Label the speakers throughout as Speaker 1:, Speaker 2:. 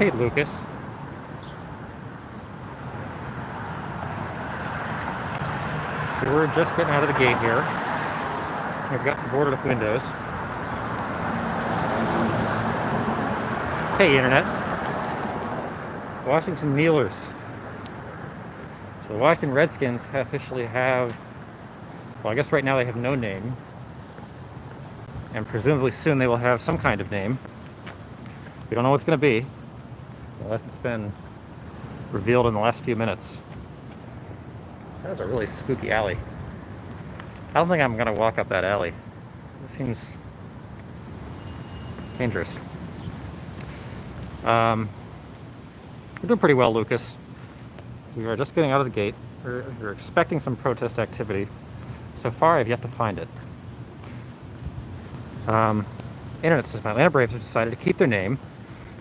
Speaker 1: Hey, Lucas. So we're just getting out of the gate here. We've got some boarded up windows. Hey, Internet. Washington Kneelers. So the Washington Redskins officially have, well, I guess right now they have no name. And presumably soon they will have some kind of name. We don't know what it's going to be, unless it's been revealed in the last few minutes. That is a really spooky alley. I don't think I'm going to walk up that alley. It seems dangerous. We're doing pretty well, Lucas. We are just getting out of the gate. We're expecting some protest activity. So far, I've yet to find it. Internet says my Atlanta Braves have decided to keep their name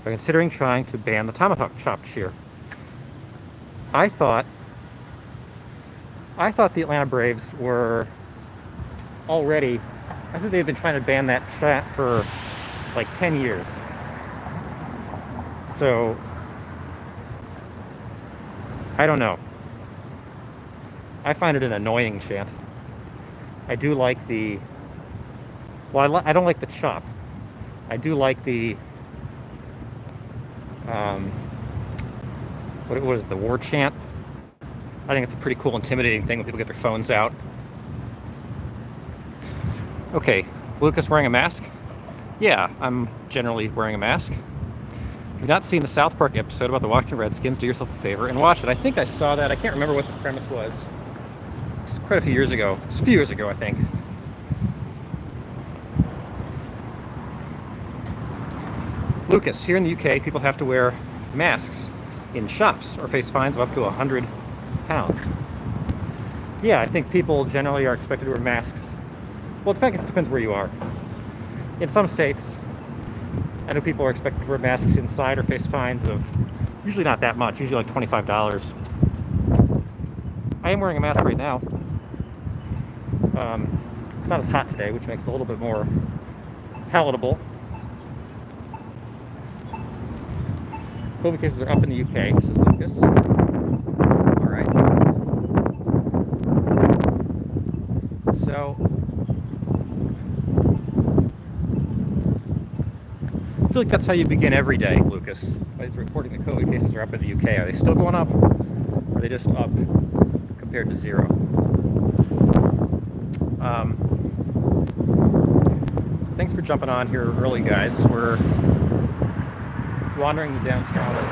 Speaker 1: by considering trying to ban the tomahawk chop cheer. I thought the Atlanta Braves were already, I think they've been trying to ban that chant for like 10 years. So, I don't know. I find it an annoying chant. I do like the, well, I don't like the chop. I do like the, what was the war chant? I think it's a pretty cool, intimidating thing when people get their phones out. Okay, Lucas wearing a mask? Yeah, I'm generally wearing a mask. If you've not seen the South Park episode about the Washington Redskins, do yourself a favor and watch it. I think I saw that. I can't remember what the premise was. It was quite a few years ago. It was a few years ago, I think. Lucas, here in the UK, people have to wear masks in shops or face fines of up to £100. Yeah, I think people generally are expected to wear masks. Well, it depends where you are. In some states, I know people are expected to wear masks inside or face fines of usually not that much, usually like $25. I am wearing a mask right now. It's not as hot today, which makes it a little bit more palatable. COVID cases are up in the UK, says Lucas. All right. So, I feel like that's how you begin every day, Lucas. It's reporting that COVID cases are up in the UK. Are they still going up? Or are they just up compared to zero? Thanks for jumping on here early, guys. We're wandering the downtown of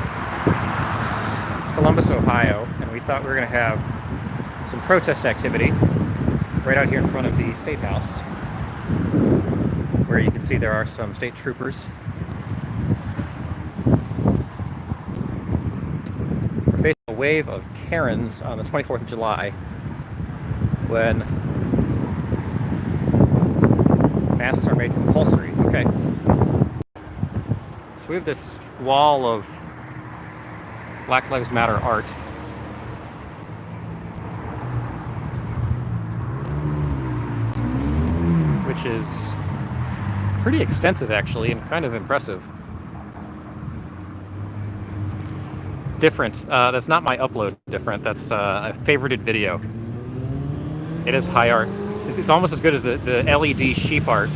Speaker 1: Columbus, Ohio, and we thought we were going to have some protest activity right out here in front of the State House, where you can see there are some state troopers. We're facing a wave of Karens on the 24th of July when masks are made compulsory. Okay. So we have this wall of Black Lives Matter art. Which is pretty extensive, actually, and kind of impressive. Different. That's not my upload different. That's a favorited video. It is high art. It's almost as good as the LED sheep art,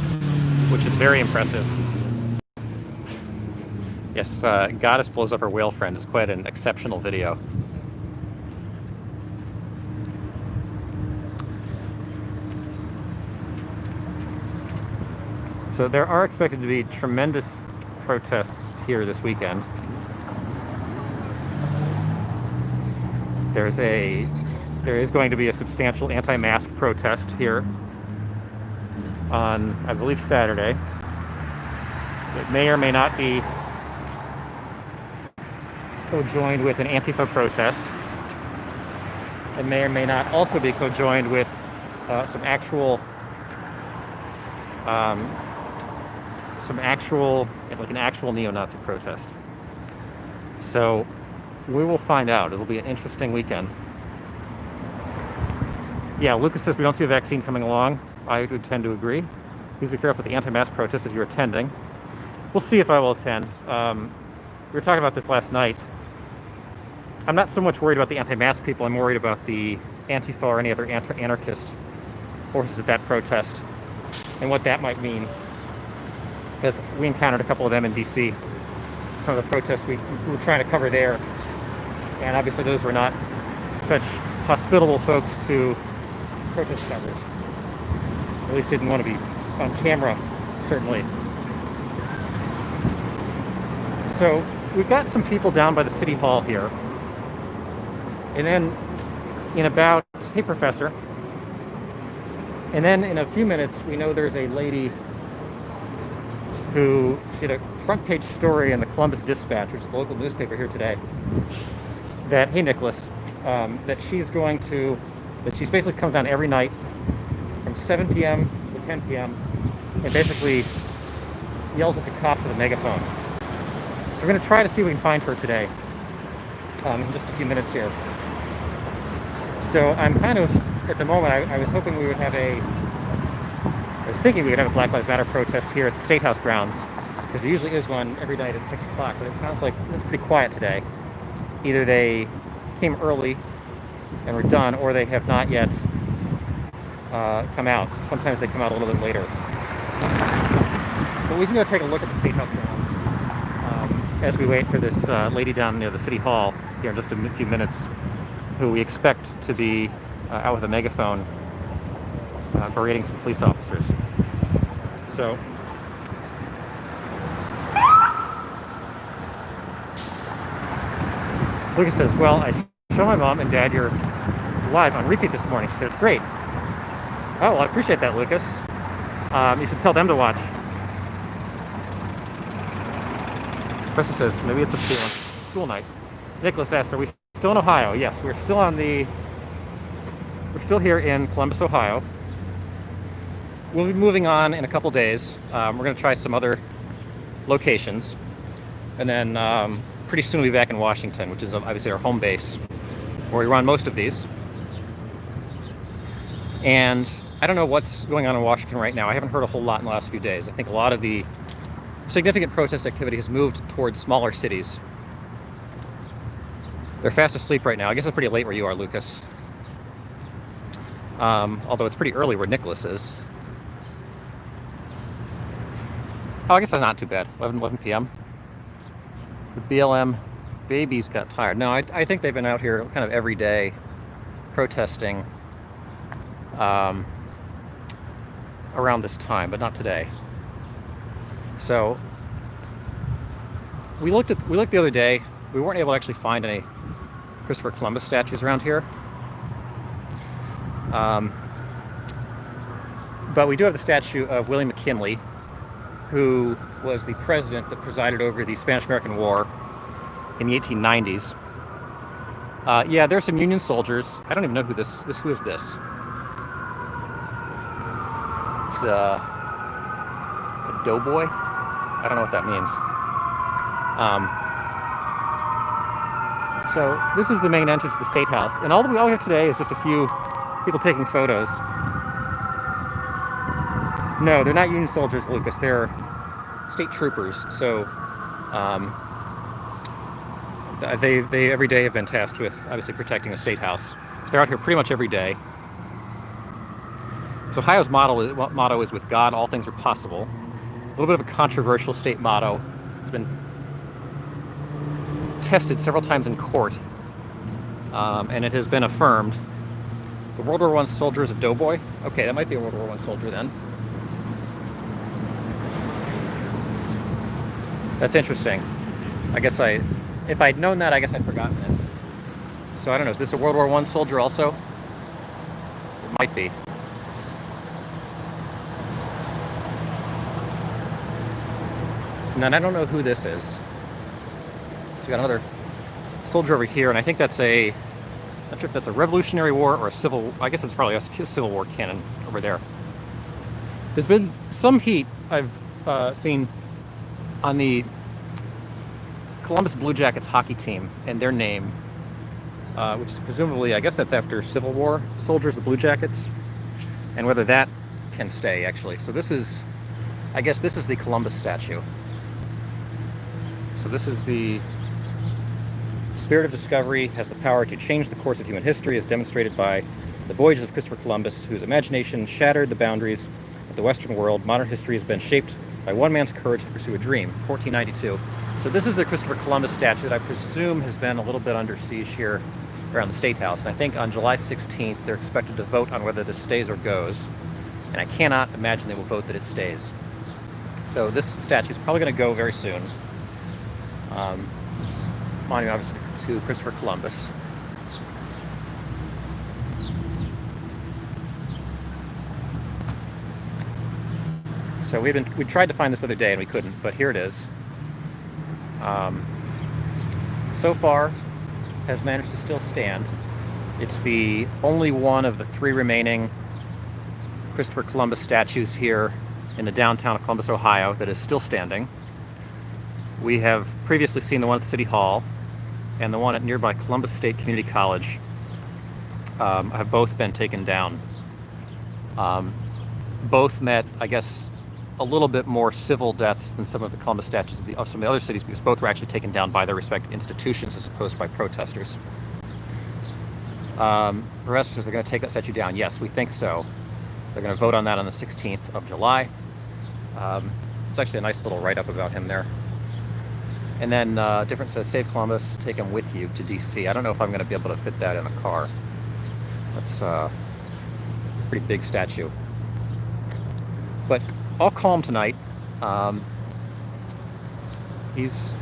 Speaker 1: which is very impressive. Yes, Goddess Blows Up Her Whale Friend is quite an exceptional video. So there are expected to be tremendous protests here this weekend. There is going to be a substantial anti-mask protest here on, I believe, Saturday. It may or may not be co-joined with an Antifa protest. It may or may not also be co-joined with some actual like an actual neo-Nazi protest. So we will find out. It'll be an interesting weekend. Yeah, Lucas says we don't see a vaccine coming along. I would tend to agree. Please be careful with the anti-mask protest if you're attending. We'll see if I will attend. we were talking about this last night. I'm not so much worried about the anti-mask people. I'm worried about the Antifa or any other anarchist forces at that protest and what that might mean. Because we encountered a couple of them in D.C. Some of the protests we were trying to cover there. And obviously those were not such hospitable folks to protest coverage. At least didn't want to be on camera, certainly. So we've got some people down by the city hall here. And then in about, hey professor. And then in a few minutes, we know there's a lady who did a front page story in the Columbus Dispatch, which is the local newspaper here today, that, hey Nicholas, that she's basically comes down every night from 7 p.m. to 10 p.m. and basically yells at the cops with a megaphone. So we're going to try to see if we can find her today in just a few minutes here. So I'm kind of, at the moment, I was hoping we would have I was thinking we would have a Black Lives Matter protest here at the State House grounds, because there usually is one every night at 6 o'clock, but it sounds like it's pretty quiet today. Either they came early and were done, or they have not yet come out. Sometimes they come out a little bit later. But we can go take a look at the State House grounds as we wait for this lady down near the City Hall here in just a few minutes, who we expect to be out with a megaphone berating some police officers. So Lucas says, well, I show my mom and dad you're live on repeat this morning. She said, it's great. Oh, well, I appreciate that, Lucas. You should tell them to watch. Professor says, maybe it's a school night. Nicholas asks, are we still in Ohio? Yes, we're still here in Columbus, Ohio. We'll be moving on in a couple days. We're going to try some other locations. And then pretty soon we'll be back in Washington, which is obviously our home base, where we run most of these. And I don't know what's going on in Washington right now. I haven't heard a whole lot in the last few days. I think a lot of the significant protest activity has moved towards smaller cities. They're fast asleep right now. I guess it's pretty late where you are, Lucas. Although it's pretty early where Nicholas is. Oh, I guess that's not too bad. 11 p.m. The BLM babies got tired. No, I think they've been out here kind of every day protesting around this time, but not today. So we looked the other day. We weren't able to actually find any Christopher Columbus statues around here. But we do have the statue of William McKinley, who was the president that presided over the Spanish-American War in the 1890s. Yeah, there's some Union soldiers. I don't even know who who is this? It's a doughboy? I don't know what that means. So this is the main entrance to the State House, and all we have today is just a few people taking photos. No, they're not Union soldiers, Lucas. They're state troopers. So they every day have been tasked with obviously protecting the State House. So they're out here pretty much every day. So Ohio's motto is "With God, all things are possible." A little bit of a controversial state motto. It's been tested several times in court, and it has been affirmed. The World War I soldier is a doughboy. Okay, that might be a World War I soldier then. That's interesting. I guess if I'd known that, I guess I'd forgotten it. So I don't know, is this a World War I soldier also? It might be. And then I don't know who this is. We got another soldier over here, and I think that's not sure if that's a Revolutionary War or I guess it's probably a Civil War cannon over there. There's been some heat I've seen on the Columbus Blue Jackets hockey team and their name, which is presumably, I guess that's after Civil War soldiers, the Blue Jackets, and whether that can stay actually. So I guess this is the Columbus statue. So this is the spirit of discovery has the power to change the course of human history, as demonstrated by the voyages of Christopher Columbus, whose imagination shattered the boundaries of the Western world. Modern history has been shaped by one man's courage to pursue a dream. 1492. So this is the Christopher Columbus statue that I presume has been a little bit under siege here around the State House. And I think on July 16th, they're expected to vote on whether this stays or goes. And I cannot imagine they will vote that it stays. So this statue is probably going to go very soon. This monument, obviously, to Christopher Columbus. So we tried to find this other day and we couldn't, but here it is. So far, has managed to still stand. It's the only one of the 3 remaining Christopher Columbus statues here in the downtown of Columbus, Ohio, that is still standing. We have previously seen the one at the City Hall and the one at nearby Columbus State Community College have both been taken down. Both met, I guess, a little bit more civil deaths than some of the Columbus statues of some of the other cities, because both were actually taken down by their respective institutions as opposed to by protesters. Professors are going to take that statue down. Yes, we think so. They're going to vote on that on the 16th of July. It's actually a nice little write-up about him there. And then different says, save Columbus, take him with you to DC. I don't know if I'm going to be able to fit that in a car. That's a pretty big statue. But all calm tonight. He's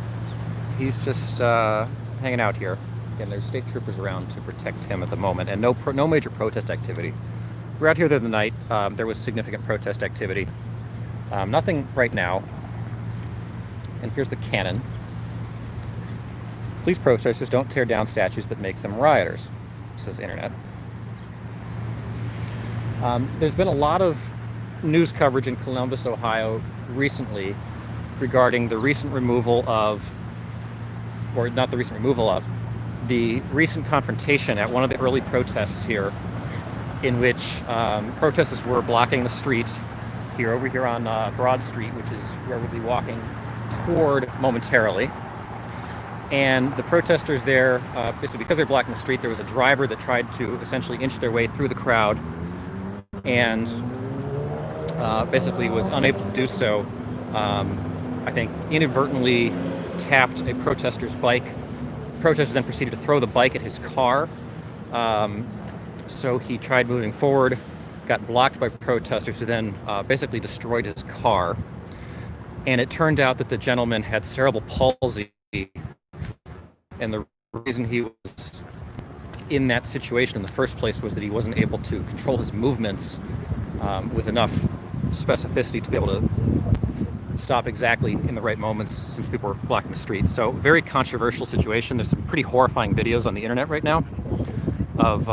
Speaker 1: just hanging out here. Again, there's state troopers around to protect him at the moment, and no major protest activity. We're out here the other night. There was significant protest activity. Nothing right now. And here's the cannon. Please, protesters, don't tear down statues that makes them rioters, says Internet. There's been a lot of news coverage in Columbus, Ohio recently regarding the recent removal of, or not the recent removal of, the recent confrontation at one of the early protests here, in which protesters were blocking the street over here on Broad Street, which is where we'll be walking toward momentarily. And the protesters there, basically because they're blocking the street, there was a driver that tried to essentially inch their way through the crowd and basically was unable to do so. I think inadvertently tapped a protester's bike. Protesters then proceeded to throw the bike at his car. So he tried moving forward, got blocked by protesters who then basically destroyed his car. And it turned out that the gentleman had cerebral palsy, and the reason he was in that situation in the first place was that he wasn't able to control his movements with enough specificity to be able to stop exactly in the right moments, since people were blocking the streets. So very controversial situation. There's some pretty horrifying videos on the internet right now of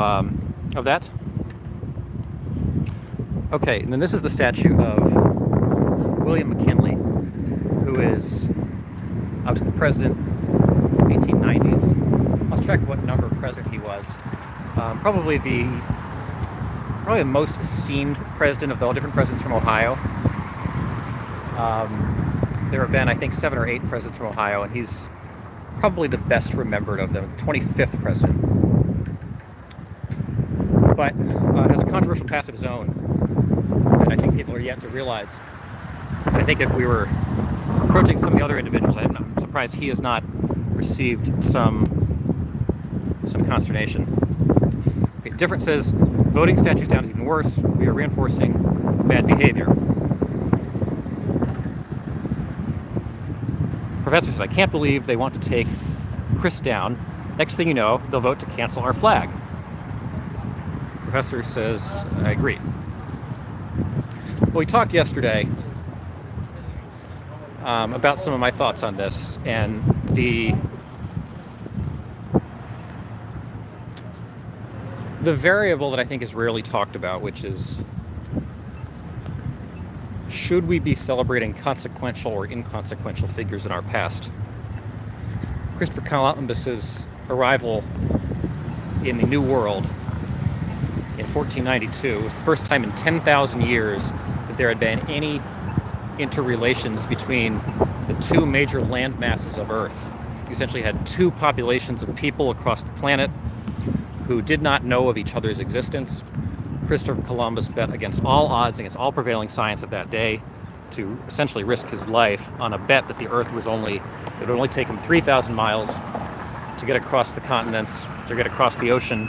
Speaker 1: that. Okay, and then this is the statue of William McKinley, who is obviously the president in the 1890s. I'll check what number president he was. Probably the most esteemed president of all different presidents from Ohio. There have been, I think, 7 or 8 presidents from Ohio, and he's probably the best remembered of them, the 25th president. But has a controversial past of his own, and I think people are yet to realize. So I think if we were approaching some of the other individuals, I'm surprised he has not received some consternation. Okay, different says, voting statues down is even worse. We are reinforcing bad behavior. Professor says, I can't believe they want to take Chris down. Next thing you know, they'll vote to cancel our flag. Professor says, I agree. Well, we talked yesterday about some of my thoughts on this, and the variable that I think is rarely talked about, which is, should we be celebrating consequential or inconsequential figures in our past? Christopher Columbus's arrival in the New World in 1492 was the first time in 10,000 years that there had been any interrelations between the two major land masses of Earth. You essentially had two populations of people across the planet who did not know of each other's existence. Christopher Columbus bet against all odds, against all prevailing science of that day, to essentially risk his life on a bet that the Earth was it would only take him 3,000 miles to get across the continents, to get across the ocean,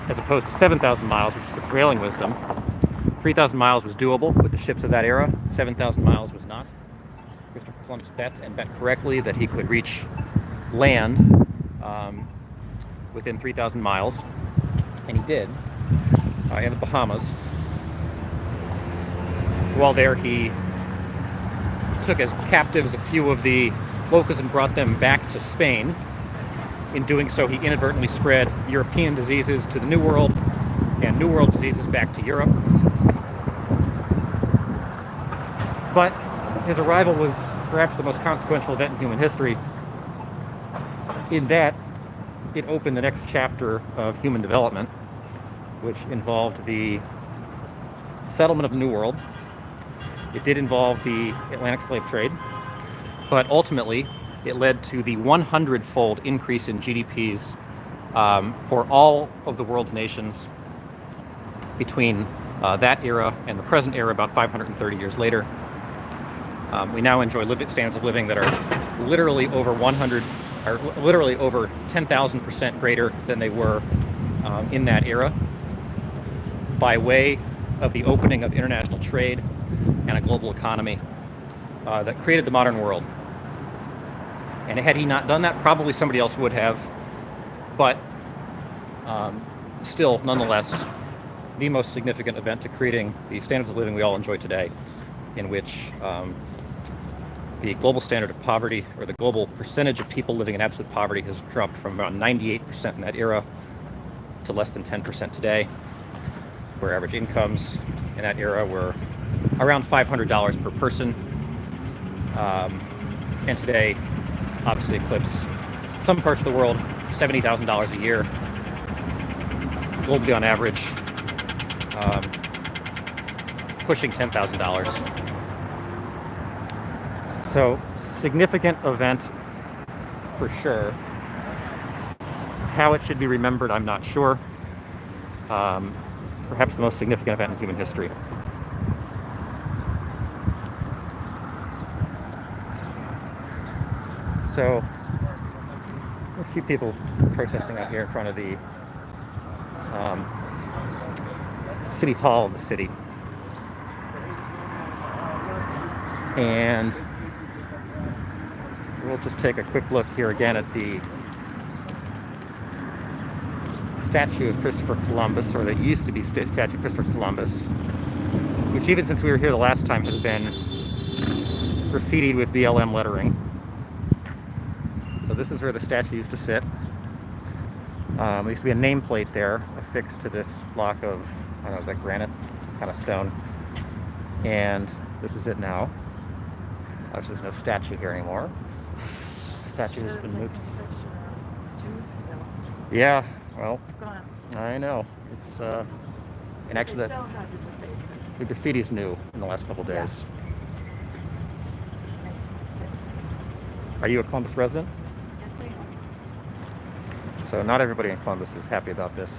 Speaker 1: as opposed to 7,000 miles, which is the prevailing wisdom. 3,000 miles was doable with the ships of that era. 7,000 miles was not. Christopher Columbus bet correctly that he could reach land within 3,000 miles, and he did, in the Bahamas. While there, he took as captives a few of the locals and brought them back to Spain. In doing so, he inadvertently spread European diseases to the New World and New World diseases back to Europe. But his arrival was perhaps the most consequential event in human history, in that it opened the next chapter of human development, which involved the settlement of the New World. It did involve the Atlantic slave trade, but ultimately it led to the 100-fold increase in GDPs for all of the world's nations between that era and the present era, about 530 years later. We now enjoy standards of living that are literally over 10,000% greater than they were in that era, by way of the opening of international trade and a global economy that created the modern world. And had he not done that, probably somebody else would have, but still, nonetheless, the most significant event to creating the standards of living we all enjoy today, in which the global standard of poverty, or the global percentage of people living in absolute poverty, has dropped from around 98% in that era to less than 10% today, where average incomes in that era were around $500 per person, and today obviously eclipse some parts of the world $70,000 a year, globally on average pushing $10,000. So, significant event for sure. How it should be remembered, I'm not sure. Perhaps the most significant event in human history. So, a few people protesting out here in front of the City Hall of the city. And we'll just take a quick look here again at the statue of Christopher Columbus, or that used to be statue of Christopher Columbus, which even since we were here the last time has been graffitied with BLM lettering. So this is where the statue used to sit. There used to be a nameplate there affixed to this block of, I don't know, is that granite kind of stone? And this is it now. Actually, there's no statue here anymore. The statue has been moved. Yeah, well,
Speaker 2: It's gone.
Speaker 1: I know. It's and actually
Speaker 2: They still have to deface it.
Speaker 1: the graffiti's new in the last couple of days.
Speaker 2: Makes me sick.
Speaker 1: Are you a Columbus resident?
Speaker 2: Yes, they are.
Speaker 1: So not everybody in Columbus is happy about this.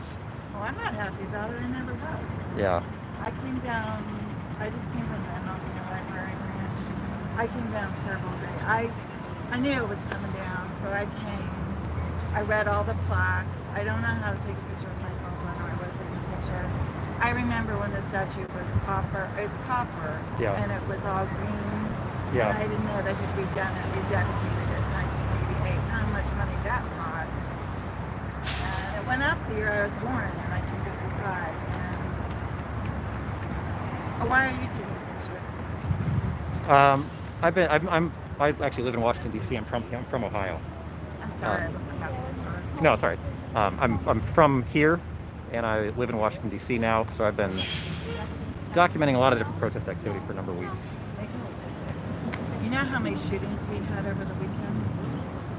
Speaker 2: Well, I'm not happy about it. I never was.
Speaker 1: Yeah.
Speaker 2: I came down. I just came from the library ranch. I came down several days. I knew it was coming down, so I came. I read all the plaques. I don't know how to take a picture of myself. I know I would take a picture. I remember when the statue was copper. It's copper.
Speaker 1: Yeah.
Speaker 2: And it was all green.
Speaker 1: Yeah.
Speaker 2: And I didn't know they had rededicated it in 1988. How much money that cost. And it went up the year I was born in 1955. And why are you taking a picture?
Speaker 1: I actually live in Washington D.C. I'm from Ohio.
Speaker 2: I'm sorry, I look like Catholic.
Speaker 1: No, it's all right. I'm from here, and I live in Washington D.C. now. So I've been documenting a lot of different protest activity for a number of weeks.
Speaker 2: Makes me sick. You know how many shootings we had over the weekend?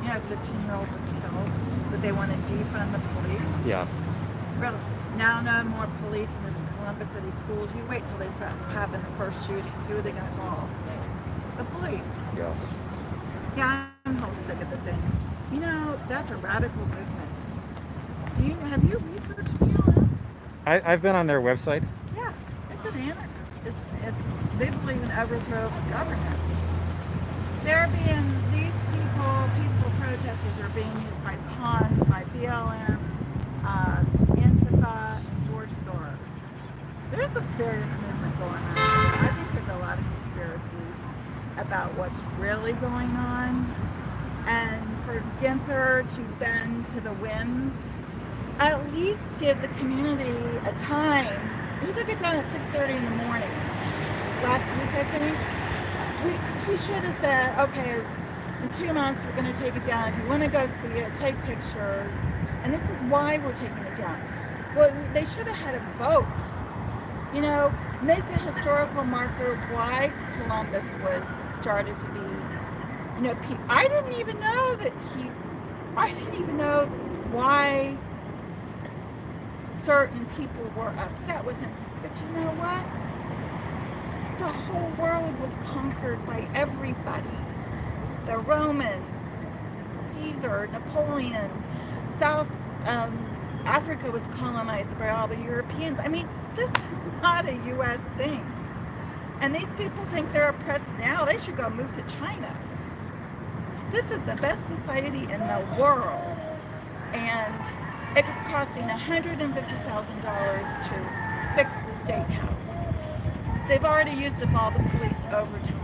Speaker 2: You know, a 15-year-old was killed, but they want to defund the police.
Speaker 1: Yeah.
Speaker 2: Really? Now no more police in this Columbus City schools. You wait till they start having the first shootings. Who are they going to call? the police.
Speaker 1: Yes.
Speaker 2: Yeah, I'm whole sick of the thing. You know, that's a radical movement. Have you researched BLM?
Speaker 1: I've been on their website.
Speaker 2: Yeah, it's an anarchist. They believe in overthrow of government. These people, peaceful protesters are being used by pawns, by BLM, Antifa, and George Soros. There's a serious movement going on. I think there's a lot of conspiracy about what's really going on. And for Ginther to bend to the whims, at least give the community a time. He took it down at 6:30 in the morning last week, I think. He should have said, okay, in 2 months we're going to take it down. If you want to go see it, take pictures. And this is why we're taking it down. Well, they should have had a vote. You know, make a historical marker why Columbus was started to be, you know, I didn't even know why certain people were upset with him. But you know what? The whole world was conquered by everybody. The Romans, Caesar, Napoleon, South Africa was colonized by all the Europeans. I mean, this is not a U.S. thing. And these people think they're oppressed now. They should go move to China. This is the best society in the world. And it's costing $150,000 to fix the State House. They've already used up all the police overtime.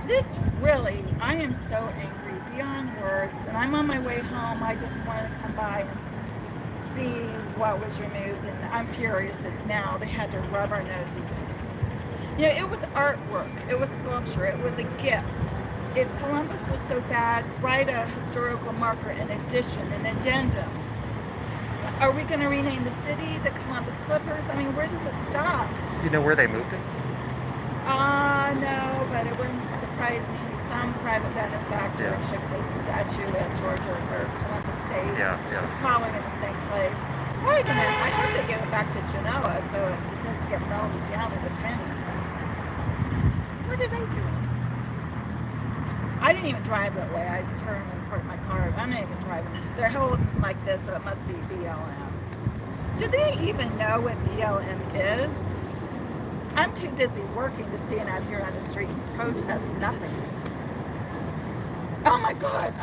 Speaker 2: This really, I am so angry beyond words. And I'm on my way home. I just wanted to come by and see what was removed. And I'm furious that now they had to rub our noses in. You know, it was artwork. It was sculpture. It was a gift. If Columbus was so bad, write a historical marker, an addition, an addendum. Are we going to rename the city the Columbus Clippers? I mean, where does it stop?
Speaker 1: Do you know where they moved it?
Speaker 2: No, but it wouldn't surprise me. Some private benefactor took the statue at Georgia or Columbus State.
Speaker 1: Yeah.
Speaker 2: It's probably in the same place. Wait a minute. I hope they give it back to Genoa so it doesn't get melted down into pennies. What are they doing? I didn't even drive that way. I turned and parked my car. I'm not even driving. They're holding like this, so it must be BLM. Do they even know what BLM is? I'm too busy working to stand out here on the street and protest nothing. Oh my God,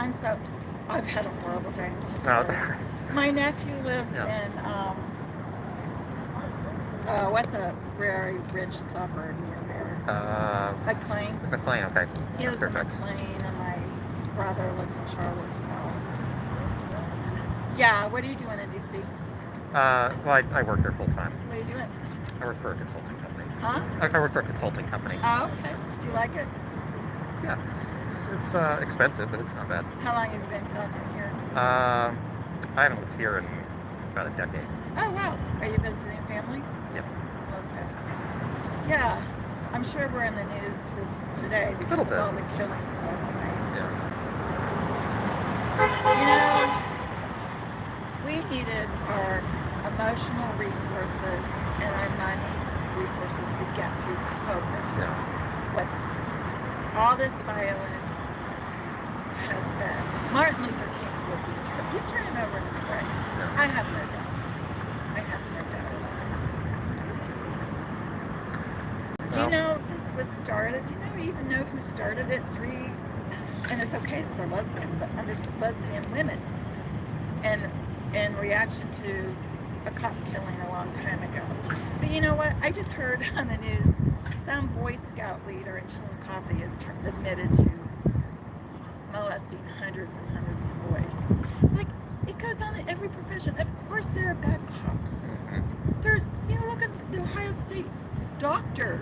Speaker 2: I've had a horrible day. I'm so sorry. My nephew lives in, what's a very rich suburb near there? McLean.
Speaker 1: McLean, okay.
Speaker 2: He lives in McLean, and my brother lives in Charlottesville. Yeah, what are you doing in D.C.?
Speaker 1: Well, I work there full time.
Speaker 2: What are you doing?
Speaker 1: I work for a consulting company.
Speaker 2: Huh?
Speaker 1: I work for a consulting company.
Speaker 2: Oh, okay. Do you like it?
Speaker 1: Yeah, it's expensive, but it's not bad.
Speaker 2: How long have you been gone from here?
Speaker 1: I haven't lived here in about a decade.
Speaker 2: Oh, wow. Are you visiting family?
Speaker 1: Yep.
Speaker 2: Okay. Yeah, I'm sure we're in the news today because of all the killings last night.
Speaker 1: Yeah.
Speaker 2: You know, we needed our emotional resources and our money resources to get through COVID.
Speaker 1: Yeah.
Speaker 2: What all this violence has been. Martin Luther King will be, he's turning over in his grave.
Speaker 1: Yeah.
Speaker 2: I have no doubt. I have no doubt. Do you know this was started? Do you even know who started it? And it's okay for lesbians, but I'm just lesbian women. And in reaction to a cop killing a long time ago. But you know what? I just heard on the news some Boy Scout leader in Chillicothe has admitted to molesting hundreds and hundreds of boys. It's like, it goes on in every profession. Of course there are bad cops. There's, look at the Ohio State doctor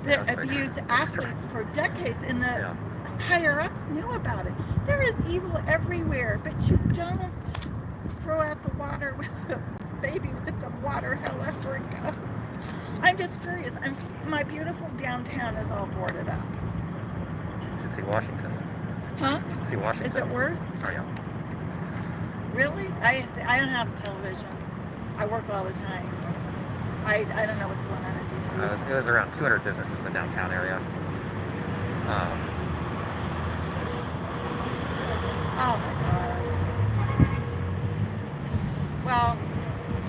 Speaker 2: that abused athletes for decades, and the higher-ups knew about it. There is evil everywhere, but you don't throw out the water with the baby with the water however it goes. I'm just furious. My beautiful downtown is all boarded up.
Speaker 1: You should see Washington.
Speaker 2: Huh?
Speaker 1: You should see Washington.
Speaker 2: Is it worse?
Speaker 1: Oh, yeah.
Speaker 2: Really? I don't have television. I work all the time. I don't know what's going on in DC.
Speaker 1: It was around 200 businesses in the downtown area.
Speaker 2: Oh my God. Well,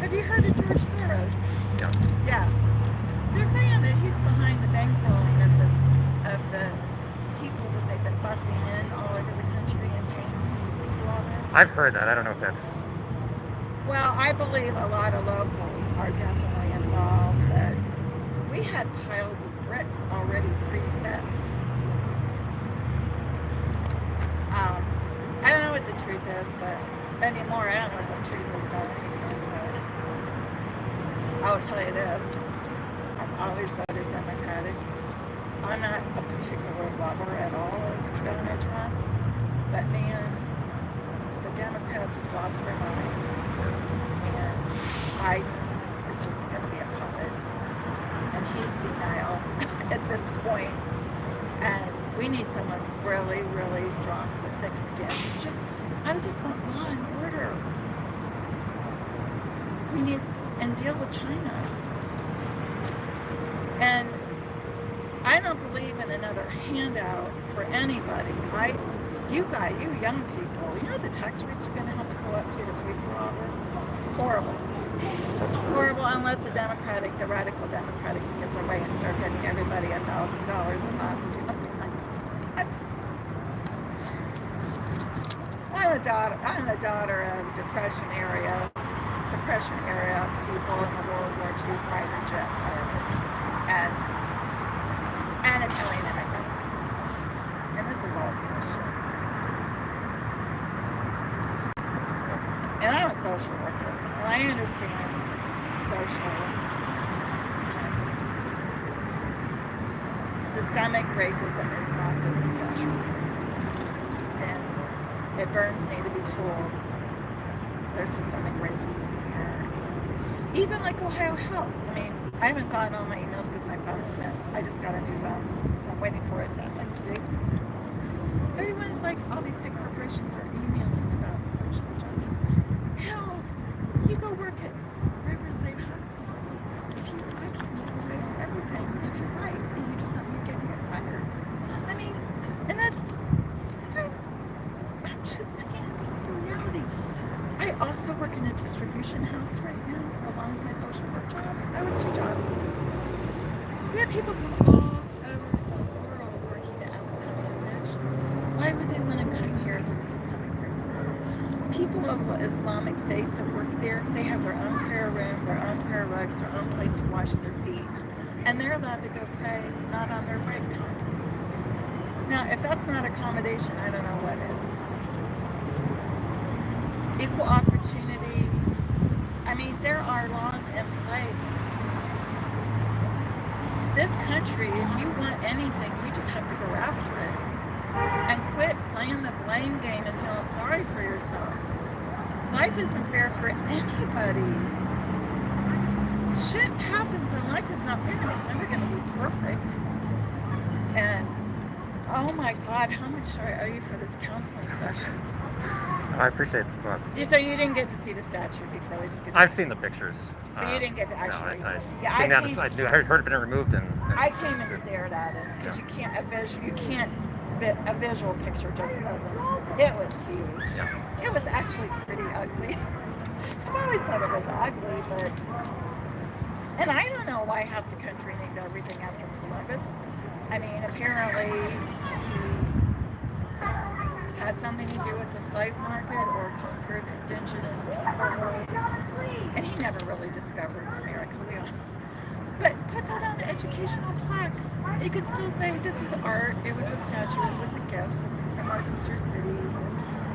Speaker 2: have you heard of George Soros?
Speaker 1: Yeah.
Speaker 2: Yeah. They're saying that he's behind the bankrolling of the people that they've been busing in all over the country and paying to do all this.
Speaker 1: I've heard that. I don't know if that's...
Speaker 2: Well, I believe a lot of locals are definitely involved. That we had piles of bricks already preset. I don't know what the truth is, but anymore, I don't know what the truth is about anything. But I will tell you this: I've always voted Democratic. I'm not a particular lover at all of Donald Trump, but man, the Democrats have lost their minds, and Biden is just going to be a puppet, and he's senile at this point, and we need someone really, really strong with thick skin. It's just, I just want law and order. We need, and deal with China. And I don't believe in another handout for anybody. You young people, you know the tax rates are going to have to go up to pay for all this? Horrible. Horrible unless the radical Democrats get their way and start getting everybody $1,000 a month or something like that. I'm the daughter of Depression era people in the World War II fighter jet pilot and Italian immigrants. And this is all bullshit. And I'm a social worker, and I understand systemic racism is not this country. And it burns me to be told there's systemic racism here. Even like Ohio Health. I mean, I haven't gotten all my emails because my phone is dead. I just got a new phone, so I'm waiting for it to update. Everyone's like, all these big corporations are emailing about social justice. Hell, you go work at Riverside Hospital. If you like it, you can write everything. If you're right, and you just have to get hired. I mean, and I'm just saying, that's the reality. I also work in a distribution house right now, along with my social work job. I work 2 jobs. We have people from all over the world working at Abercrombie & Fitch. Why would they want to come here through systemic racism? People of Islamic faith that work there, they have their own prayer room, their own prayer rugs, their own place to wash their feet, and they're allowed to go pray, not on their break time. Now, if that's not accommodation, I don't know what is. Equal opportunity. I mean, there are laws in place. This country, if you want anything, you just have to go after it. And quit playing the blame game and feeling sorry for yourself. Life isn't fair for anybody. Shit happens and life is not fair and it's never going to be perfect. And oh my God, how much do I owe you for this counseling session?
Speaker 1: I appreciate the thoughts.
Speaker 2: So you didn't get to see the statue before they took it down?
Speaker 1: I've seen the pictures.
Speaker 2: But you didn't get to actually...
Speaker 1: No, I
Speaker 2: I
Speaker 1: heard it been removed and
Speaker 2: I came and stared at it because you can't a visual picture just doesn't. It was huge.
Speaker 1: Yeah.
Speaker 2: It was actually pretty ugly. I've always thought it was ugly, but and I don't know why half the country named everything after Columbus. I mean, apparently he had something to do with the slave market or conquered indigenous people, and he never really discovered America. But put that on the educational plaque. You could still say this is art, it was a statue, it was a gift from our sister city.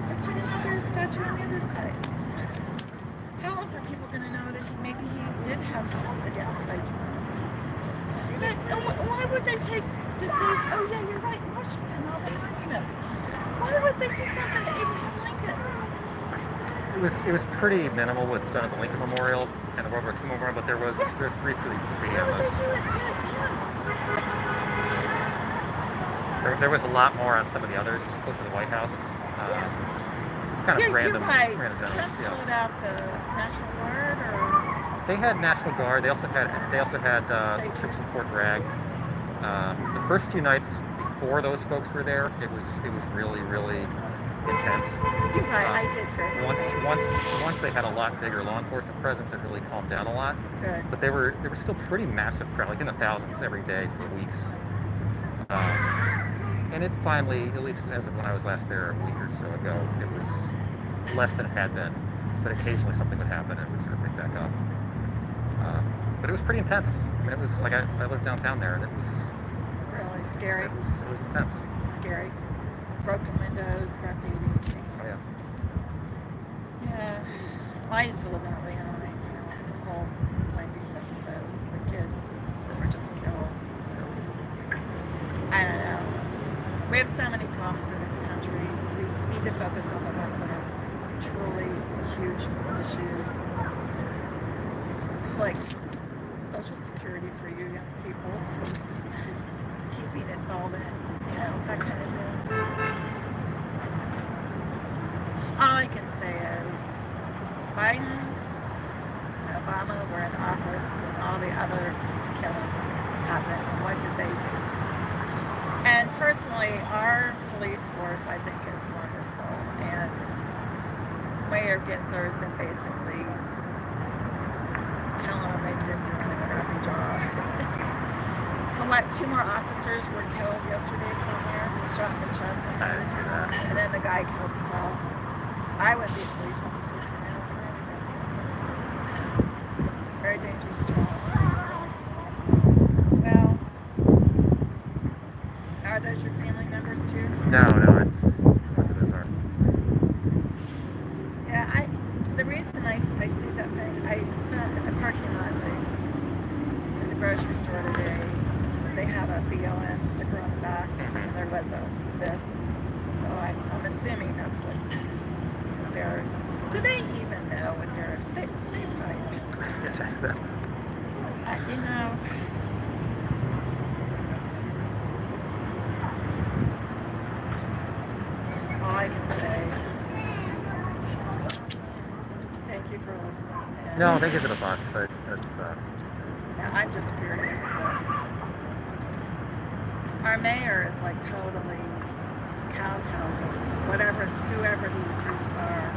Speaker 2: And put another statue on the other side. How else are people going to know that maybe he did have a downside to him? But why would they take to face, oh yeah, you're right, Washington, all the monuments. Why would they do something to Abraham Lincoln?
Speaker 1: It was pretty minimal what's done at the Lincoln Memorial and the World War II Memorial, but there's briefly
Speaker 2: Why would they do it to him?
Speaker 1: There was a lot more on some of the others close to the White House. Kind of random.
Speaker 2: You're right.
Speaker 1: Random
Speaker 2: Trump
Speaker 1: yeah.
Speaker 2: pulled out the National Guard or
Speaker 1: They had National Guard. They also had troops from Fort Bragg. The first 2 nights before those folks were there, it was really intense.
Speaker 2: You're right. I did hear
Speaker 1: Once
Speaker 2: that.
Speaker 1: once they had a lot bigger law enforcement presence, it really calmed down a lot.
Speaker 2: Good.
Speaker 1: But they were still pretty massive crowd, like in the thousands every day for weeks. And it finally, at least as of when I was last there a week or so ago, it was less than it had been. But occasionally something would happen and it would sort of pick back up. But it was pretty intense. I mean, it was like I lived downtown there, and it was
Speaker 2: Really scary.
Speaker 1: it was intense.
Speaker 2: Scary. Broken windows, graffiti.
Speaker 1: Oh yeah.
Speaker 2: Yeah. Well, I used to live in Atlanta, and, the whole 90s episode, the kids that were just killed. I don't know. We have so many problems in this country. We need to focus on the ones that are truly huge issues. Like Social Security for you young people, keeping it solvent, that kind of thing. All I can say is Biden and Obama were in office when all the other killings happened. And what did they do? And personally, our police force, I think, is wonderful. And Mayor Ginther has been basically telling them they've been doing a crappy job. And what, 2 more officers were killed yesterday somewhere, shot in the chest.
Speaker 1: I didn't see that.
Speaker 2: And then the guy killed himself. I would be a police officer for now for anything. It's a very dangerous job. Well, are those your family members too?
Speaker 1: No, I just wonder who those are.
Speaker 2: Yeah, the reason I see that thing, I saw in the parking lot at the grocery store today, they had a BLM sticker on the back, and there was a fist. So I'm assuming that's what they're. Do they even know what they're? They probably.
Speaker 1: Yeah, that's that.
Speaker 2: All I can say. Thank you for listening.
Speaker 1: No, thank you for the thoughts.
Speaker 2: I'm just furious that our mayor is like totally kowtowing whoever these groups are.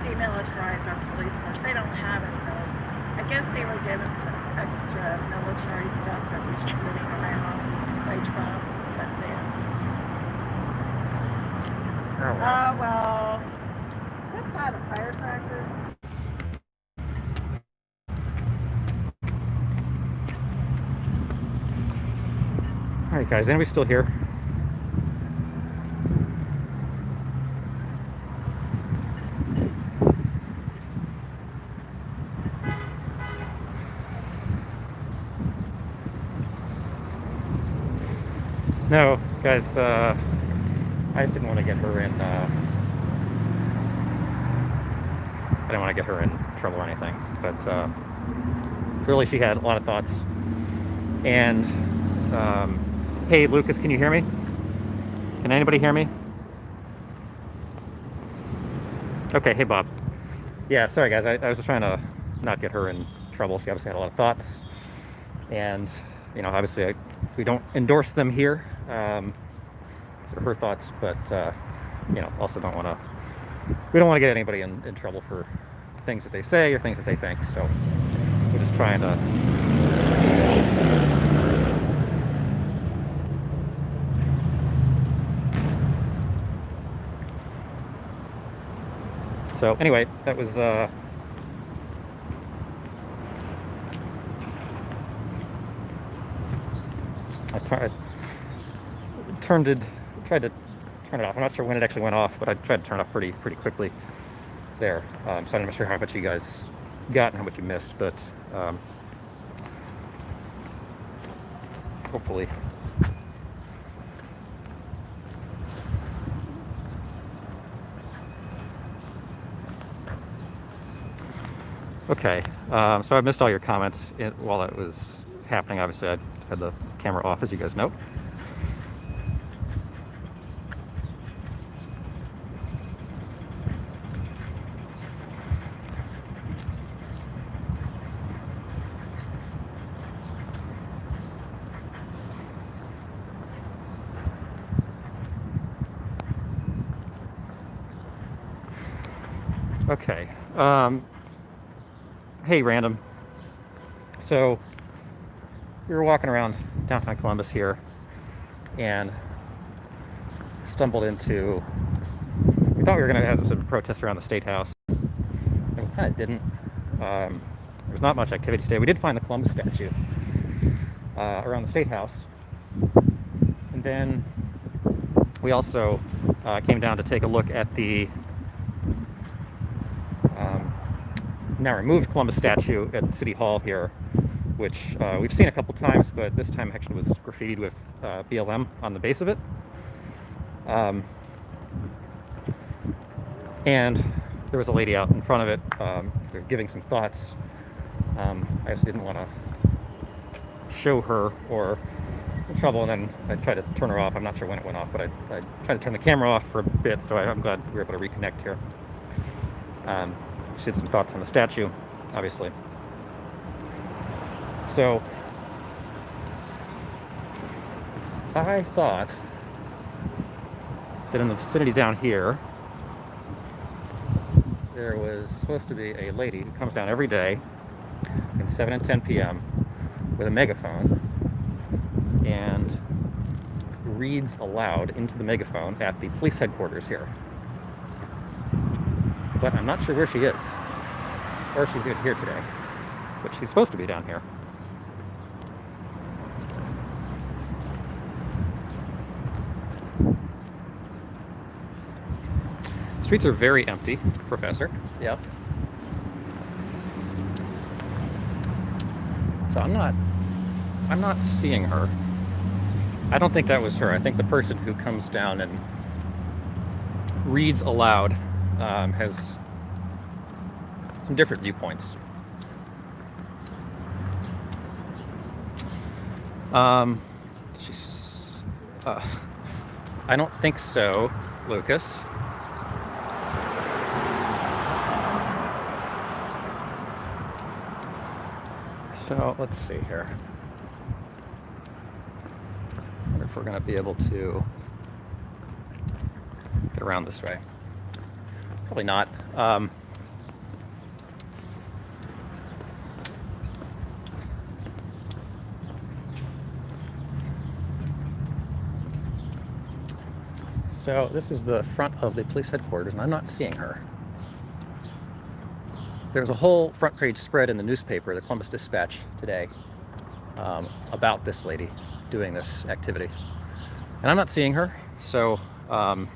Speaker 2: Demilitarize our police force. They don't have any military. I guess they were given some extra military stuff that was just sitting around by Trump, but then.
Speaker 1: Oh
Speaker 2: well. What's that, a firecracker?
Speaker 1: All right, guys. Anybody still here? No, guys. I just didn't want to get her in. I didn't want to get her in trouble or anything, but clearly she had a lot of thoughts. And hey, Lucas, can you hear me? Can anybody hear me? Okay, hey, Bob. Yeah, sorry, guys. I was just trying to not get her in trouble. She obviously had a lot of thoughts, and obviously we don't endorse them here. Sort of her thoughts, but also don't want to. We don't want to get anybody in trouble for things that they say or things that they think. So we're just trying to. So anyway, that was. I tried to turn it off. I'm not sure when it actually went off, but I tried to turn it off pretty quickly there. So I'm not sure how much you guys got and how much you missed, but hopefully. Okay, so I missed all your comments while that was happening. Obviously, I had the camera off, as you guys know. Okay. Hey, random. So we were walking around downtown Columbus here and stumbled into. We thought we were going to have some protests around the State House, and we kind of didn't. There was not much activity today. We did find the Columbus statue around the State House, and then we also came down to take a look at the now removed Columbus statue at City Hall here, which we've seen a couple times, but this time actually was graffitied with BLM on the base of it. And there was a lady out in front of it giving some thoughts. I just didn't want to show her or in trouble, and then I tried to turn her off. I'm not sure when it went off, but I tried to turn the camera off for a bit, so I'm glad we were able to reconnect here. She had some thoughts on the statue, obviously. So I thought that in the vicinity down here, there was supposed to be a lady who comes down every day at 7 and 10 p.m. with a megaphone and reads aloud into the megaphone at the police headquarters here. But I'm not sure where she is, or if she's even here today, but she's supposed to be down here. Streets are very empty, Professor. Yep. So I'm not seeing her. I don't think that was her. I think the person who comes down and reads aloud has some different viewpoints. She's. I don't think so, Lucas. So let's see here. I wonder if we're going to be able to get around this way. Probably not. So this is the front of the police headquarters, and I'm not seeing her. There's a whole front page spread in the newspaper, the Columbus Dispatch, today, about this lady doing this activity. And I'm not seeing her, so I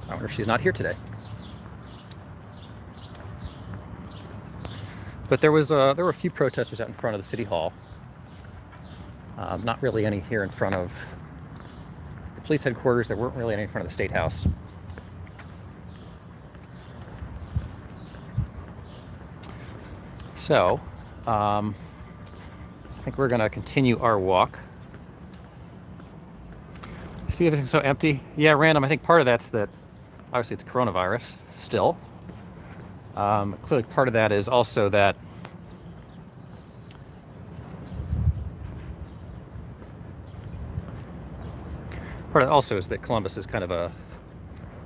Speaker 1: wonder if she's not here today. But there were a few protesters out in front of the City Hall. Not really any here in front of the police headquarters. There weren't really any in front of the State House. So, I think we're going to continue our walk. See everything's so empty? Yeah, random. I think part of that's that, obviously, it's coronavirus still. Clearly, part of that is also that Columbus is kind of a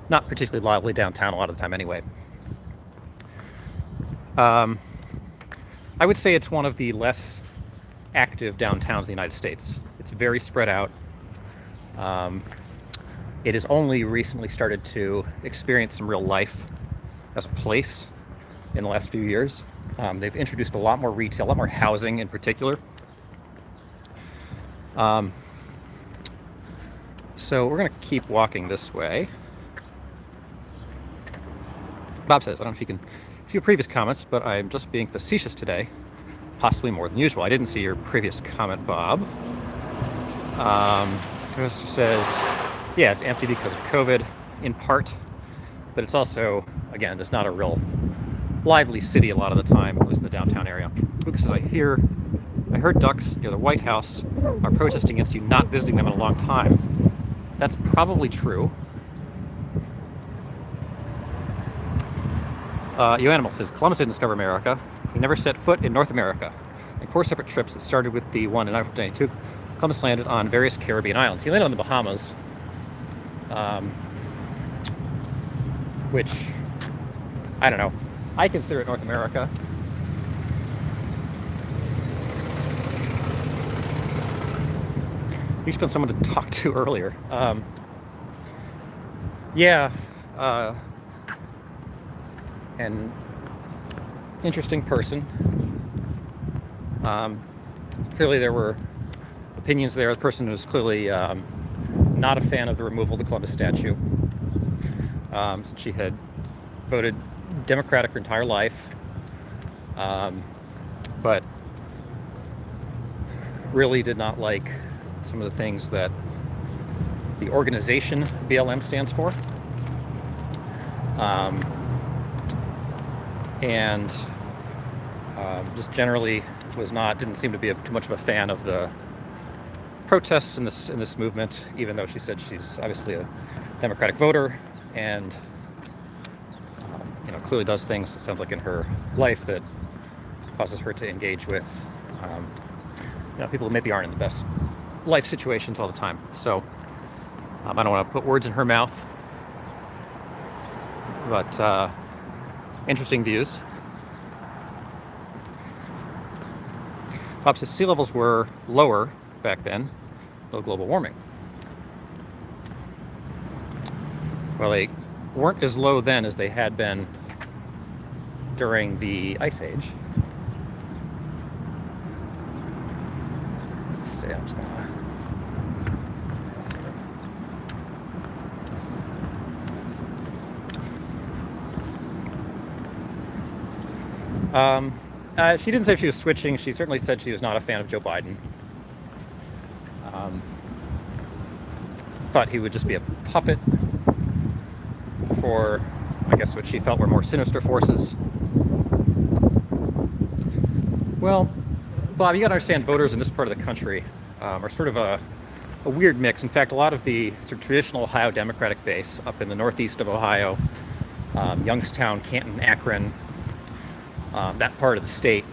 Speaker 1: not particularly lively downtown a lot of the time anyway. I would say it's one of the less active downtowns in the United States. It's very spread out. It has only recently started to experience some real life as a place in the last few years. They've introduced a lot more retail, a lot more housing in particular. So we're going to keep walking this way. Bob says, I don't know if you can see your previous comments, but I'm just being facetious today, possibly more than usual. I didn't see your previous comment, Bob. Chris says, yeah, it's empty because of COVID, in part, but it's also, again, it's not a real lively city a lot of the time, at least in the downtown area. Lucas says, I heard ducks near the White House are protesting against you not visiting them in a long time. That's probably true. Animal says, Columbus didn't discover America. He never set foot in North America. In 4 separate trips that started with the one in 1992, Columbus landed on various Caribbean islands. He landed on the Bahamas, which I don't know. I consider it North America. He's been someone to talk to earlier. Yeah, an interesting person. Clearly there were opinions there. The person was clearly not a fan of the removal of the Columbus statue, since she had voted Democratic her entire life, but really did not like some of the things that the organization BLM stands for, and just generally didn't seem to be too much of a fan of the protests in this movement, even though she said she's obviously a Democratic voter and clearly does things, it sounds like, in her life that causes her to engage with people who maybe aren't in the best life situations all the time. So I don't want to put words in her mouth, but interesting views. Bob says sea levels were lower back then, no global warming. Well, they weren't as low then as they had been during the Ice Age. Let's see, I'm just gonna... she didn't say she was switching. She certainly said she was not a fan of Joe Biden. Thought he would just be a puppet for, I guess, what she felt were more sinister forces. Well, Bob, you gotta understand, voters in this part of the country are sort of a weird mix. In fact, a lot of the sort of traditional Ohio Democratic base up in the northeast of Ohio, Youngstown, Canton, Akron, that part of the state,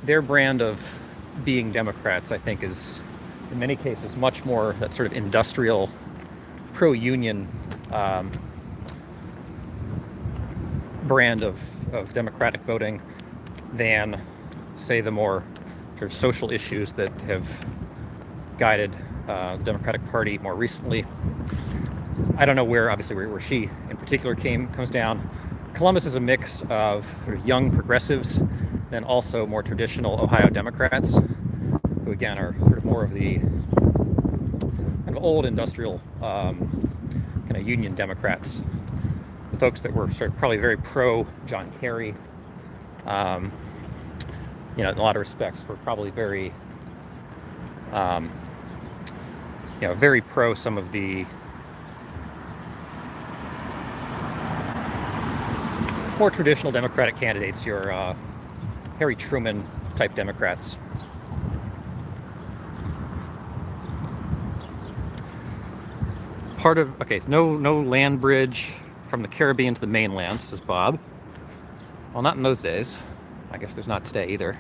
Speaker 1: their brand of being Democrats, I think, is in many cases much more that sort of industrial, pro-union brand of Democratic voting than, say, the more sort of social issues that have guided the Democratic Party more recently. I don't know where she in particular comes down. Columbus is a mix of sort of young progressives and also more traditional Ohio Democrats, who again are sort of more of the kind of old industrial kind of union Democrats. The folks that were sort of probably very pro John Kerry, in a lot of respects, were probably very, very pro some of the more traditional Democratic candidates, your Harry Truman type Democrats. So no land bridge from the Caribbean to the mainland, says Bob. Well, not in those days. I guess there's not today either.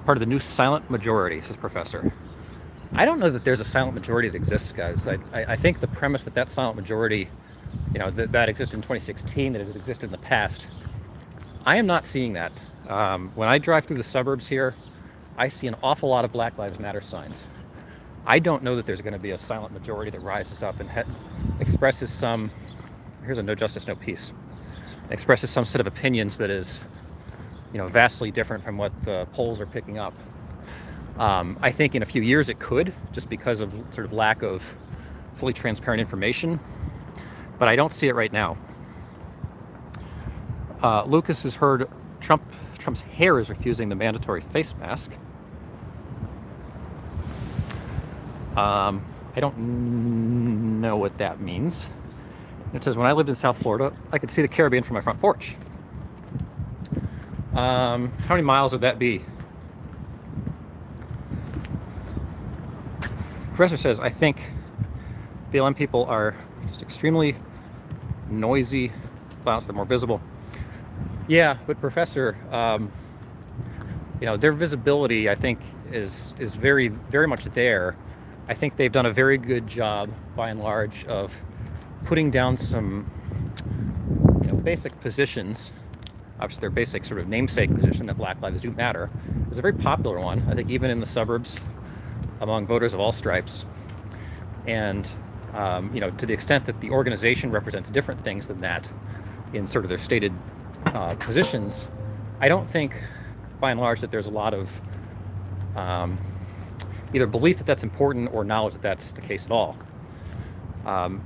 Speaker 1: Part of the new silent majority, says Professor. I don't know that there's a silent majority that exists, guys. I think the premise that silent majority, that existed in 2016, that it has existed in the past, I am not seeing that. When I drive through the suburbs here, I see an awful lot of Black Lives Matter signs. I don't know that there's going to be a silent majority that rises up and expresses some, here's a no justice, no peace, expresses some set of opinions that is, vastly different from what the polls are picking up. I think in a few years it could, just because of sort of lack of fully transparent information, but I don't see it right now. Lucas has heard Trump's hair is refusing the mandatory face mask. I don't know what that means. It says, when I lived in South Florida, I could see the Caribbean from my front porch. How many miles would that be? Professor says, I think BLM people are just extremely noisy, violence, they're more visible. Yeah, but Professor, their visibility, I think, is very, very much there, I think they've done a very good job, by and large, of putting down some basic positions. Obviously, their basic sort of namesake position that Black Lives Do Matter is a very popular one, I think, even in the suburbs among voters of all stripes. And to the extent that the organization represents different things than that in sort of their stated positions, I don't think, by and large, that there's a lot of either belief that that's important or knowledge that that's the case at all. And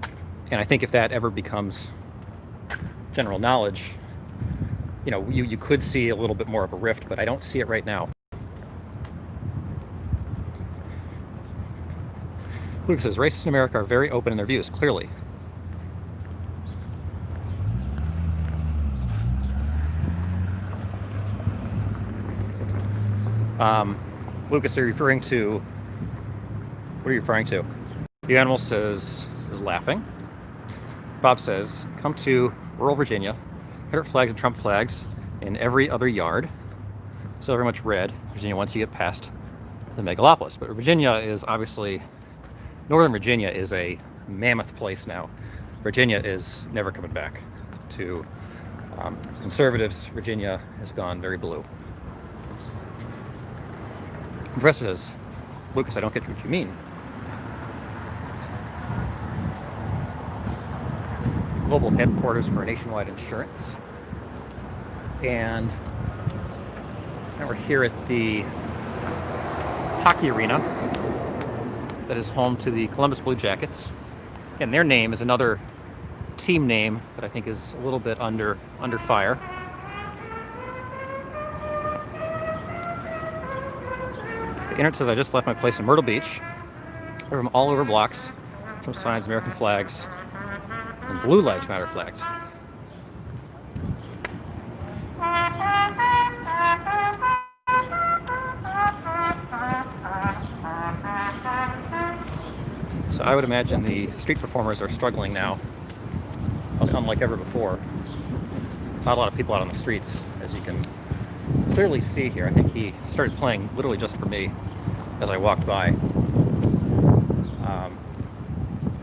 Speaker 1: I think if that ever becomes general knowledge, you could see a little bit more of a rift, but I don't see it right now. Lucas says, racists in America are very open in their views, clearly. Lucas, are you referring to, what are you referring to? The animal says, is laughing. Bob says, come to rural Virginia, Confederate flags and Trump flags in every other yard. Still very much red, Virginia, once you get past the megalopolis. But Virginia is obviously, Northern Virginia is a mammoth place now. Virginia is never coming back to conservatives. Virginia has gone very blue. The professor says, Lucas, I don't get what you mean. Global headquarters for nationwide insurance. And now we're here at the hockey arena that is home to the Columbus Blue Jackets. Again, their name is another team name that I think is a little bit under fire. The internet says I just left my place in Myrtle Beach. From all over blocks, Trump signs, American flags, and Blue Lives Matter flags. So I would imagine the street performers are struggling now, unlike ever before. Not a lot of people out on the streets, as you can clearly see here. I think he started playing literally just for me as I walked by.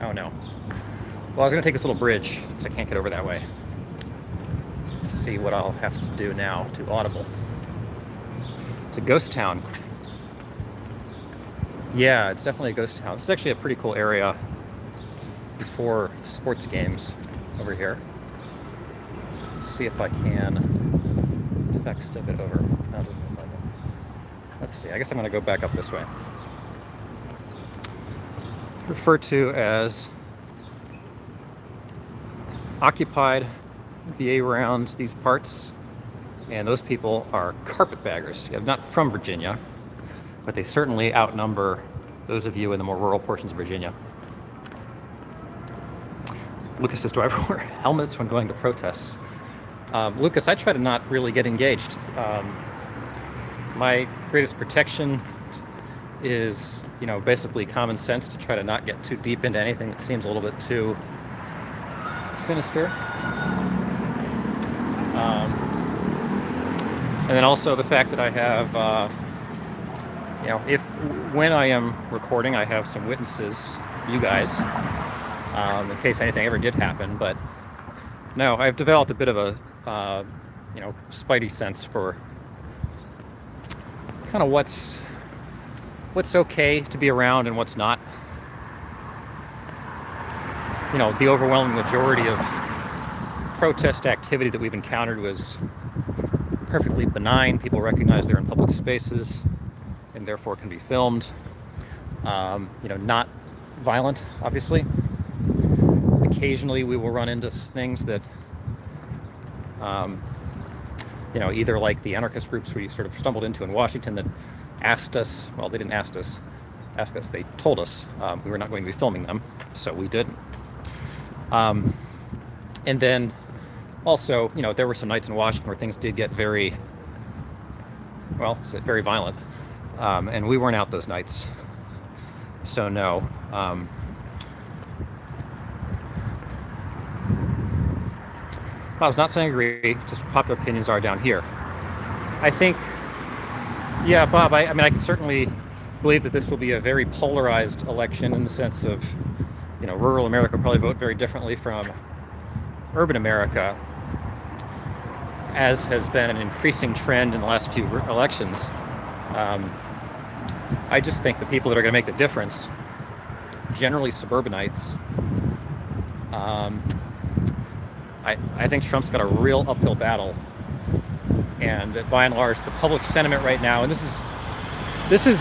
Speaker 1: Oh no. Well, I was going to take this little bridge because I can't get over that way. Let's see what I'll have to do now to Audible. It's a ghost town. Yeah, it's definitely a ghost town. This is actually a pretty cool area for sports games over here. Let's see if I can, in fact, step it over. No, it doesn't look like it. Let's see. I guess I'm going to go back up this way. Referred to as occupied VA around these parts, and those people are carpetbaggers. Yeah, not from Virginia, but they certainly outnumber those of you in the more rural portions of Virginia. Lucas says, do I ever wear helmets when going to protests? Lucas, I try to not really get engaged. My greatest protection is, basically common sense, to try to not get too deep into anything that seems a little bit too sinister. And then also the fact that I have, when I am recording, I have some witnesses, you guys, in case anything ever did happen. But no, I've developed a bit of a, spidey sense for kind of what's okay to be around and what's not. The overwhelming majority of protest activity that we've encountered was perfectly benign. People recognize they're in public spaces and therefore can be filmed. Not violent, obviously. Occasionally we will run into things that, either like the anarchist groups we sort of stumbled into in Washington that asked us, well, they didn't ask us, they told us we were not going to be filming them, so we didn't. And then also, there were some nights in Washington where things did get very violent, and we weren't out those nights, so no. I was not saying agree, just popular opinions are down here. I think, yeah, Bob, I mean, I can certainly believe that this will be a very polarized election in the sense of, rural America will probably vote very differently from urban America, as has been an increasing trend in the last few elections. I just think the people that are going to make the difference, generally suburbanites, I think Trump's got a real uphill battle. And by and large, the public sentiment right now, and this is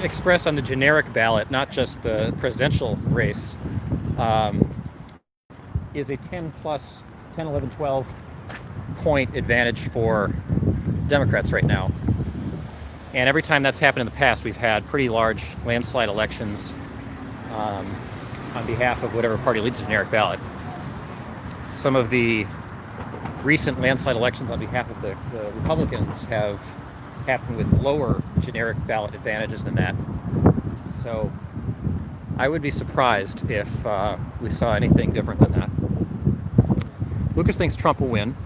Speaker 1: expressed on the generic ballot, not just the presidential race, is a 10, 11, 12 point advantage for Democrats right now. And every time that's happened in the past, we've had pretty large landslide elections on behalf of whatever party leads the generic ballot. Some of the recent landslide elections on behalf of the Republicans have happened with lower generic ballot advantages than that. So I would be surprised if we saw anything different than that. Lucas thinks Trump will win.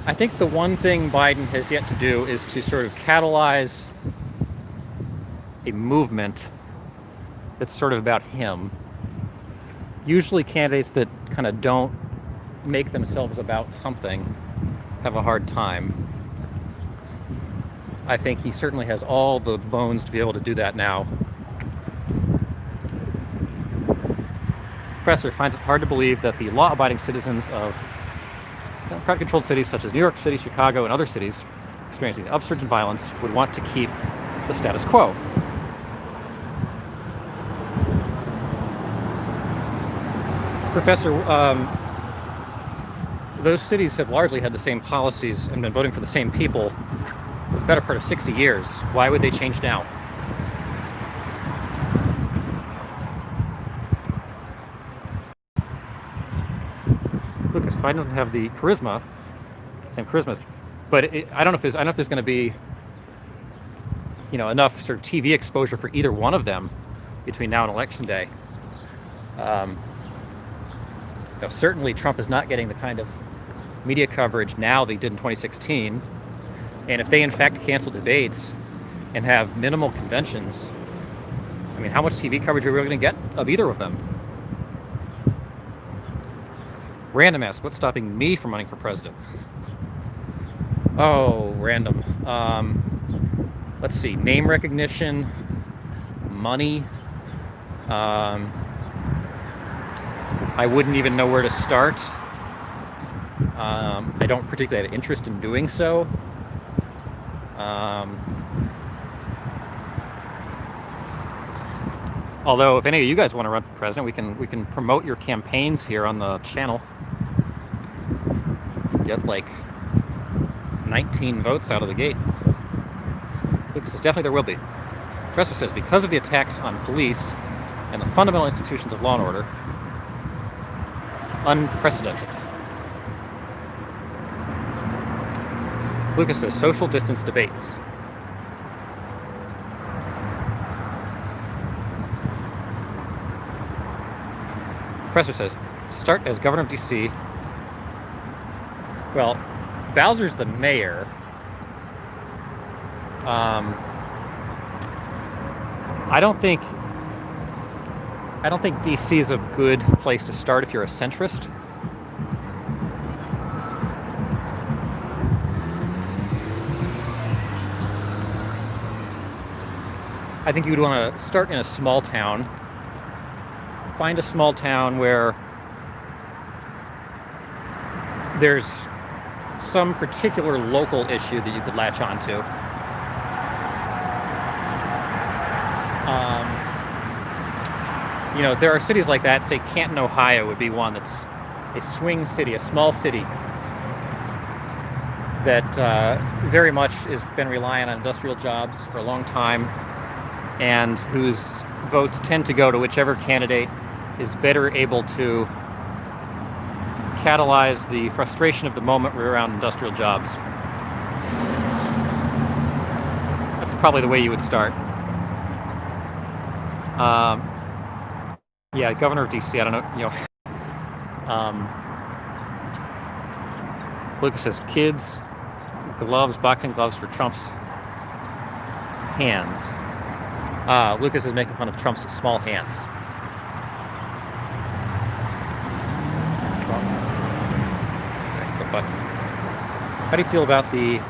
Speaker 1: I think the one thing Biden has yet to do is to sort of catalyze a movement that's sort of about him. Usually candidates that kind of don't make themselves about something have a hard time. I think he certainly has all the bones to be able to do that now. Professor finds it hard to believe that the law-abiding citizens of crowd-controlled cities such as New York City, Chicago, and other cities experiencing the upsurge in violence would want to keep the status quo. Professor, those cities have largely had the same policies and been voting for the same people for the better part of 60 years. Why would they change now? Lucas, Biden doesn't have the charisma, same charisma, but I don't know if there's going to be, enough sort of TV exposure for either one of them between now and Election Day. Certainly Trump is not getting the kind of media coverage now that he did in 2016. And if they in fact cancel debates and have minimal conventions, I mean, how much TV coverage are we going to get of either of them? Random asks, what's stopping me from running for president? Oh, random. Let's see, name recognition, money. I wouldn't even know where to start. I don't particularly have interest in doing so. Although, if any of you guys want to run for president, we can promote your campaigns here on the channel. Get like 19 votes out of the gate. Lucas says definitely there will be. Professor says because of the attacks on police and the fundamental institutions of law and order, unprecedented. Lucas says social distance debates. Professor says start as governor of DC. Well, Bowser's the mayor. I don't think DC is a good place to start if you're a centrist. I think you would want to start in a small town. Find a small town where there's some particular local issue that you could latch onto. There are cities like that. Say Canton, Ohio would be one that's a swing city, a small city that very much has been relying on industrial jobs for a long time, and whose votes tend to go to whichever candidate is better able to catalyze the frustration of the moment around industrial jobs. That's probably the way you would start. Yeah, governor of DC, I don't know, Lucas says kids gloves, boxing gloves for Trump's hands. Lucas is making fun of Trump's small hands. But how do you feel about the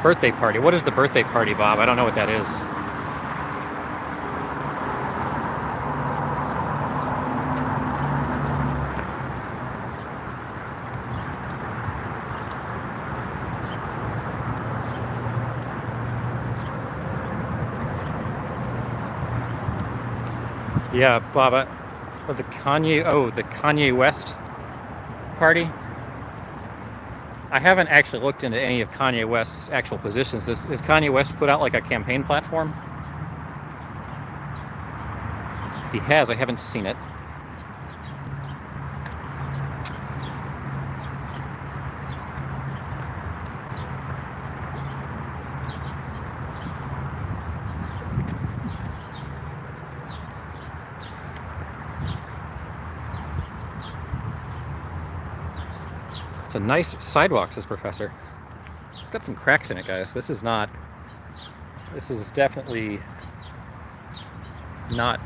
Speaker 1: birthday party? What is the birthday party, Bob? I don't know what that is. Yeah, Bob, the Kanye West party. I haven't actually looked into any of Kanye West's actual positions. Is Kanye West put out like a campaign platform? If he has, I haven't seen it. It's a nice sidewalk, says Professor. It's got some cracks in it, guys. This is definitely not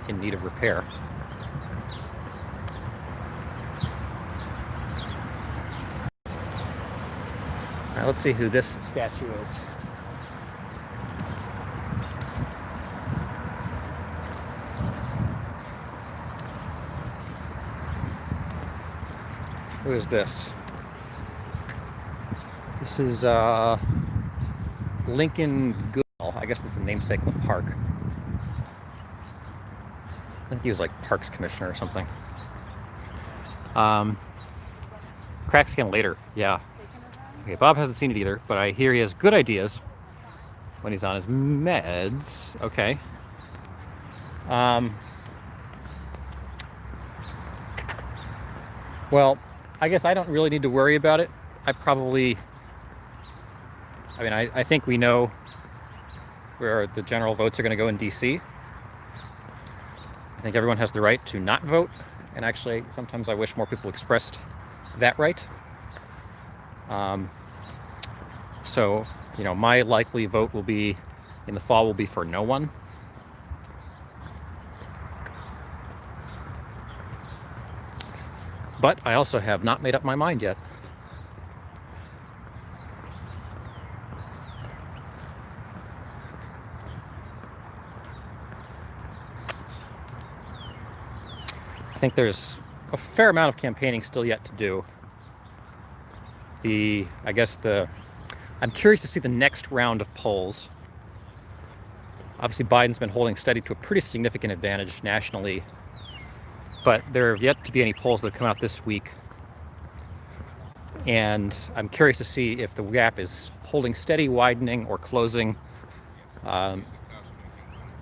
Speaker 1: in need of repair. All right, let's see who this statue is. Who is this? This is Lincoln Goodall. I guess this is the namesake of the park. I think he was like Parks Commissioner or something. Cracks again later, yeah. Okay, Bob hasn't seen it either, but I hear he has good ideas when he's on his meds. Okay. Well, I guess I don't really need to worry about it. I think we know where the general votes are going to go in DC. I think everyone has the right to not vote, and actually sometimes I wish more people expressed that right. So, you know, my likely vote will be in the fall will be for no one. But I also have not made up my mind yet. I think there's a fair amount of campaigning still yet to do. I'm curious to see the next round of polls. Obviously, Biden's been holding steady to a pretty significant advantage nationally, but there have yet to be any polls that have come out this week. And I'm curious to see if the gap is holding steady, widening, or closing now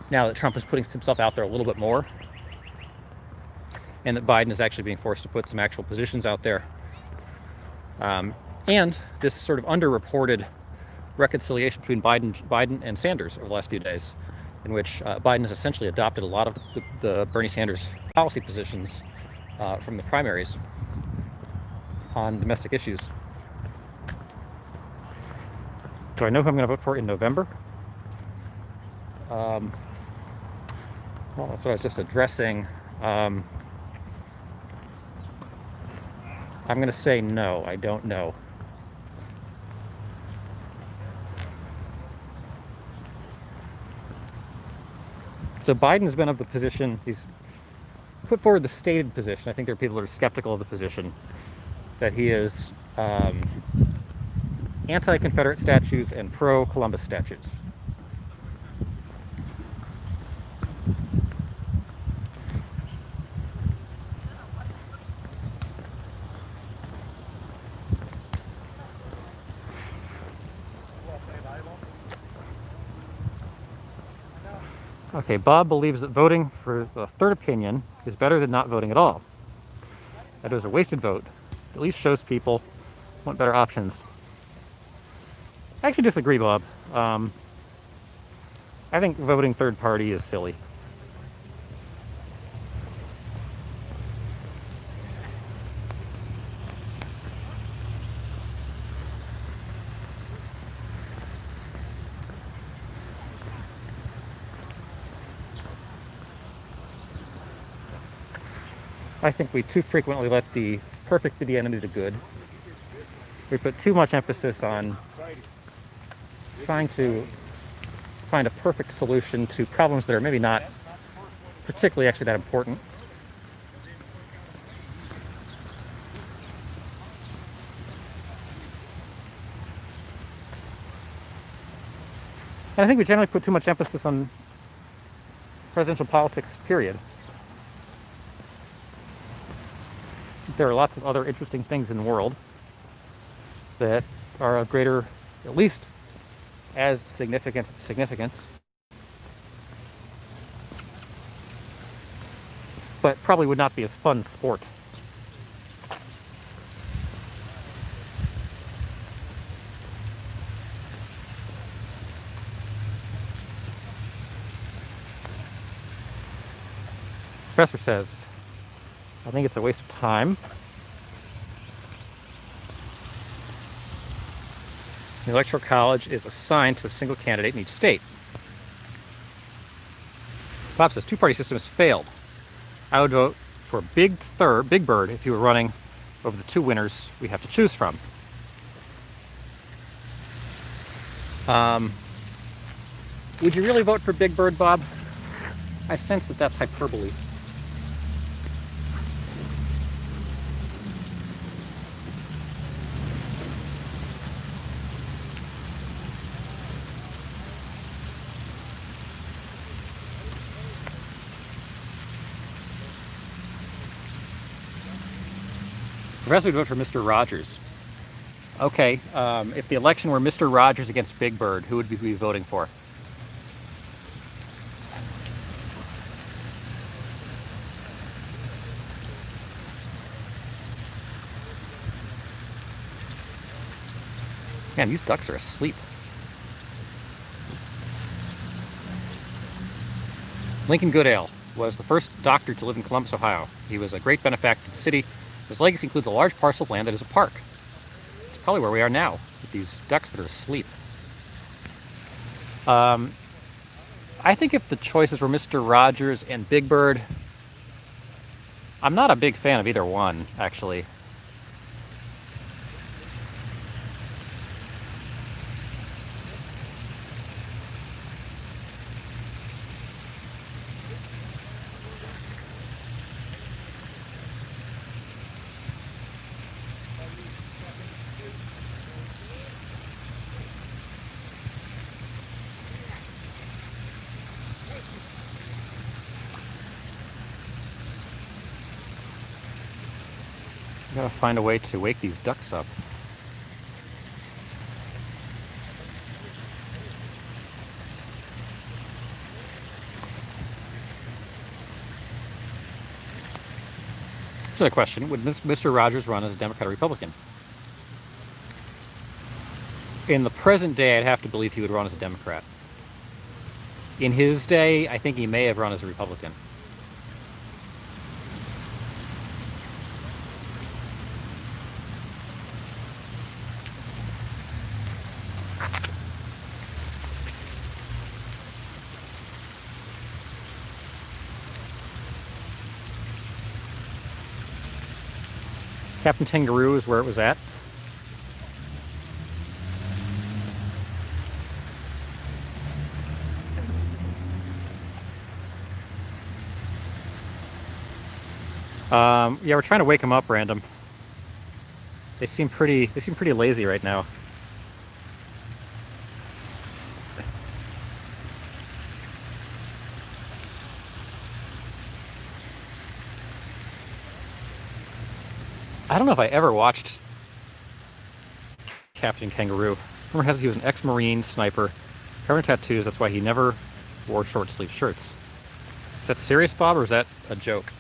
Speaker 1: that Trump is putting himself out there a little bit more, and that Biden is actually being forced to put some actual positions out there. And this sort of underreported reconciliation between Biden and Sanders over the last few days, in which Biden has essentially adopted a lot of the Bernie Sanders policy positions from the primaries on domestic issues. Do I know who I'm going to vote for in November? Well, that's what I was just addressing. I'm going to say no, I don't know. So Biden's been of the position, he's put forward the stated position, I think there are people that are skeptical of the position, that he is anti-Confederate statues and pro-Columbus statues. Okay, Bob believes that voting for the third opinion is better than not voting at all. That is a wasted vote. At least shows people want better options. I actually disagree, Bob. I think voting third party is silly. I think we too frequently let the perfect be the enemy of the good. We put too much emphasis on trying to find a perfect solution to problems that are maybe not particularly actually that important. And I think we generally put too much emphasis on presidential politics, period. There are lots of other interesting things in the world that are of greater, at least as significant significance, but probably would not be as fun sport. Professor says, I think it's a waste of time. The Electoral College is assigned to a single candidate in each state. Bob says, two-party system has failed. I would vote for Big Bird, if you were running over the two winners we have to choose from. Would you really vote for Big Bird, Bob? I sense that that's hyperbole. Professor would vote for Mr. Rogers. Okay, if the election were Mr. Rogers against Big Bird, who would we be voting for? Man, these ducks are asleep. Lincoln Goodale was the first doctor to live in Columbus, Ohio. He was a great benefactor to the city. His legacy includes a large parcel of land that is a park. It's probably where we are now, with these ducks that are asleep. I think if the choices were Mr. Rogers and Big Bird, I'm not a big fan of either one, actually. I gotta find a way to wake these ducks up. So the question, would Mr. Rogers run as a Democrat or Republican? In the present day, I'd have to believe he would run as a Democrat. In his day, I think he may have run as a Republican. Captain Kangaroo is where it was at. Yeah, we're trying to wake them up, random. They seem pretty lazy right now. I don't know if I ever watched Captain Kangaroo. Remember, he was an ex-Marine sniper, covered in tattoos. That's why he never wore short-sleeve shirts. Is that serious, Bob, or is that a joke?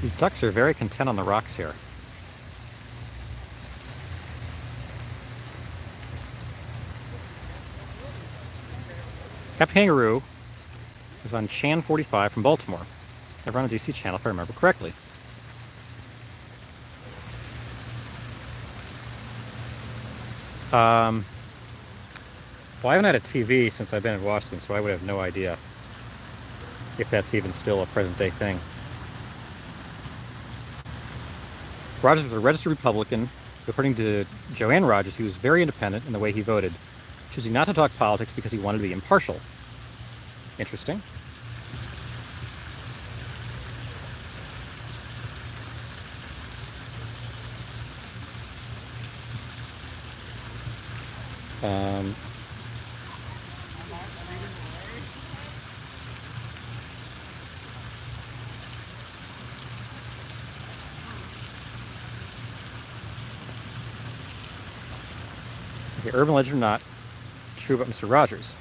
Speaker 1: These ducks are very content on the rocks here. Captain Kangaroo is on Chan 45 from Baltimore. They're on a DC channel, if I remember correctly. Well, I haven't had a TV since I've been in Washington, so I would have no idea if that's even still a present-day thing. Rogers was a registered Republican. According to Joanne Rogers, he was very independent in the way he voted, choosing not to talk politics because he wanted to be impartial. Interesting. Okay, urban legend or not, true about Mr. Rogers.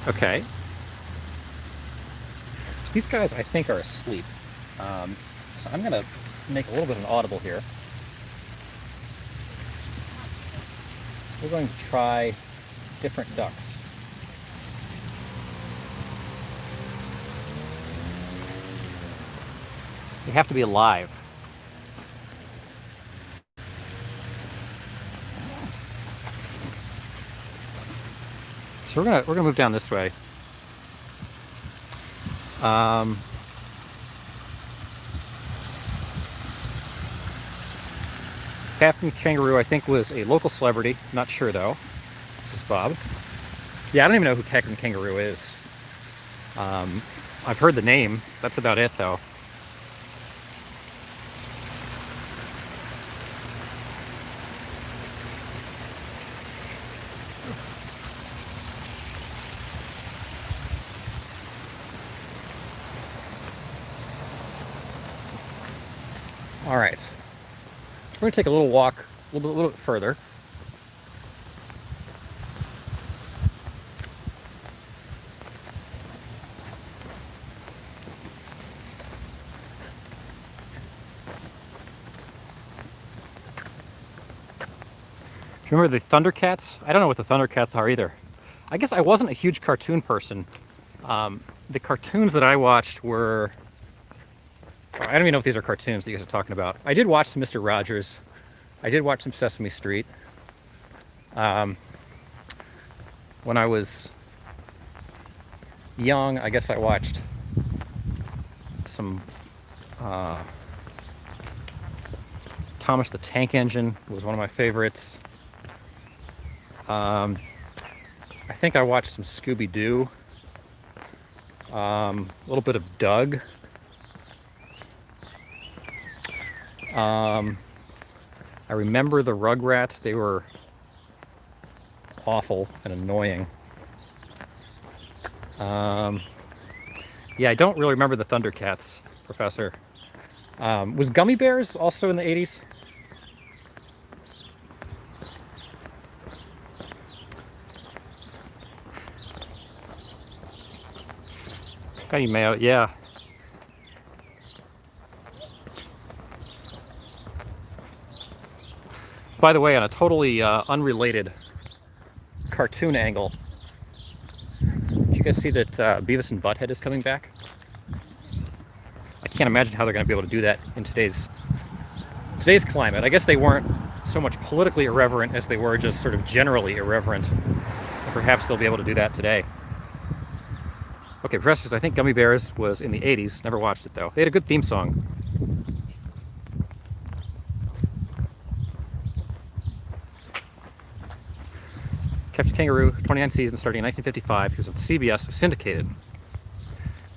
Speaker 1: Okay. So these guys, I think, are asleep. So I'm going to make a little bit of an audible here. We're going to try different ducks. They have to be alive. So we're gonna move down this way. Captain Kangaroo, I think, was a local celebrity. Not sure though. This is Bob. Yeah, I don't even know who Captain Kangaroo is. I've heard the name. That's about it though. All right, we're going to take a little walk, a little bit further. Do you remember the Thundercats? I don't know what the Thundercats are either. I guess I wasn't a huge cartoon person. The cartoons that I watched were... I don't even know if these are cartoons that you guys are talking about. I did watch some Mr. Rogers. I did watch some Sesame Street. When I was young, I guess I watched some Thomas the Tank Engine was one of my favorites. I think I watched some Scooby-Doo. A little bit of Doug. I remember the Rugrats. They were awful and annoying. Yeah, I don't really remember the Thundercats, Professor. Was Gummy Bears also in the 80s? Gummy Mayo, yeah. By the way, on a totally unrelated cartoon angle, did you guys see that Beavis and Butthead is coming back? I can't imagine how they're going to be able to do that in today's climate. I guess they weren't so much politically irreverent as they were just sort of generally irreverent. And perhaps they'll be able to do that today. Okay, Professors, I think Gummy Bears was in the 80s. Never watched it, though. They had a good theme song. Captain Kangaroo, 29 seasons starting in 1955. He was on CBS, syndicated.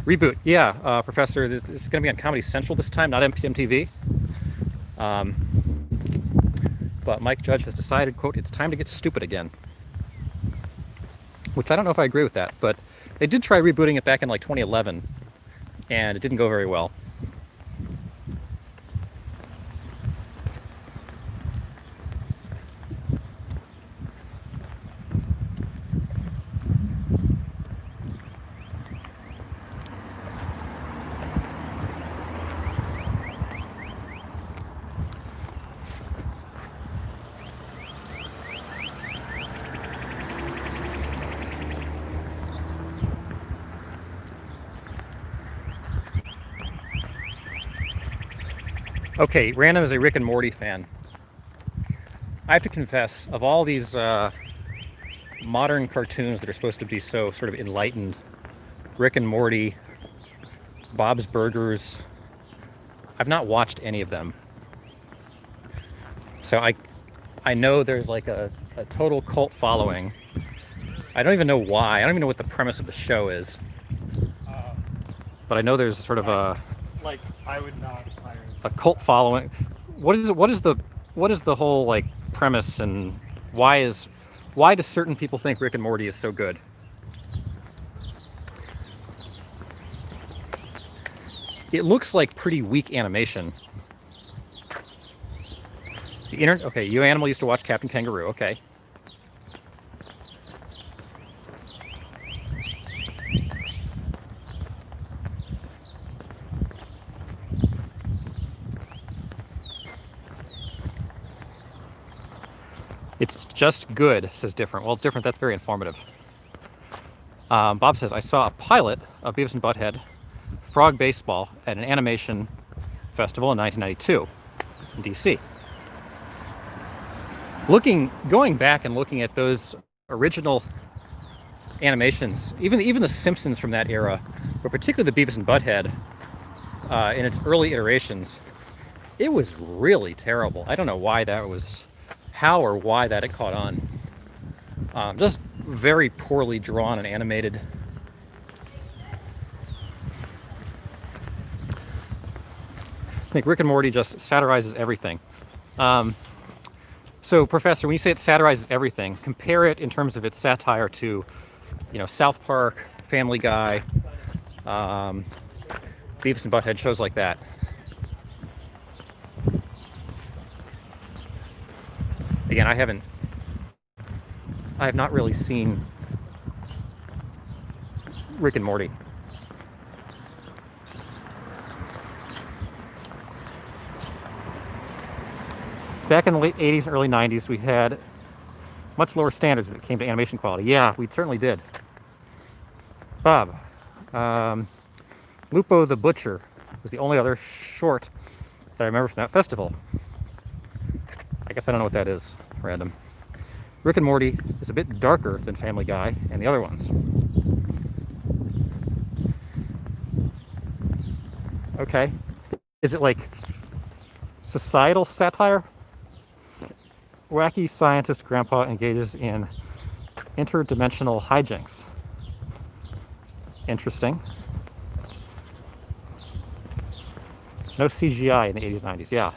Speaker 1: Reboot, yeah, Professor, it's going to be on Comedy Central this time, not MTV. But Mike Judge has decided, quote, it's time to get stupid again. Which I don't know if I agree with that, but they did try rebooting it back in like 2011, and it didn't go very well. Okay, Random is a Rick and Morty fan. I have to confess, of all these modern cartoons that are supposed to be so sort of enlightened, Rick and Morty, Bob's Burgers, I've not watched any of them. So I know there's like a total cult following. I don't even know why. I don't even know what the premise of the show is. But I know there's sort of
Speaker 3: like I would not hire
Speaker 1: a cult following. What is it? What is the whole like premise, and why do certain people think Rick and Morty is so good? It looks like pretty weak animation. Okay, you animal used to watch Captain Kangaroo, okay. It's just good, says Different. Well, Different, that's very informative. Bob says, I saw a pilot of Beavis and Butthead Frog Baseball at an animation festival in 1992 in DC. Going back and looking at those original animations, even the Simpsons from that era, but particularly the Beavis and Butthead in its early iterations, it was really terrible. I don't know why that was, how or why that it caught on. Just very poorly drawn and animated. I think Rick and Morty just satirizes everything. So, Professor, when you say it satirizes everything, compare it in terms of its satire to, South Park, Family Guy, Beavis and Butthead, shows like that. Again, I have not really seen Rick and Morty. Back in the late 80s and early 90s, we had much lower standards when it came to animation quality. Yeah, we certainly did. Bob, Lupo the Butcher was the only other short that I remember from that festival. I guess I don't know what that is. Random. Rick and Morty is a bit darker than Family Guy and the other ones. Okay. Is it like societal satire? Wacky scientist grandpa engages in interdimensional hijinks. Interesting. No CGI in the 80s, 90s, yeah.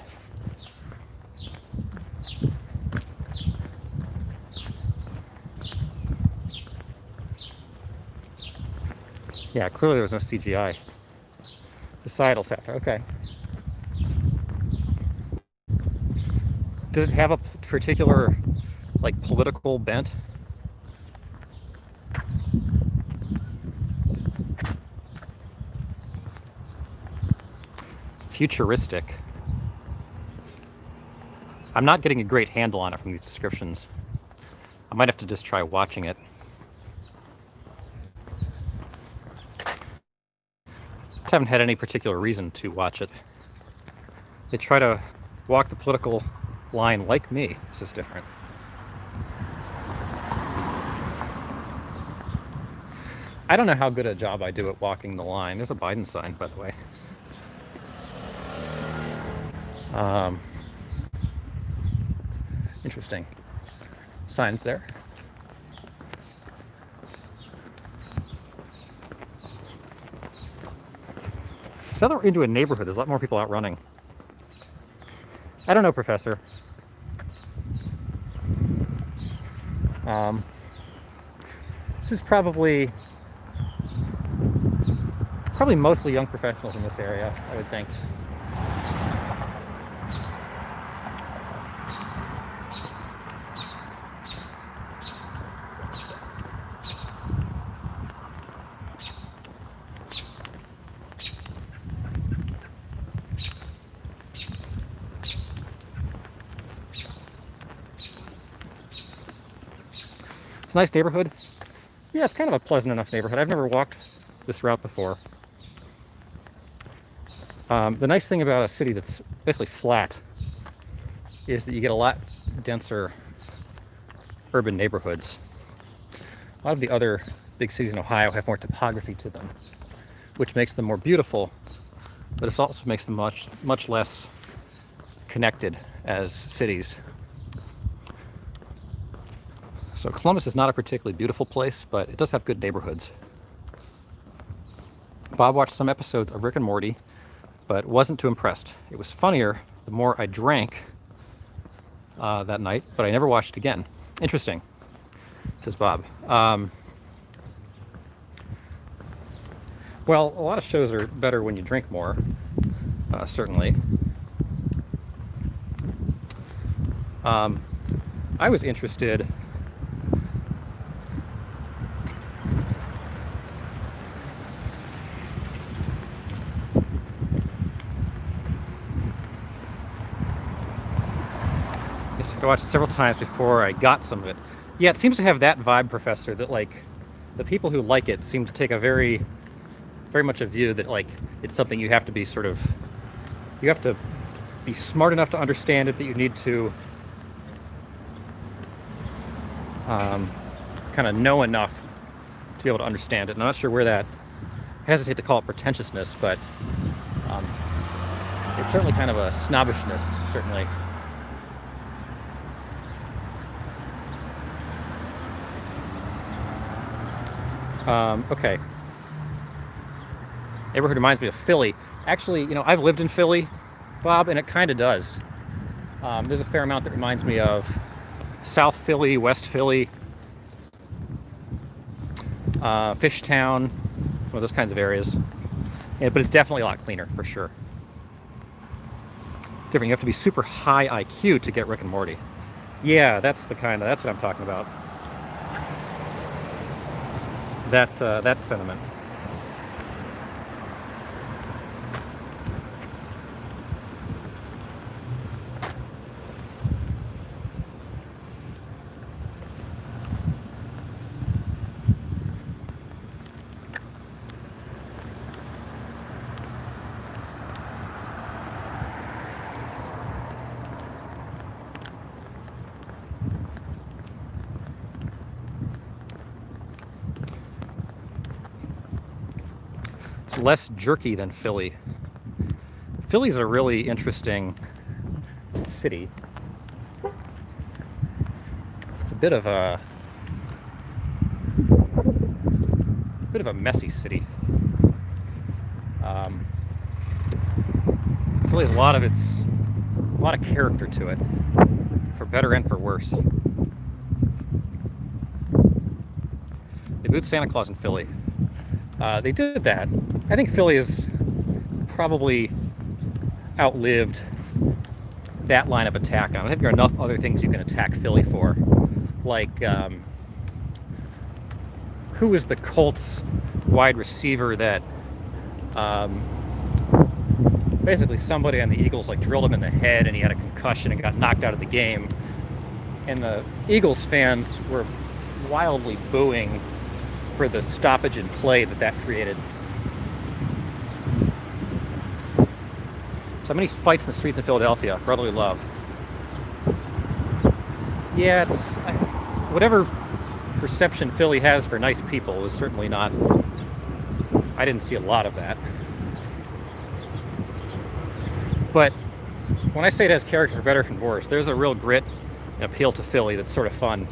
Speaker 1: Yeah, clearly there was no CGI. Societal satire, okay. Does it have a particular, like, political bent? Futuristic. I'm not getting a great handle on it from these descriptions. I might have to just try watching it. I haven't had any particular reason to watch it. They try to walk the political line like me. This is different. I don't know how good a job I do at walking the line. There's a Biden sign, by the way. Interesting. Signs there. So now that we're into a neighborhood, there's a lot more people out running. I don't know, Professor. This is probably mostly young professionals in this area, I would think. Nice neighborhood. Yeah, it's kind of a pleasant enough neighborhood. I've never walked this route before. The nice thing about a city that's basically flat is that you get a lot denser urban neighborhoods. A lot of the other big cities in Ohio have more topography to them, which makes them more beautiful, but it also makes them much less connected as cities. So Columbus is not a particularly beautiful place, but it does have good neighborhoods. Bob watched some episodes of Rick and Morty, but wasn't too impressed. It was funnier the more I drank that night, but I never watched it again. Interesting, says Bob. Well, a lot of shows are better when you drink more, certainly. I was interested. I watched it several times before I got some of it. Yeah, it seems to have that vibe, Professor, that like the people who like it seem to take a very much a view that like it's something you have to be you have to be smart enough to understand it, that you need to kind of know enough to be able to understand it. And I'm not sure where that, I hesitate to call it pretentiousness, but it's certainly kind of a snobbishness, certainly. Okay. Neighborhood reminds me of Philly. Actually, you know, I've lived in Philly, Bob, and it kind of does. There's a fair amount that reminds me of South Philly, West Philly, Fishtown, some of those kinds of areas. Yeah, but it's definitely a lot cleaner, for sure. Different. You have to be super high IQ to get Rick and Morty. Yeah, that's what I'm talking about. That sentiment. It's less jerky than Philly. Philly's a really interesting city. It's a bit of a messy city. Philly has a lot of character to it, for better and for worse. They moved Santa Claus in Philly. They did that. I think Philly has probably outlived that line of attack on. I think there are enough other things you can attack Philly for. Like, who was the Colts wide receiver that basically somebody on the Eagles like drilled him in the head and he had a concussion and got knocked out of the game. And the Eagles fans were wildly booing for the stoppage in play that created. So many fights in the streets of Philadelphia, brotherly love. Yeah, it's whatever perception Philly has for nice people is certainly not. I didn't see a lot of that. But when I say it has character for better and worse, there's a real grit and appeal to Philly that's sort of fun.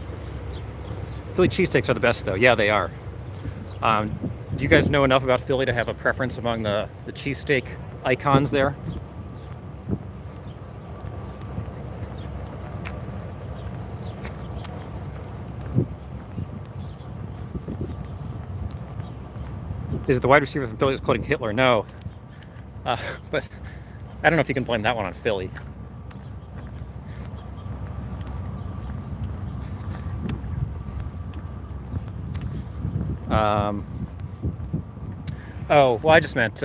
Speaker 1: Philly cheesesteaks are the best, though. Yeah, they are. Do you guys know enough about Philly to have a preference among the cheesesteak icons there? Is it the wide receiver from Philly that's quoting Hitler? No. But I don't know if you can blame that one on Philly. Oh, well, I just meant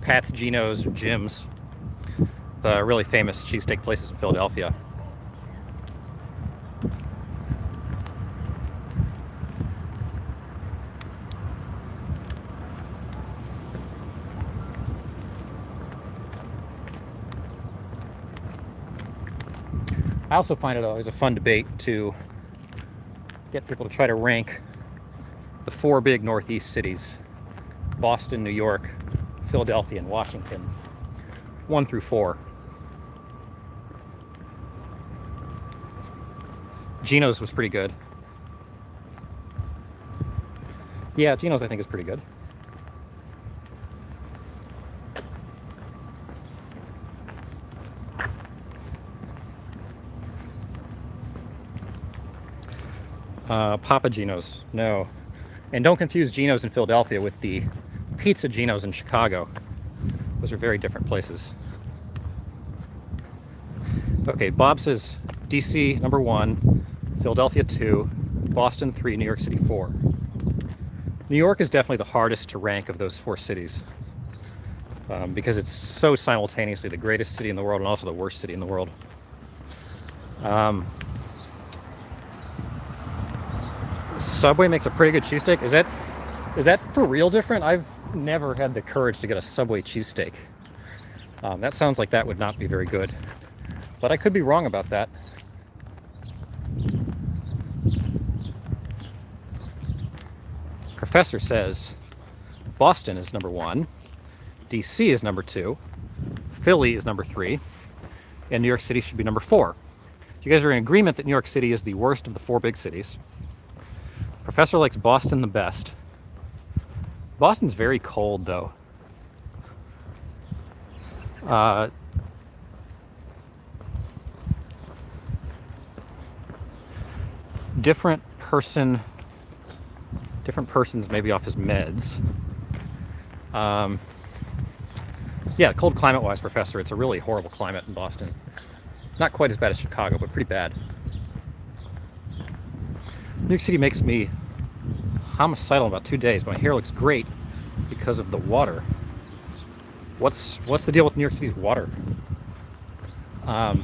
Speaker 1: Pat's, Geno's, Jim's, the really famous cheesesteak places in Philadelphia. I also find it always a fun debate to get people to try to rank the 4 big Northeast cities: Boston, New York, Philadelphia, and Washington, 1 through 4. Geno's was pretty good. Yeah, Geno's I think is pretty good. Papa Gino's, no. And don't confuse Gino's in Philadelphia with the Pizza Gino's in Chicago. Those are very different places. Okay, Bob says DC number 1, Philadelphia 2, Boston 3, New York City 4. New York is definitely the hardest to rank of those 4 cities because it's so simultaneously the greatest city in the world and also the worst city in the world. Subway makes a pretty good cheesesteak. Is that for real different? I've never had the courage to get a Subway cheesesteak. That sounds like that would not be very good, but I could be wrong about that. Professor says Boston is number 1, DC is number 2, Philly is number 3, and New York City should be number 4. You guys are in agreement that New York City is the worst of the 4 big cities. Professor likes Boston the best. Boston's very cold, though. Different person's maybe off his meds. Yeah, cold climate-wise, Professor, it's a really horrible climate in Boston. Not quite as bad as Chicago, but pretty bad. New York City makes me homicidal in about 2 days. My hair looks great because of the water. What's the deal with New York City's water? Yeah,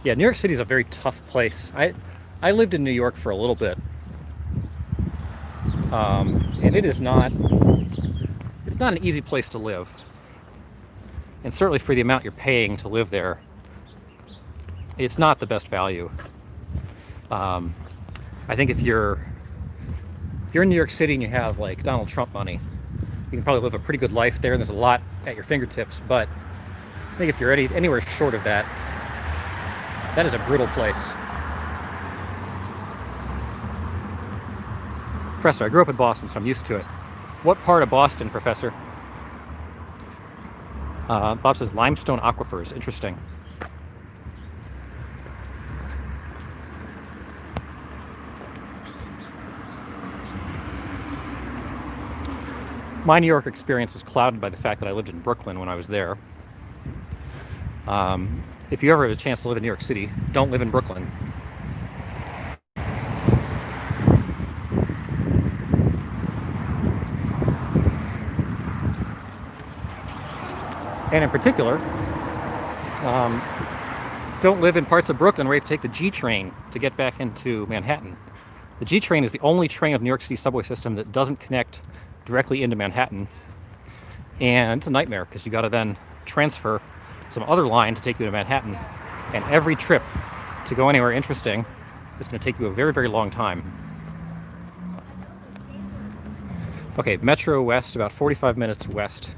Speaker 1: New York City is a very tough place. I lived in New York for a little bit, and it's not an easy place to live. And certainly for the amount you're paying to live there, it's not the best value. I think if you're in New York City and you have like Donald Trump money, you can probably live a pretty good life there, and there's a lot at your fingertips. But I think if you're anywhere short of that, that is a brutal place. Professor, I grew up in Boston, so I'm used to it. What part of Boston, Professor? Bob says limestone aquifers. Interesting. My New York experience was clouded by the fact that I lived in Brooklyn when I was there. If you ever have a chance to live in New York City, don't live in Brooklyn. And in particular, don't live in parts of Brooklyn where you have to take the G train to get back into Manhattan. The G train is the only train of New York City subway system that doesn't connect directly into Manhattan. And it's a nightmare because you got to then transfer some other line to take you to Manhattan. And every trip to go anywhere interesting is going to take you a very, very long time. Okay, Metro West, about 45 minutes west.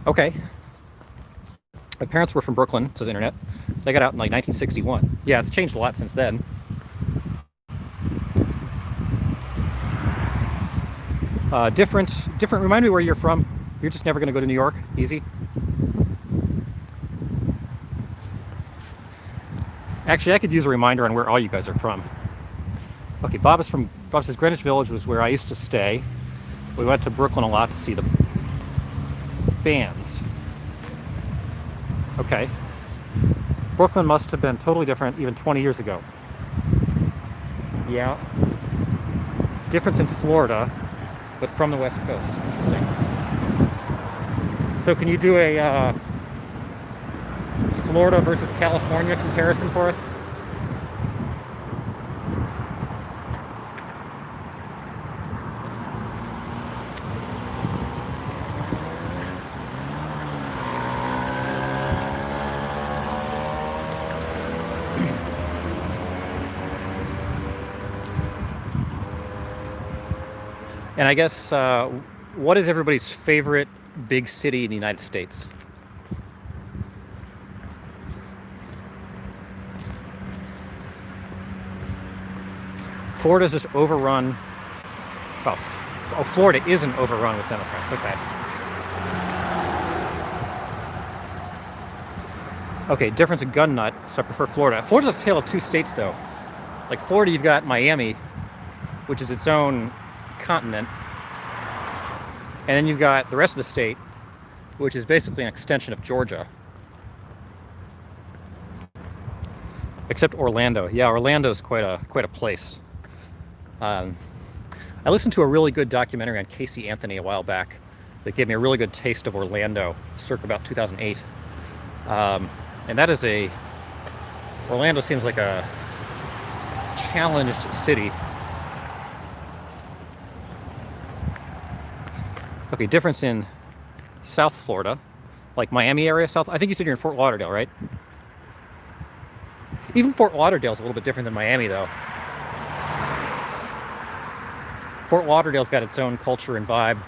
Speaker 1: Okay. My parents were from Brooklyn, says Internet. They got out in like 1961. Yeah, it's changed a lot since then. Different. Remind me where you're from. You're just never going to go to New York. Easy. Actually, I could use a reminder on where all you guys are from. Okay, Bob says Greenwich Village was where I used to stay. We went to Brooklyn a lot to see the bands. Okay. Brooklyn must have been totally different even 20 years ago. Yeah. Difference in Florida, but from the West Coast. Interesting. So can you do a Florida versus California comparison for us? And I guess, what is everybody's favorite big city in the United States? Florida's just overrun. Well, oh, Florida isn't overrun with Democrats. Okay. Okay, difference in gun nut, so I prefer Florida. Florida's a tale of two states, though. Like Florida, you've got Miami, which is its own continent. And then you've got the rest of the state, which is basically an extension of Georgia. Except Orlando. Yeah, Orlando's quite a place. I listened to a really good documentary on Casey Anthony a while back that gave me a really good taste of Orlando, circa about 2008. And that is Orlando seems like a challenged city. Okay, difference in South Florida, like Miami area, I think you said you're in Fort Lauderdale, right? Even Fort Lauderdale's a little bit different than Miami, though. Fort Lauderdale's got its own culture and vibe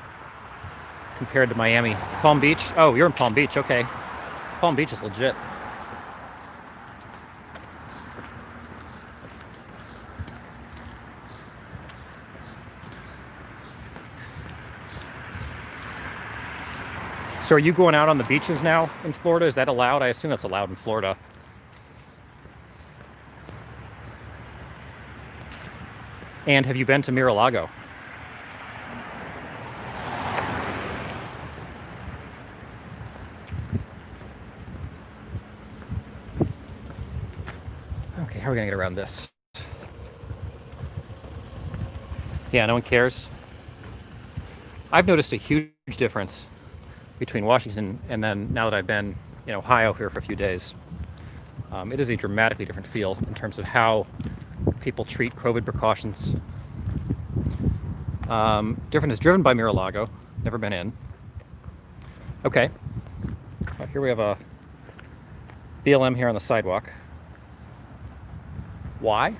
Speaker 1: compared to Miami. Palm Beach? Oh, you're in Palm Beach, okay. Palm Beach is legit. So are you going out on the beaches now in Florida? Is that allowed? I assume that's allowed in Florida. And have you been to Mar-a-Lago? Okay, how are we gonna get around this? Yeah, no one cares. I've noticed a huge difference between Washington and then now that I've been in Ohio here for a few days. It is a dramatically different feel in terms of how people treat COVID precautions. Different is driven by Mar-a-Lago, never been in. Okay, here we have a BLM here on the sidewalk. Why?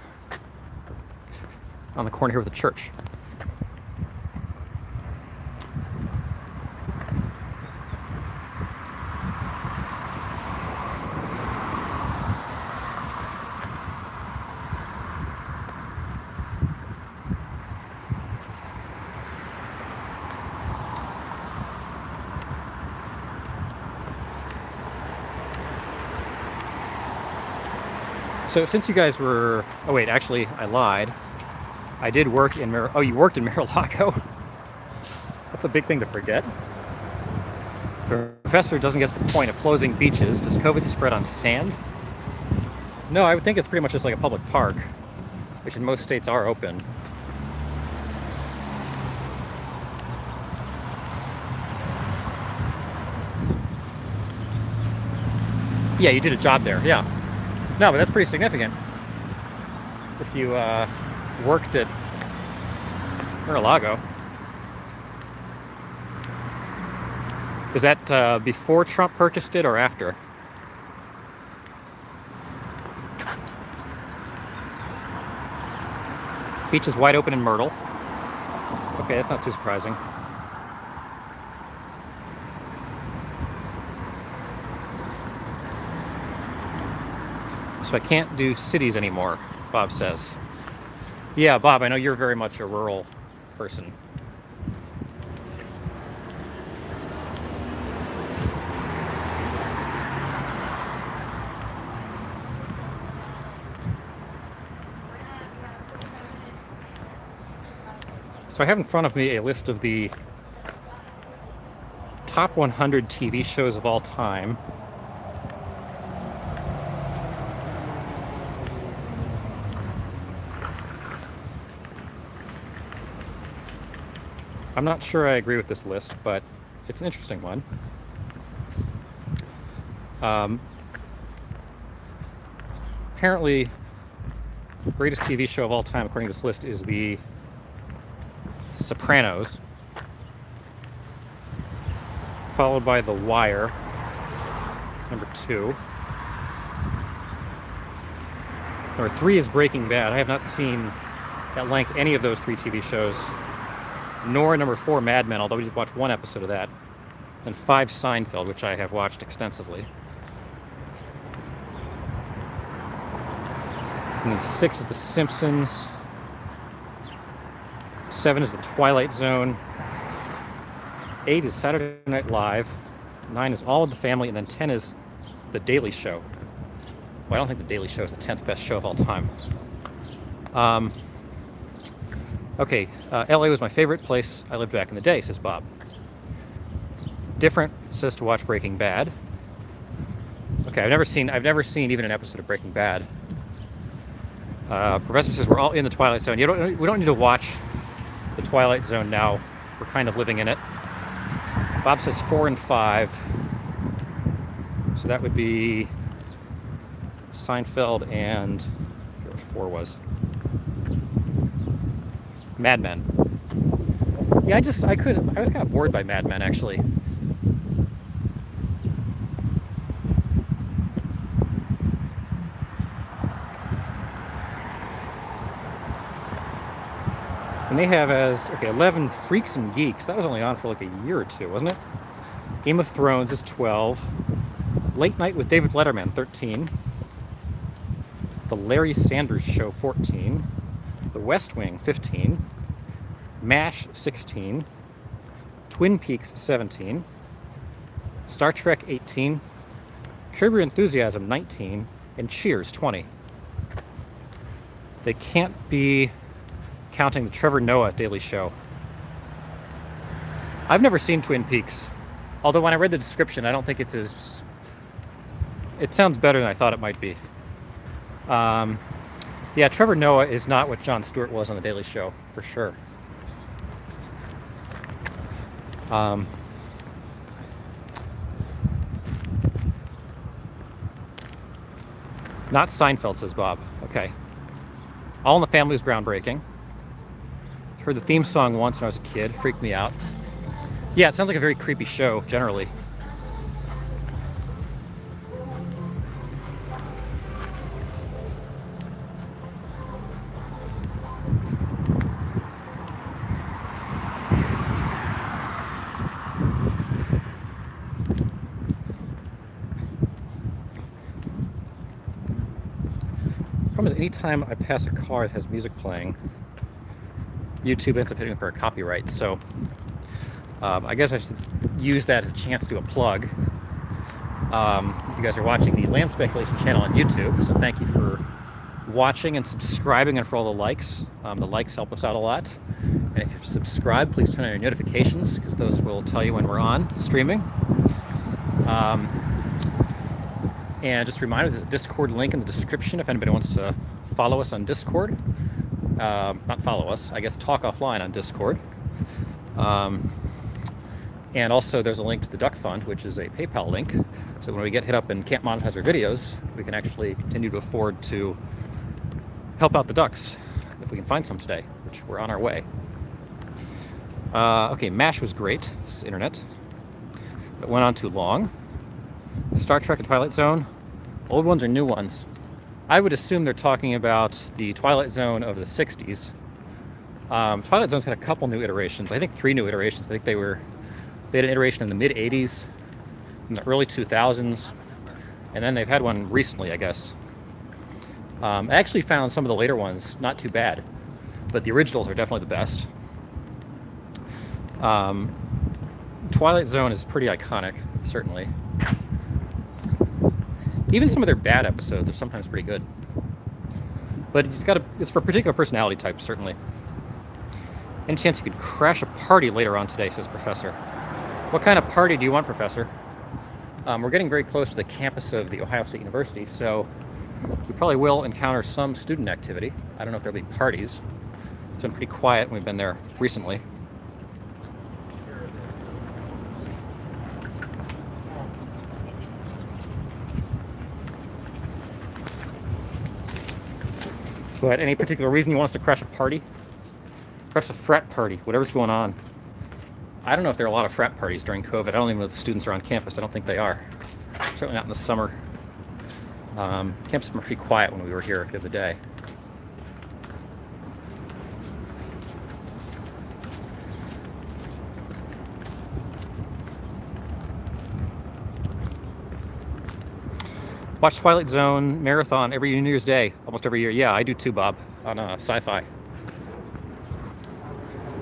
Speaker 1: On the corner here with a church. So since you guys were, oh wait, actually I lied. I did work in oh, you worked in Mar-a-Lago? That's a big thing to forget. The professor doesn't get the point of closing beaches. Does COVID spread on sand? No, I would think it's pretty much just like a public park, which in most states are open. Yeah, you did a job there, yeah. No, but that's pretty significant. If you worked at Mar-a-Lago. Is that before Trump purchased it or after? Beach is wide open in Myrtle. Okay, that's not too surprising. So I can't do cities anymore, Bob says. Yeah, Bob, I know you're very much a rural person. So I have in front of me a list of the top 100 TV shows of all time. I'm not sure I agree with this list, but it's an interesting one. Apparently, the greatest TV show of all time, according to this list, is The Sopranos, followed by The Wire, number 2. Number 3 is Breaking Bad. I have not seen at length any of those 3 TV shows. nor number 4 Mad Men, although we did watch one episode of that, and 5 Seinfeld, which I have watched extensively. And then 6 is The Simpsons. 7 is The Twilight Zone. 8 is Saturday Night Live. 9 is All of the Family, and then 10 is The Daily Show. Well, I don't think The Daily Show is the 10th best show of all time. Okay, LA was my favorite place I lived back in the day, says Bob. Different says to watch Breaking Bad. Okay, I've never seen even an episode of Breaking Bad. Professor says we're all in the Twilight Zone. We don't need to watch the Twilight Zone now. We're kind of living in it. Bob says 4 and 5. So that would be Seinfeld and I forget what 4 was. Mad Men. Yeah, I was kind of bored by Mad Men, actually. And they have 11 Freaks and Geeks. That was only on for like a year or two, wasn't it? Game of Thrones is 12. Late Night with David Letterman, 13. The Larry Sanders Show, 14. The West Wing, 15. MASH, 16. Twin Peaks, 17. Star Trek, 18. Curb Your Enthusiasm, 19. And Cheers, 20. They can't be counting the Trevor Noah Daily Show. I've never seen Twin Peaks. Although when I read the description, I don't think it's as... It sounds better than I thought it might be. Yeah, Trevor Noah is not what Jon Stewart was on The Daily Show, for sure. Not Seinfeld, says Bob. Okay. All in the Family is groundbreaking. Heard the theme song once when I was a kid. Freaked me out. Yeah, it sounds like a very creepy show, generally. Problem is, anytime I pass a car that has music playing, YouTube ends up hitting for a copyright, so I guess I should use that as a chance to do a plug. You guys are watching the Land Speculation channel on YouTube, so thank you for watching and subscribing and for all the likes. The likes help us out a lot. And if you subscribe, please turn on your notifications, because those will tell you when we're on streaming. And just a reminder, there's a Discord link in the description if anybody wants to follow us on Discord. Not follow us, I guess talk offline on Discord. And also there's a link to the Duck Fund, which is a PayPal link. So when we get hit up and can't monetize our videos, we can actually continue to afford to help out the ducks, if we can find some today, which we're on our way. Okay, MASH was great. This is internet. It went on too long. Star Trek and Twilight Zone. Old ones or new ones? I would assume they're talking about the Twilight Zone of the 60s. Twilight Zone's had a couple new iterations. I think 3 new iterations. I think they had an iteration in the mid-80s, in the early 2000s, and then they've had one recently, I guess. I actually found some of the later ones not too bad, but the originals are definitely the best. Twilight Zone is pretty iconic, certainly. Even some of their bad episodes are sometimes pretty good. But it's for particular personality types, certainly. Any chance you could crash a party later on today, says Professor. What kind of party do you want, Professor? We're getting very close to the campus of the Ohio State University, so we probably will encounter some student activity. I don't know if there'll be parties. It's been pretty quiet when we've been there recently. But any particular reason you want us to crash a party? Perhaps a frat party, whatever's going on. I don't know if there are a lot of frat parties during COVID. I don't even know if the students are on campus. I don't think they are. Certainly not in the summer. Campus was pretty quiet when we were here the other day. Watch Twilight Zone marathon every New Year's Day, almost every year. Yeah, I do too, Bob, on Sci-Fi.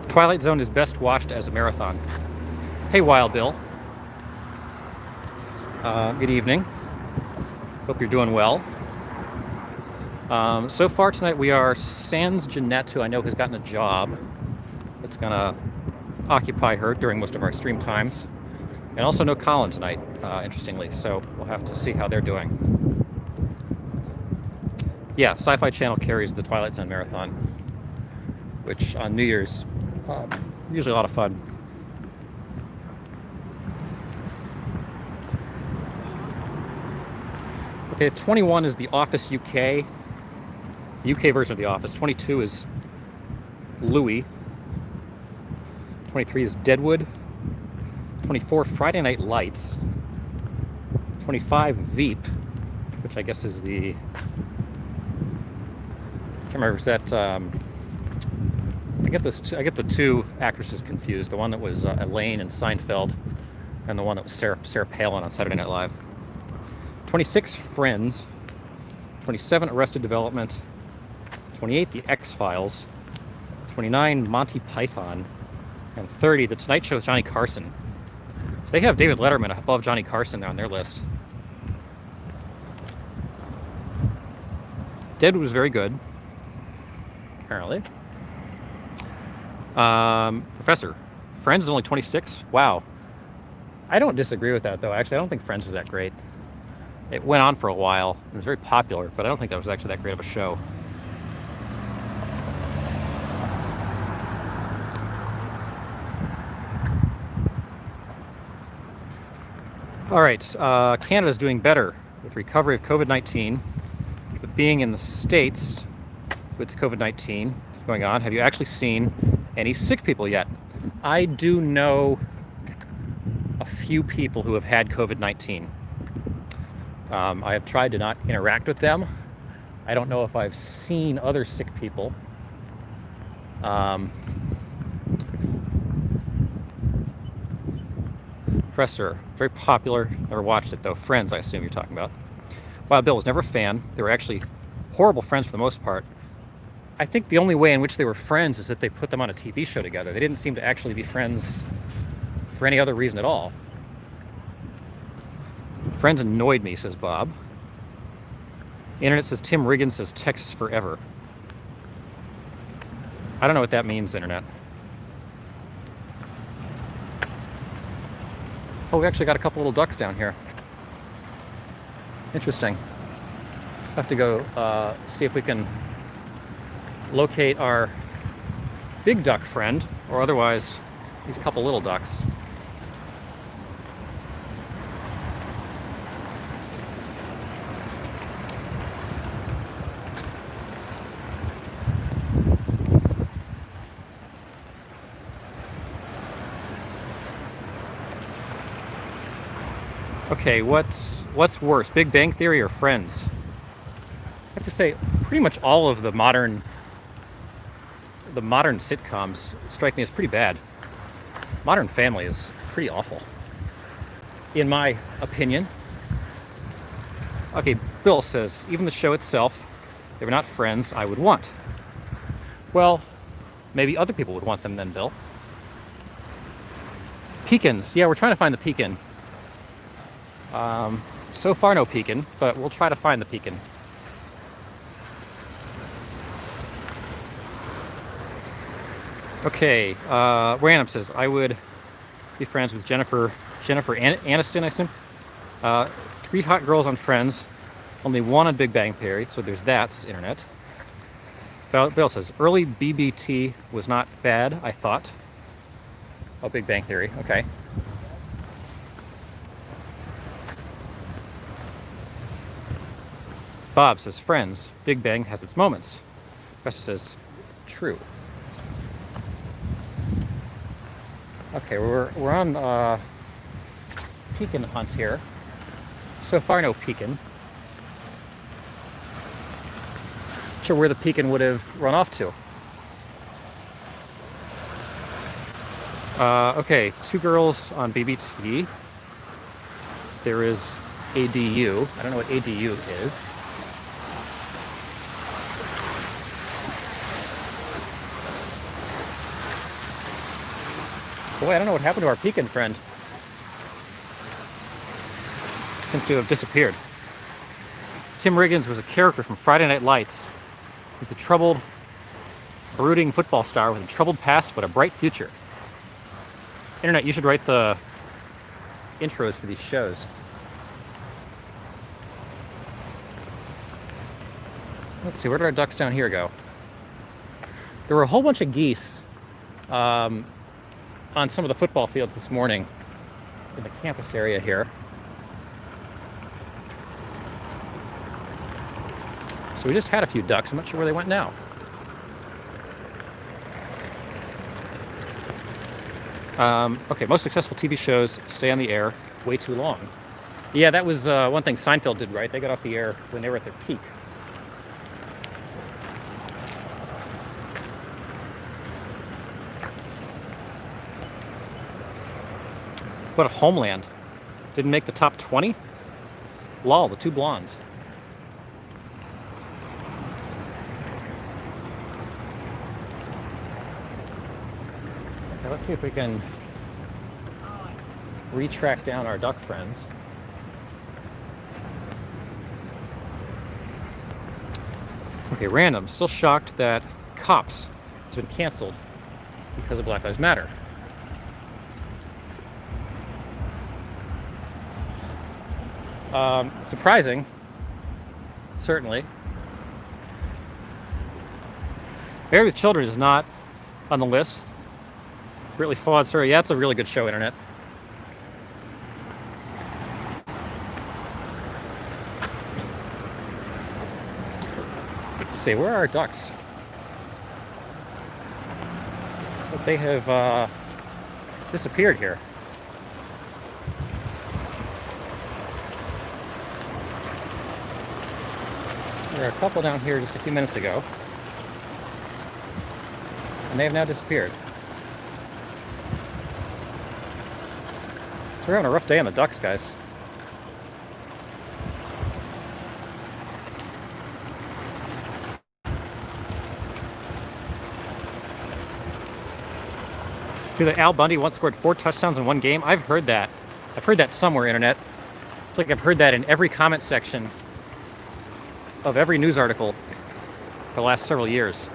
Speaker 1: Twilight Zone is best watched as a marathon. Hey, Wild Bill. Good evening. Hope you're doing well. So far tonight we are sans Jeanette, who I know has gotten a job that's gonna occupy her during most of our stream times. And also no Colin tonight, interestingly, so we'll have to see how they're doing. Yeah, Sci-Fi Channel carries the Twilight Zone marathon, which on New Year's, usually a lot of fun. Okay, 21 is The Office UK. UK version of The Office. 22 is Louis. 23 is Deadwood. 24, Friday Night Lights. 25, Veep, which I guess is the... I can't remember, is that... I get the two actresses confused. The one that was Elaine in Seinfeld, and the one that was Sarah Palin on Saturday Night Live. 26, Friends. 27, Arrested Development. 28, The X-Files. 29, Monty Python. And 30, The Tonight Show with Johnny Carson. So they have David Letterman above Johnny Carson on their list. Dead was very good, apparently. Professor, Friends is only 26? Wow. I don't disagree with that, though. Actually, I don't think Friends was that great. It went on for a while. It was very popular, but I don't think that was actually that great of a show. All right, Canada's doing better with recovery of COVID-19, but being in the States with COVID-19 going on, have you actually seen any sick people yet? I do know a few people who have had COVID-19. I have tried to not interact with them. I don't know if I've seen other sick people. Professor, very popular. Never watched it though. Friends, I assume you're talking about. Wild Bill was never a fan. They were actually horrible friends for the most part. I think the only way in which they were friends is that they put them on a TV show together. They didn't seem to actually be friends for any other reason at all. Friends annoyed me, says Bob. Internet says Tim Riggins says Texas forever. I don't know what that means, Internet. Oh, we actually got a couple little ducks down here. Interesting. Have to go see if we can locate our big duck friend, or otherwise these couple little ducks. Okay, what's worse, Big Bang Theory or Friends? I have to say, pretty much all of the modern sitcoms strike me as pretty bad. Modern Family is pretty awful, in my opinion. Okay, Bill says, even the show itself, they were not friends I would want. Well, maybe other people would want them then, Bill. Pekins, yeah, we're trying to find the pekin. So far no pekin, but we'll try to find the pekin. Okay, Random says, I would be friends with Jennifer Aniston, I assume. 3 hot girls on Friends, only 1 on Big Bang Theory, so there's that, says Internet. Bill says, early BBT was not bad, I thought. Oh, Big Bang Theory, okay. Bob says, Friends, Big Bang has its moments. Professor says, true. Okay, we're on pekin hunt here. So far, no pekin. Not sure where the pekin would have run off to. Okay, 2 girls on BBT. There is ADU. I don't know what ADU is. Boy, I don't know what happened to our Pekin friend. Seems to have disappeared. Tim Riggins was a character from Friday Night Lights. He's the troubled, brooding football star with a troubled past but a bright future. Internet, you should write the intros for these shows. Let's see, where did our ducks down here go? There were a whole bunch of geese on some of the football fields this morning in the campus area here. So we just had a few ducks. I'm not sure where they went now. Okay, most successful TV shows stay on the air way too long. Yeah, that was one thing Seinfeld did right. They got off the air when they were at their peak. What if Homeland didn't make the top 20? Lol, the two blondes. Okay, let's see if we can retrack down our duck friends. Okay, random. Still shocked that Cops has been canceled because of Black Lives Matter. Surprising, certainly. Married with Children is not on the list. Really flawed story. Yeah, it's a really good show, Internet. Let's see, where are our ducks? But they have disappeared here. There were a couple down here just a few minutes ago, and they have now disappeared. So we're having a rough day on the ducks, guys. Dude, that Al Bundy once scored 4 touchdowns in one game. I've heard that. I've heard that somewhere, Internet. I feel like I've heard that in every comment section of every news article for the last several years.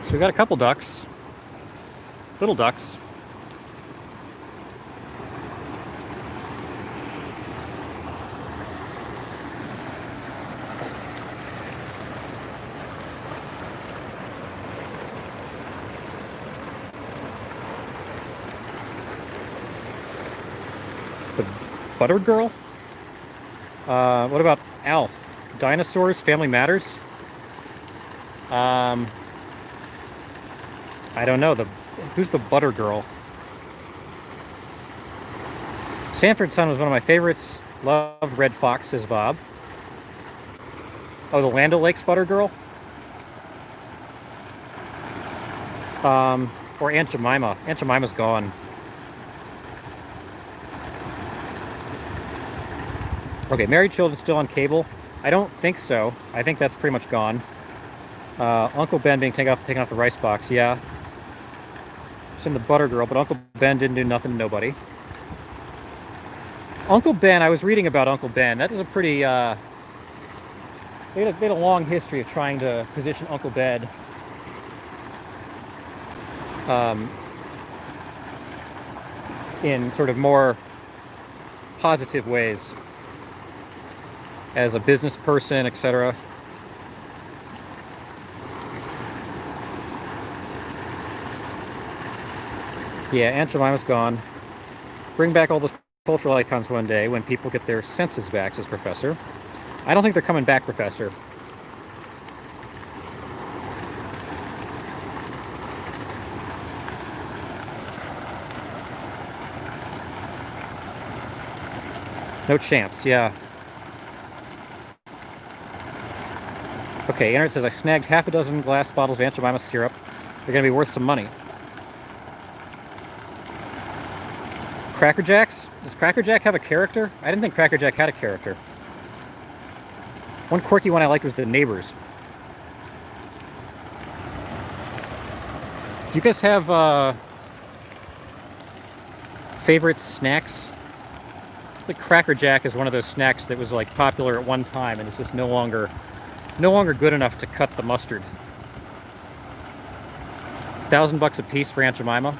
Speaker 1: So we got a couple ducks, little ducks. The Buttered Girl? What about Alf? Dinosaurs, Family Matters? I don't know. Who's the Butter Girl? Sanford Son was one of my favorites. Loved Red Fox, says Bob. Oh, the Land O'Lakes Butter Girl? Or Aunt Jemima. Aunt Jemima's gone. Okay, Married Children still on cable? I don't think so. I think that's pretty much gone. Uncle Ben being taken off the rice box, yeah. It's in the Butter Girl, but Uncle Ben didn't do nothing to nobody. Uncle Ben, I was reading about Uncle Ben. That was a pretty, they had a long history of trying to position Uncle Ben in sort of more positive ways as a business person, etc. Yeah, Aunt Jemima's gone. Bring back all those cultural icons one day when people get their senses back, says Professor. I don't think they're coming back, Professor. No chance, yeah. Okay, Internet says I snagged half a dozen glass bottles of Aunt Jemima syrup. They're gonna be worth some money. Cracker Jacks? Does Cracker Jack have a character? I didn't think Cracker Jack had a character. One quirky one I liked was the neighbors. Do you guys have favorite snacks? Like Cracker Jack is one of those snacks that was like popular at one time and it's just no longer good enough to cut the mustard. $1,000 a piece for Aunt Jemima.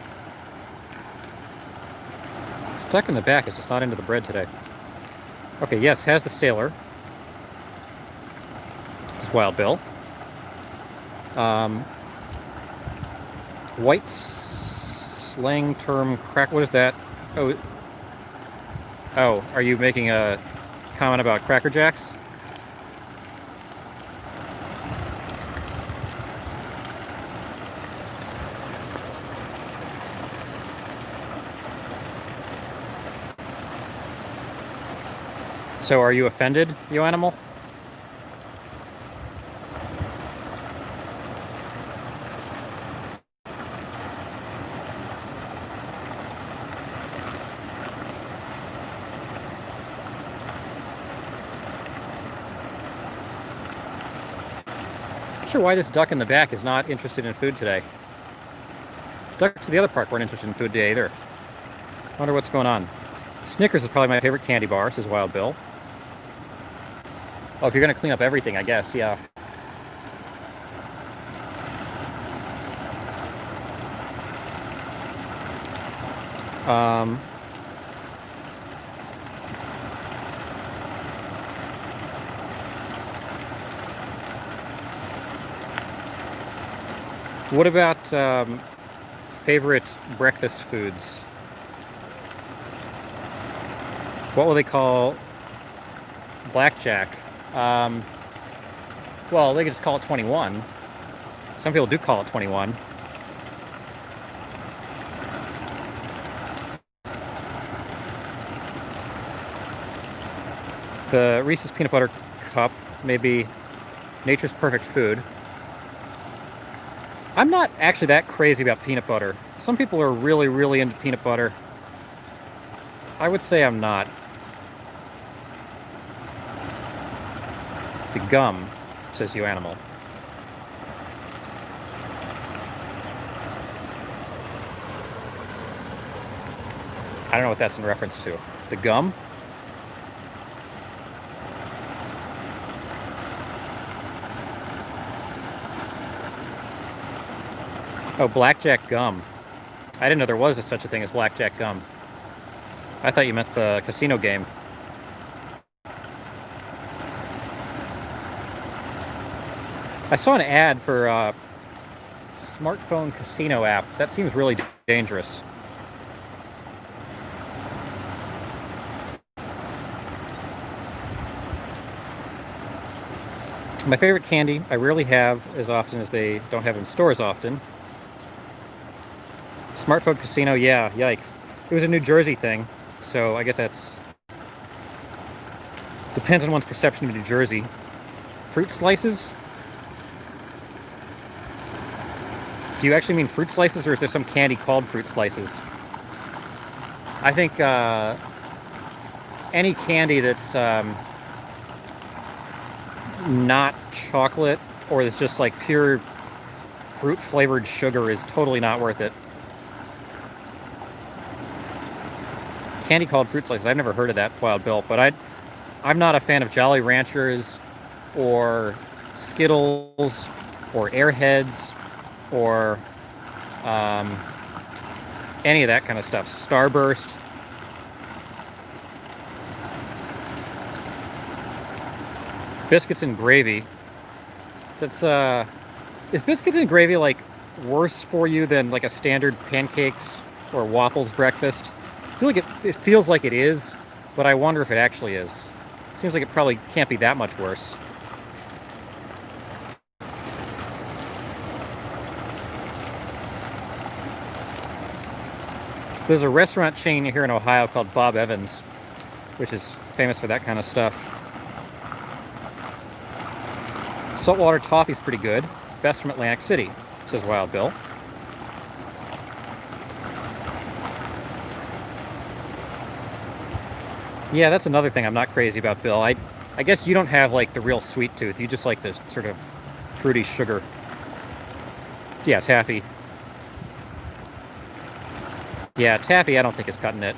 Speaker 1: Stuck in the back, it's just not into the bread today. Okay, yes, has the sailor. This is Wild Bill. White slang term crack. What is that? Oh, are you making a comment about Cracker Jacks? So are you offended, you animal? Not sure why this duck in the back is not interested in food today. Ducks at the other park weren't interested in food today either. Wonder what's going on. Snickers is probably my favorite candy bar, says Wild Bill. Oh, if you're gonna clean up everything, I guess, yeah. What about favorite breakfast foods? What will they call blackjack? Well, they could just call it 21. Some people do call it 21. The Reese's Peanut Butter Cup may be nature's perfect food. I'm not actually that crazy about peanut butter. Some people are really, really into peanut butter. I would say I'm not. The gum, says you animal. I don't know what that's in reference to. The gum? Oh, blackjack gum. I didn't know there was such a thing as blackjack gum. I thought you meant the casino game. I saw an ad for a smartphone casino app. That seems really dangerous. My favorite candy I rarely have as often as they don't have in stores often. Smartphone casino, yeah, yikes. It was a New Jersey thing, so I guess that's... depends on one's perception of New Jersey. Fruit slices? Do you actually mean fruit slices, or is there some candy called fruit slices? I think any candy that's not chocolate, or that's just like pure fruit-flavored sugar is totally not worth it. Candy called fruit slices. I've never heard of that, Wild Bill, but I'm not a fan of Jolly Ranchers or Skittles or Airheads or any of that kind of stuff. Starburst. Biscuits and gravy. That's is biscuits and gravy like worse for you than like a standard pancakes or waffles breakfast. I feel like it feels like it is, but I wonder if it actually is. It seems like it probably can't be that much worse. There's a restaurant chain here in Ohio called Bob Evans, which is famous for that kind of stuff. Saltwater toffee's pretty good. Best from Atlantic City, says Wild Bill. Yeah, that's another thing I'm not crazy about, Bill. I guess you don't have like the real sweet tooth. You just like the sort of fruity sugar. Yeah, taffy. Yeah, taffy I don't think is cutting it.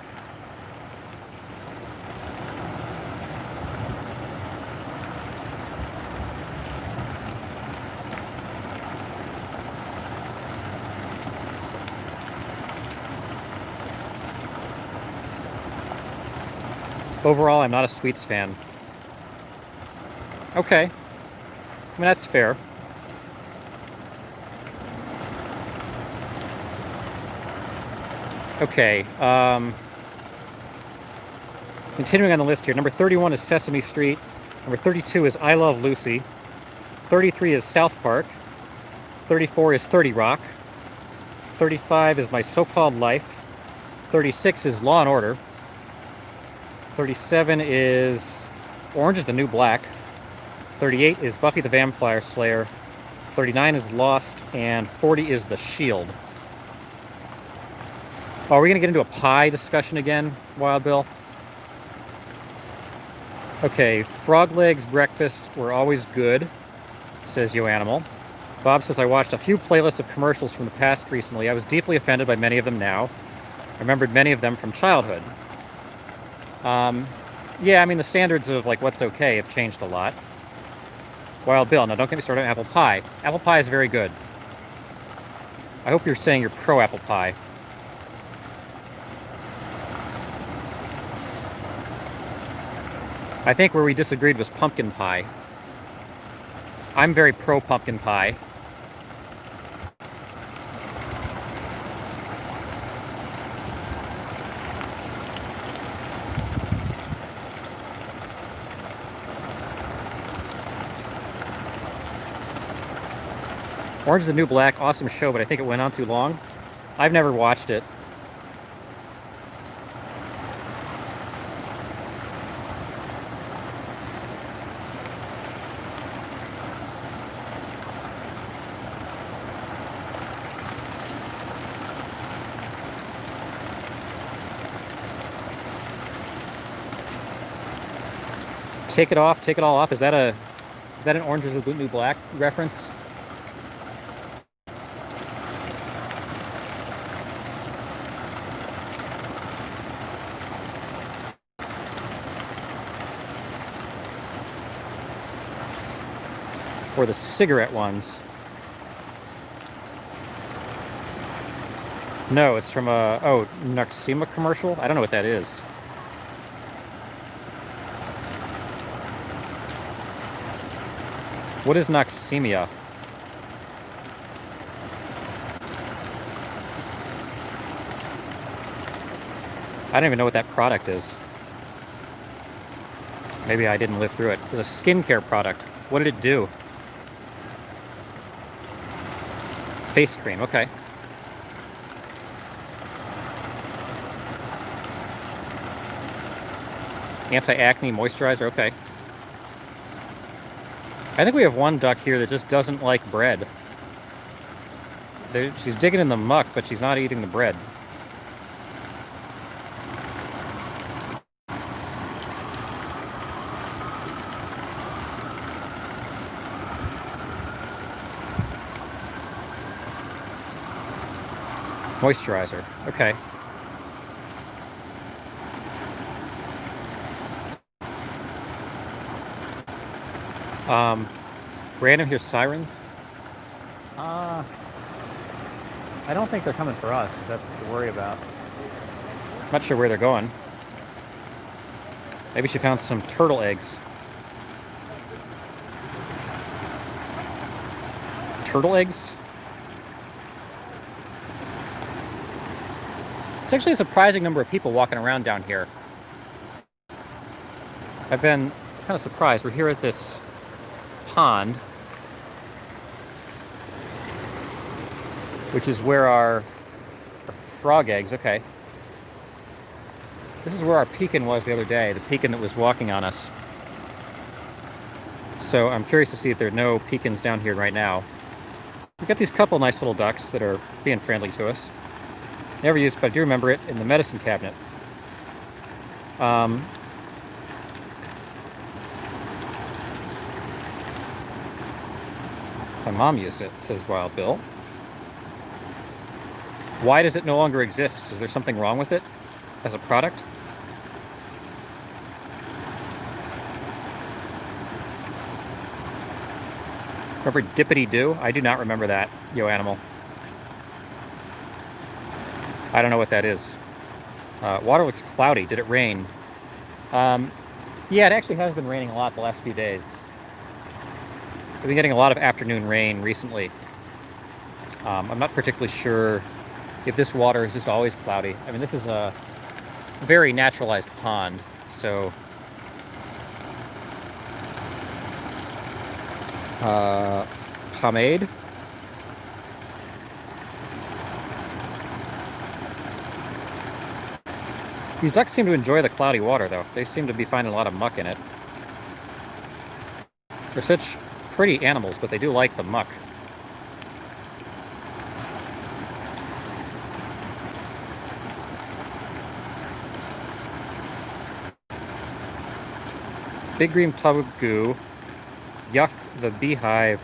Speaker 1: Overall, I'm not a sweets fan. Okay. I mean, that's fair. Okay. Continuing on the list here. Number 31 is Sesame Street. Number 32 is I Love Lucy. 33 is South Park. 34 is 30 Rock. 35 is My So-Called Life. 36 is Law and Order. 37 is Orange is the New Black. 38 is Buffy the Vampire Slayer. 39 is Lost. And 40 is The Shield. Oh, are we going to get into a pie discussion again, Wild Bill? Okay, frog legs breakfast were always good, says Yo Animal. Bob says, I watched a few playlists of commercials from the past recently. I was deeply offended by many of them now. I remembered many of them from childhood. Yeah, I mean, the standards of, like, what's okay have changed a lot. Wild Bill, now don't get me started on apple pie. Apple pie is very good. I hope you're saying you're pro apple pie. I think where we disagreed was pumpkin pie. I'm very pro pumpkin pie. Orange is the New Black, awesome show, but I think it went on too long. I've never watched it. Take it off, take it all off. Is that an Orange is the New Black reference? Or the cigarette ones? No, it's from a Noxema commercial. I don't know what that is. What is Noxemia? I don't even know what that product is. Maybe I didn't live through it. It was a skincare product. What did it do? Face cream, okay. Anti-acne moisturizer, okay. I think we have one duck here that just doesn't like bread. She's digging in the muck, but she's not eating the bread. Moisturizer, okay. Random here's sirens. I don't think they're coming for us. That's what to worry about. Not sure where they're going. Maybe she found some turtle eggs. Turtle eggs? It's actually a surprising number of people walking around down here. I've been kind of surprised. We're here at this pond, which is where our frog eggs, okay. This is where our pekin was the other day, the pekin that was walking on us. So I'm curious to see if there are no pekins down here right now. We've got these couple nice little ducks that are being friendly to us. Never used, but I do remember it in the medicine cabinet. My mom used it, says Wild Bill. Why does it no longer exist? Is there something wrong with it as a product? Remember Dippity Doo? I do not remember that, Yo Animal. I don't know what that is. Water looks cloudy. Did it rain? Yeah, it actually has been raining a lot the last few days. We've been getting a lot of afternoon rain recently. I'm not particularly sure if this water is just always cloudy. I mean, this is a very naturalized pond, so... pomade? These ducks seem to enjoy the cloudy water, though. They seem to be finding a lot of muck in it. They're such pretty animals, but they do like the muck. Big green tub of goo. Yuck the beehive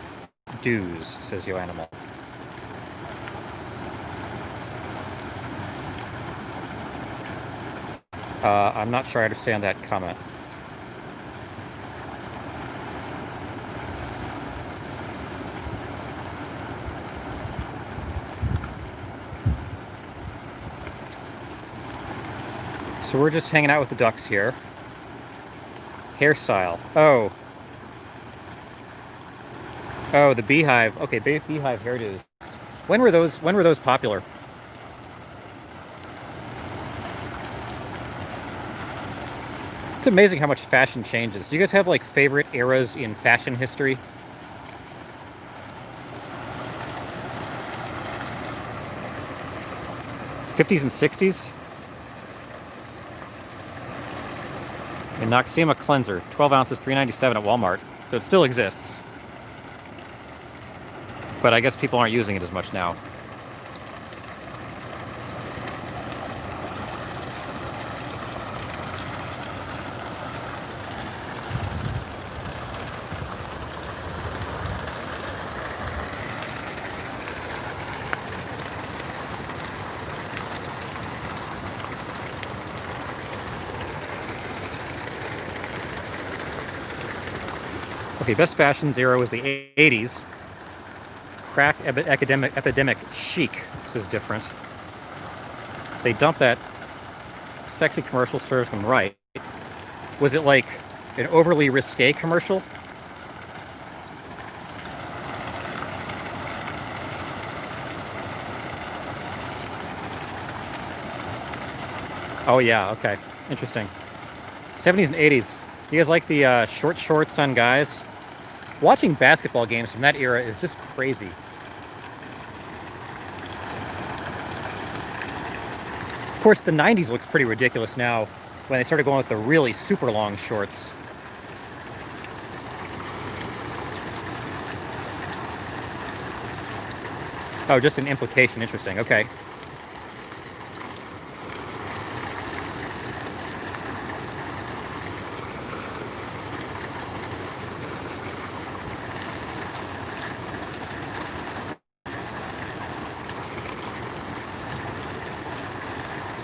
Speaker 1: doos, says Yo Animal. I'm not sure I understand that comment. So we're just hanging out with the ducks here. Hairstyle. Oh. Oh, the beehive. Okay, beehive hairdos. When were those popular? It's amazing how much fashion changes. Do you guys have like favorite eras in fashion history? '50s and '60s? And Noxema cleanser, 12 ounces, $3.97 at Walmart. So it still exists. But I guess people aren't using it as much now. Okay, best fashion era was the 80s. Crack epidemic chic. This is different. They dump that sexy commercial serves them right. Was it like an overly risque commercial? Oh yeah, okay. Interesting. 70s and 80s. You guys like the short shorts on guys? Watching basketball games from that era is just crazy. Of course, the 90s looks pretty ridiculous now when they started going with the really super long shorts. Oh, just an implication. Interesting. Okay.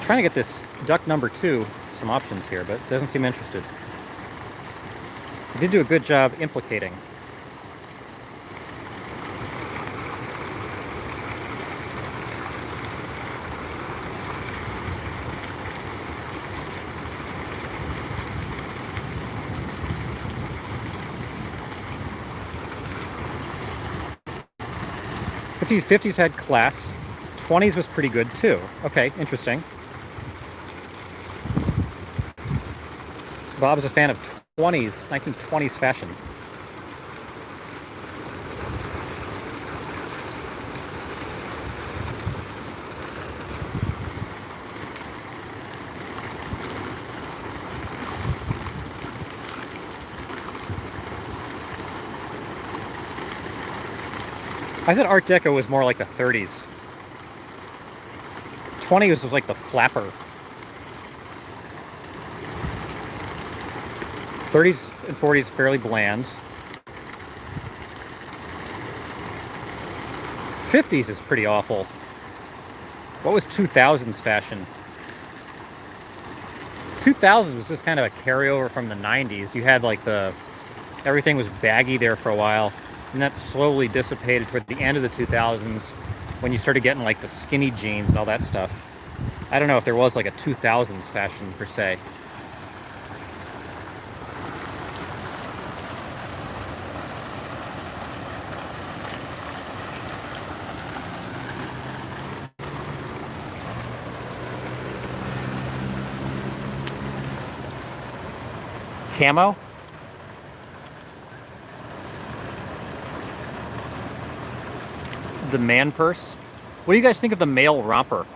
Speaker 1: Trying to get this duck number 2 some options here, but it doesn't seem interested. They did do a good job implicating. '50s had class. '20s was pretty good too. Okay, interesting. Bob's a fan of 1920s fashion. I thought Art Deco was more like the 30s. 20s was like the flapper. 30s and 40s fairly bland. 50s is pretty awful. What was 2000s fashion? 2000s was just kind of a carryover from the 90s. You had like everything was baggy there for a while, and that slowly dissipated toward the end of the 2000s when you started getting like the skinny jeans and all that stuff. I don't know if there was like a 2000s fashion per se. Camo? The man purse? What do you guys think of the male romper?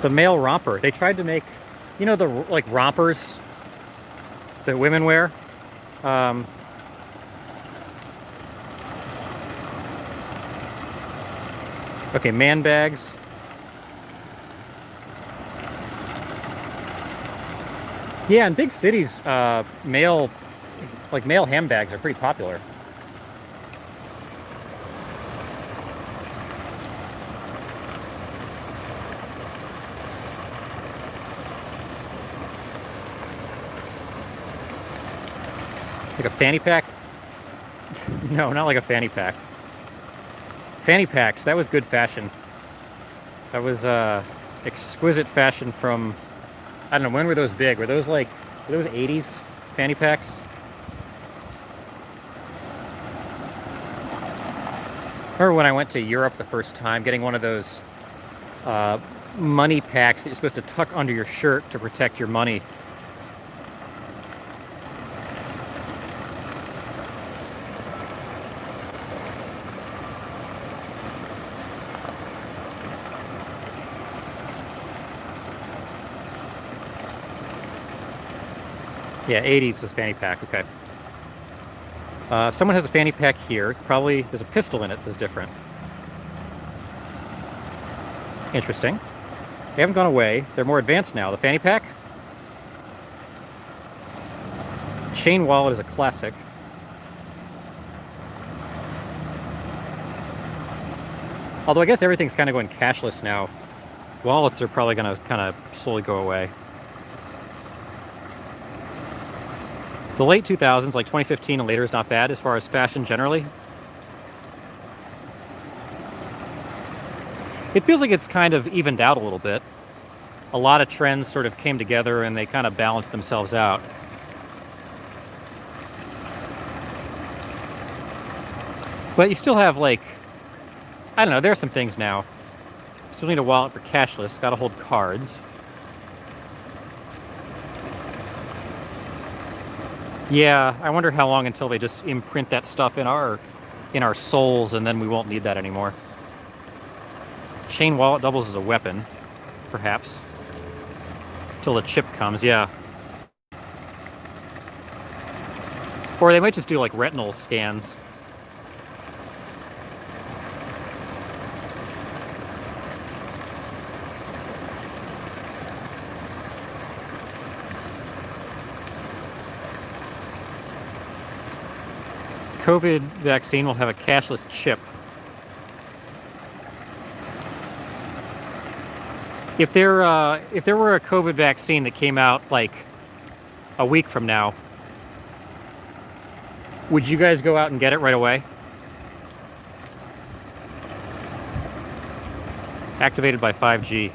Speaker 1: The male romper. They tried to make, you know, the like rompers that women wear. Okay, man bags. Yeah, in big cities, male handbags are pretty popular. Like a fanny pack? No, not like a fanny pack. Fanny packs, that was good fashion. That was exquisite fashion from, I don't know, when were those big? Were those 80s fanny packs? Remember when I went to Europe the first time, getting one of those money packs that you're supposed to tuck under your shirt to protect your money. Yeah, 80s is fanny pack, okay. If someone has a fanny pack here, probably there's a pistol in it, so it's different. Interesting. They haven't gone away. They're more advanced now. The fanny pack. Chain wallet is a classic. Although I guess everything's kind of going cashless now. Wallets are probably going to kind of slowly go away. The late 2000s, like 2015 and later, is not bad as far as fashion generally. It feels like it's kind of evened out a little bit. A lot of trends sort of came together and they kind of balanced themselves out. But you still have, like, I don't know, there are some things now. Still need a wallet for cashless, gotta hold cards. Yeah, I wonder how long until they just imprint that stuff in our souls and then we won't need that anymore. Chain wallet doubles as a weapon, perhaps. Till the chip comes, yeah. Or they might just do like retinal scans. COVID vaccine will have a cashless chip. If there were a COVID vaccine that came out like a week from now, would you guys go out and get it right away? Activated by 5G.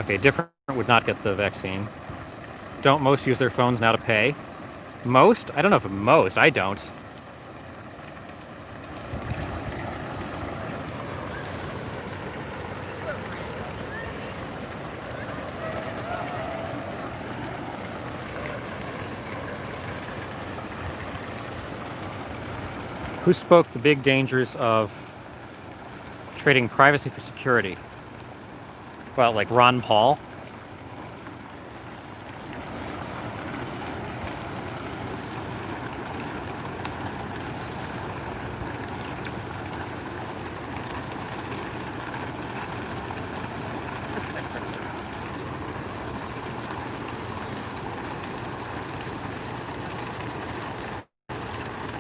Speaker 1: Okay, different would not get the vaccine. Don't most use their phones now to pay? Most? I don't know if most. I don't. Who spoke the big dangers of trading privacy for security? Well, like Ron Paul?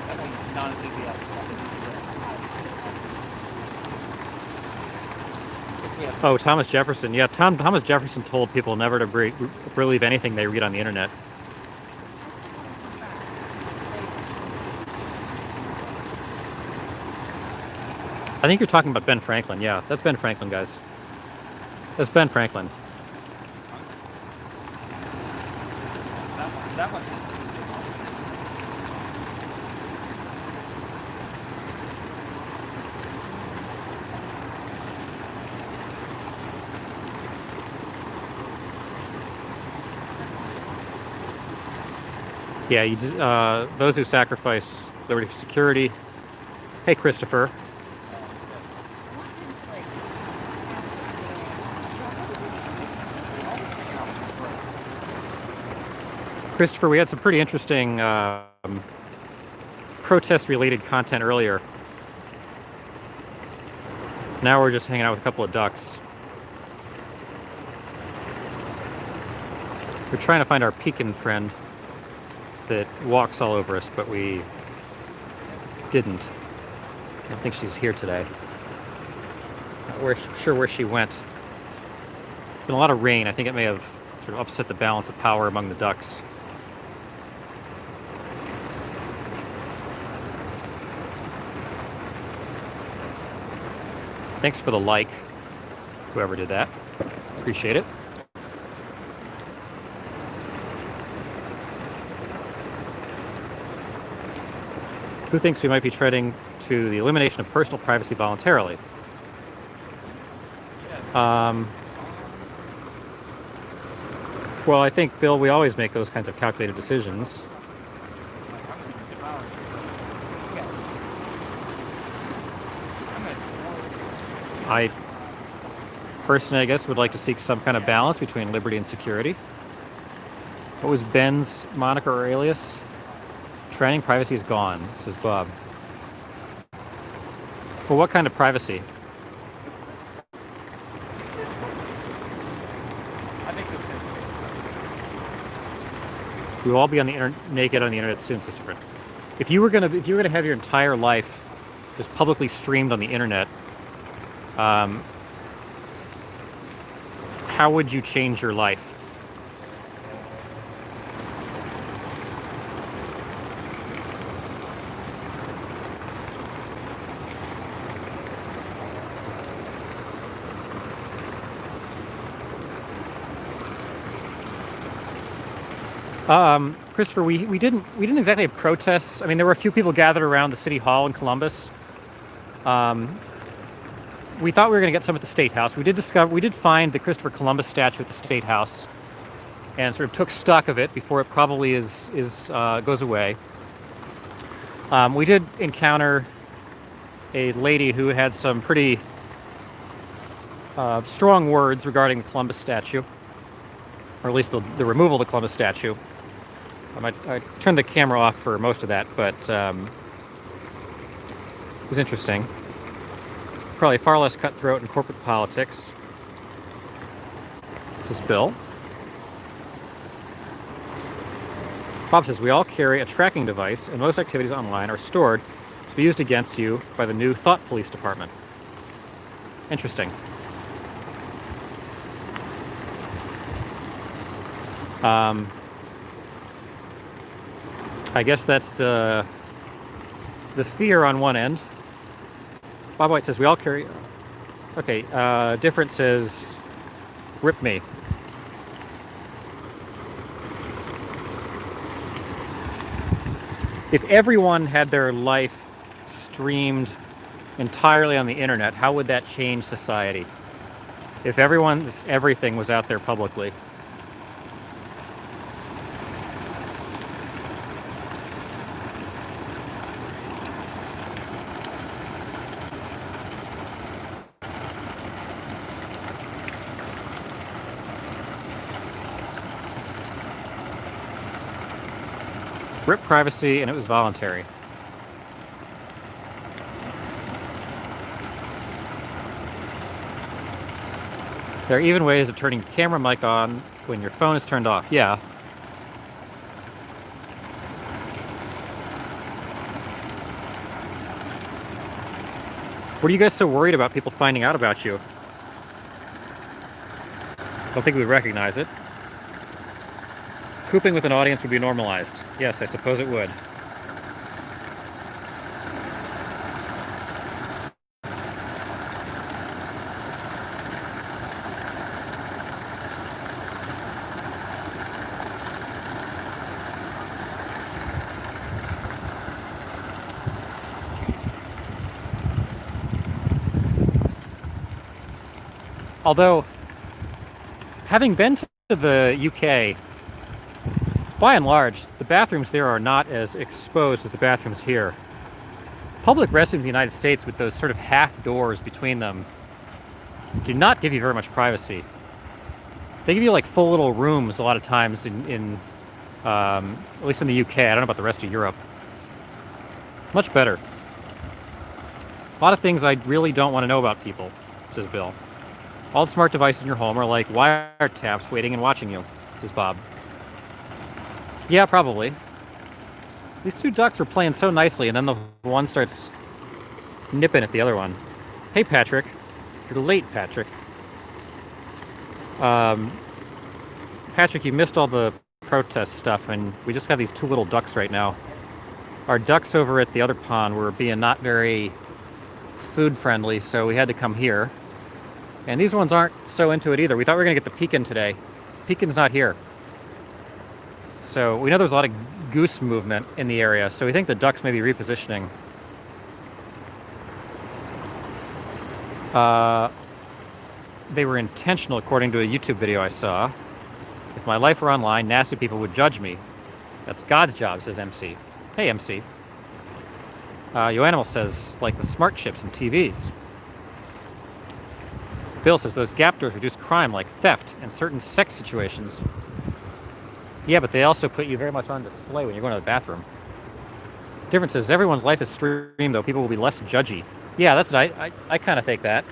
Speaker 3: That one was non-enthusiastic.
Speaker 1: Oh, Thomas Jefferson. Yeah, Thomas Jefferson told people never to believe anything they read on the internet. I think you're talking about Ben Franklin. Yeah, that's Ben Franklin, guys. That's Ben Franklin.
Speaker 3: That one seems
Speaker 1: Yeah, you just, those who sacrifice liberty for security. Hey, Christopher. Christopher, we had some pretty interesting protest-related content earlier. Now we're just hanging out with a couple of ducks. We're trying to find our pecan friend that walks all over us, but we didn't. I don't think she's here today. Not sure where she went. Been a lot of rain. I think it may have sort of upset the balance of power among the ducks. Thanks for the like, whoever did that. Appreciate it. Who thinks we might be treading to the elimination of personal privacy voluntarily? Well, I think, Bill, we always make those kinds of calculated decisions. I personally, I guess, would like to seek some kind of balance between liberty and security. What was Ben's moniker or alias? Training privacy is gone, says Bob. Well, what kind of privacy?
Speaker 3: I think this
Speaker 1: We will all be on the naked on the internet soon, says different. If you were gonna have your entire life just publicly streamed on the internet, how would you change your life? Christopher, we didn't exactly have protests. I mean, there were a few people gathered around the city hall in Columbus. We thought we were going to get some at the State House. We did find the Christopher Columbus statue at the State House, and sort of took stock of it before it probably goes away. We did encounter a lady who had some pretty strong words regarding the Columbus statue, or at least the removal of the Columbus statue. I turned the camera off for most of that, but it was interesting. Probably far less cutthroat in corporate politics. This is Bill. Bob says, we all carry a tracking device, and most activities online are stored to be used against you by the new Thought Police Department. Interesting. I guess that's the fear on one end. Bob White says we all carry Okay, difference is rip me. If everyone had their life streamed entirely on the internet, how would that change society? If everyone's everything was out there publicly. Rip privacy, and it was voluntary. There are even ways of turning camera mic on when your phone is turned off. Yeah. What are you guys so worried about people finding out about you? Don't think we would recognize it. Cooping with an audience would be normalized. Yes, I suppose it would. Although, having been to the UK, by and large, the bathrooms there are not as exposed as the bathrooms here. Public restrooms in the United States with those sort of half doors between them do not give you very much privacy. They give you like full little rooms a lot of times in at least in the UK. I don't know about the rest of Europe. Much better. A lot of things I really don't want to know about people, says Bill. All the smart devices in your home are like wiretaps waiting and watching you, says Bob. Yeah, probably. These two ducks were playing so nicely, and then the one starts nipping at the other one. Hey, Patrick. You're late, Patrick. Patrick, you missed all the protest stuff, and we just have these two little ducks right now. Our ducks over at the other pond were being not very food-friendly, so we had to come here. And these ones aren't so into it either. We thought we were going to get the pekin today. Pekin's not here. So we know there's a lot of goose movement in the area, so we think the ducks may be repositioning. They were intentional, according to a YouTube video I saw. If my life were online, nasty people would judge me. That's God's job, says MC. Hey, MC. Yoanimal says, like the smart chips and TVs. Bill says those gap doors reduce crime like theft and certain sex situations. Yeah, but they also put you very much on display when you're going to the bathroom. Difference is everyone's life is streamed, though. People will be less judgy. Yeah, that's what I kind of think that.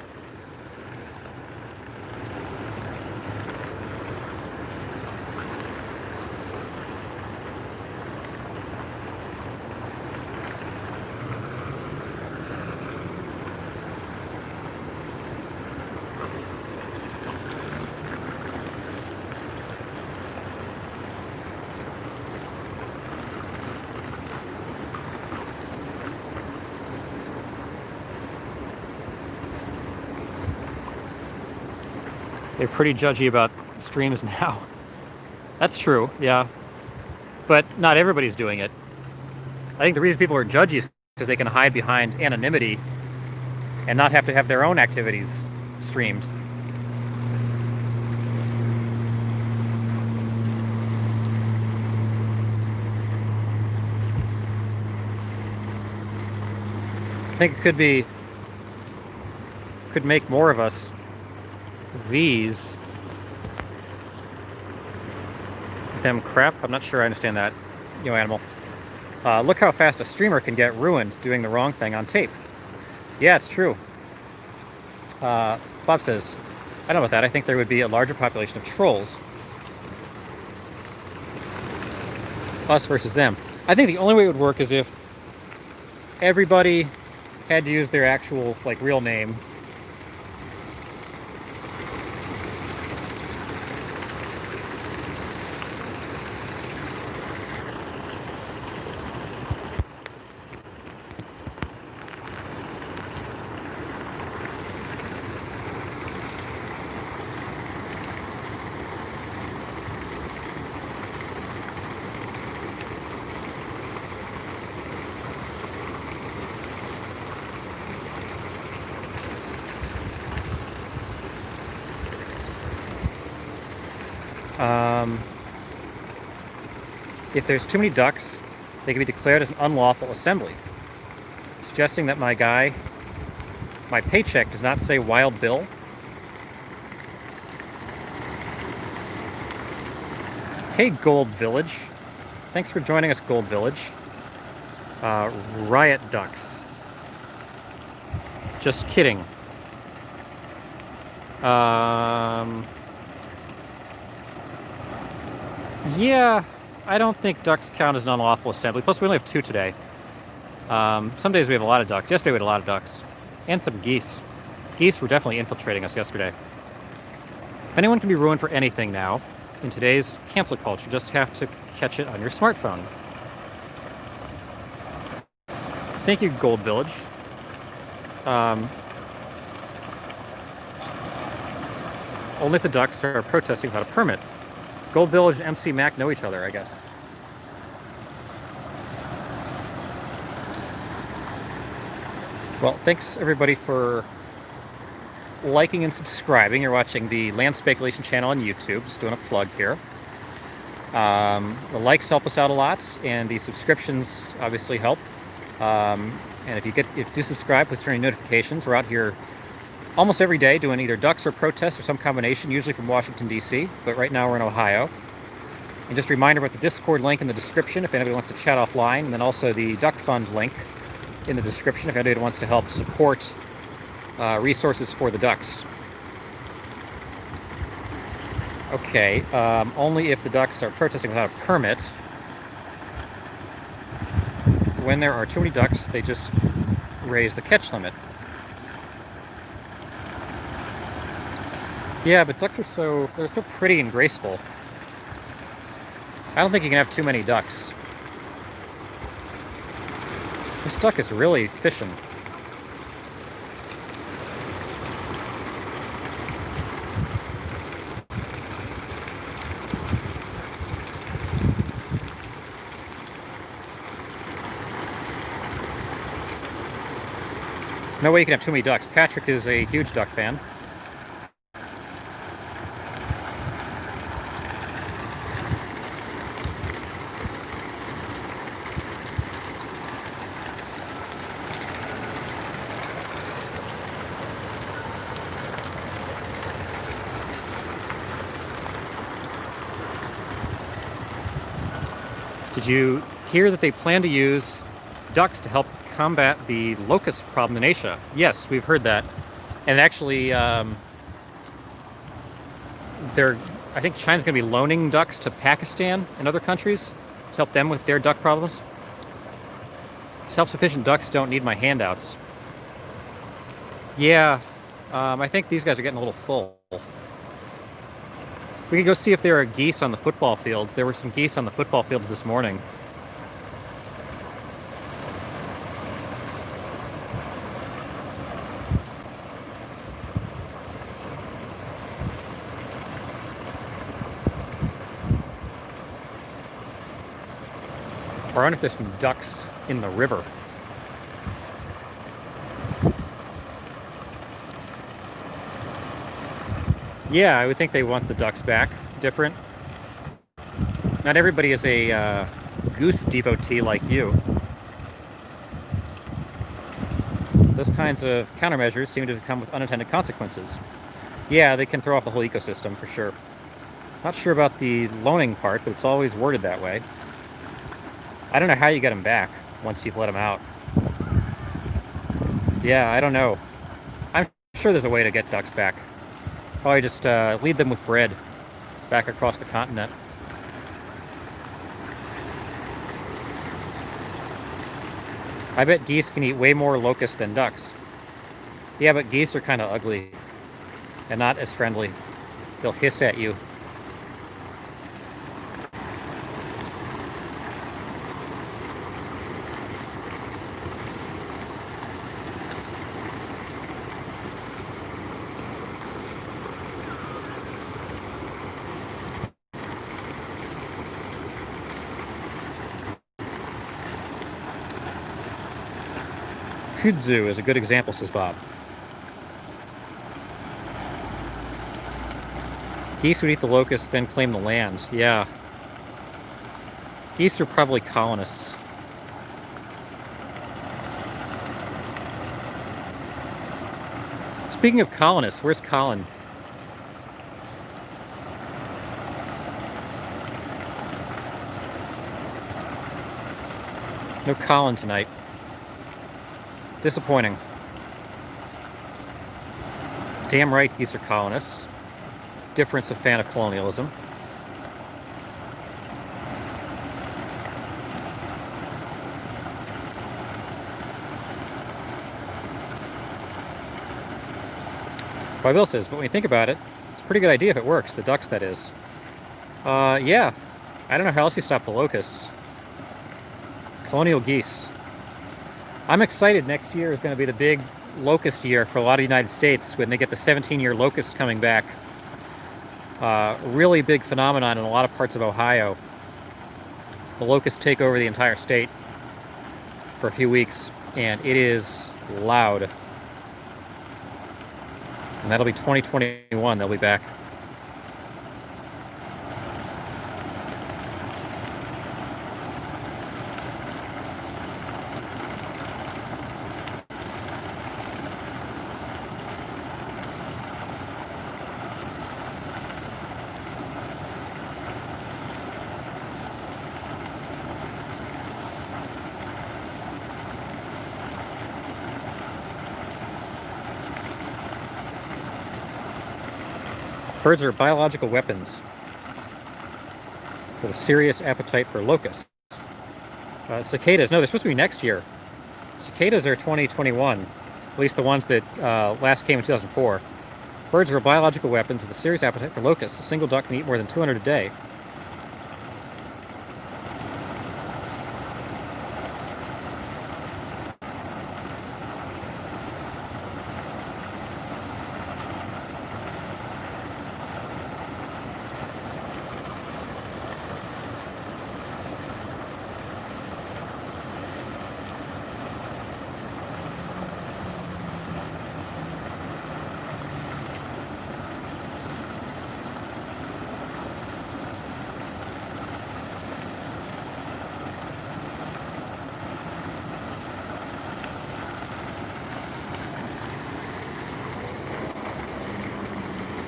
Speaker 1: They're pretty judgy about streams now. That's true, yeah. But not everybody's doing it. I think the reason people are judgy is because they can hide behind anonymity and not have to have their own activities streamed. I think it could make more of us V's them crap. I'm not sure I understand that, animal. Look how fast a streamer can get ruined doing the wrong thing on tape. Yeah, it's true. Bob says, I don't know about that. I think there would be a larger population of trolls. Us versus them. I think the only way it would work is if everybody had to use their actual, like, real name. If there's too many ducks, they can be declared as an unlawful assembly, suggesting that my paycheck does not say Wild Bill. Hey, Gold Village. Thanks for joining us, Gold Village. Riot ducks. Just kidding. Yeah, I don't think ducks count as an unlawful assembly. Plus, we only have 2 today. Some days we have a lot of ducks. Yesterday we had a lot of ducks. And some geese. Geese were definitely infiltrating us yesterday. If anyone can be ruined for anything now, in today's cancel culture, you just have to catch it on your smartphone. Thank you, Gold Village. Only if the ducks are protesting without a permit. Gold Village and MC Mac know each other, I guess. Well, thanks everybody for liking and subscribing. You're watching the Land Speculation channel on YouTube. Just doing a plug here. The likes help us out a lot, and the subscriptions obviously help. And if you do subscribe, please turn on notifications. We're out here almost every day doing either ducks or protests or some combination, usually from Washington, D.C., but right now we're in Ohio. And just a reminder about the Discord link in the description if anybody wants to chat offline, and then also the Duck Fund link in the description if anybody wants to help support resources for the ducks. Okay, only if the ducks are protesting without a permit. When there are too many ducks, they just raise the catch limit. Yeah, but ducks are they're so pretty and graceful. I don't think you can have too many ducks. This duck is really fishing. No way you can have too many ducks. Patrick is a huge duck fan. Did you hear that they plan to use ducks to help combat the locust problem in Asia? Yes, we've heard that. And actually, I think China's going to be loaning ducks to Pakistan and other countries to help them with their duck problems. Self-sufficient ducks don't need my handouts. Yeah, I think these guys are getting a little full. We could go see if there are geese on the football fields. There were some geese on the football fields this morning. Or I wonder if there's some ducks in the river. Yeah, I would think they want the ducks back. Different. Not everybody is a goose devotee like you. Those kinds of countermeasures seem to come with unintended consequences. Yeah, they can throw off the whole ecosystem for sure. Not sure about the loaning part, but it's always worded that way. I don't know how you get them back once you've let them out. Yeah, I don't know. I'm sure there's a way to get ducks back. Probably just lead them with bread back across the continent. I bet geese can eat way more locusts than ducks. Yeah, but geese are kind of ugly and not as friendly. They'll hiss at you. Kudzu is a good example, says Bob. Geese would eat the locusts, then claim the land. Yeah. Geese are probably colonists. Speaking of colonists, where's Colin? No Colin tonight. Disappointing. Damn right, geese are colonists. Difference a fan of colonialism. Bill says, but when you think about it, it's a pretty good idea if it works. The ducks, that is. Yeah. I don't know how else you stop the locusts. Colonial geese. I'm excited. Next year is going to be the big locust year for a lot of the United States when they get the 17-year locusts coming back. Really big phenomenon in a lot of parts of Ohio. The locusts take over the entire state for a few weeks, and it is loud. And that'll be 2021, they'll be back. Birds are biological weapons with a serious appetite for locusts. Cicadas, no, they're supposed to be next year. Cicadas are 2021, at least the ones that last came in 2004. Birds are biological weapons with a serious appetite for locusts. A single duck can eat more than 200 a day.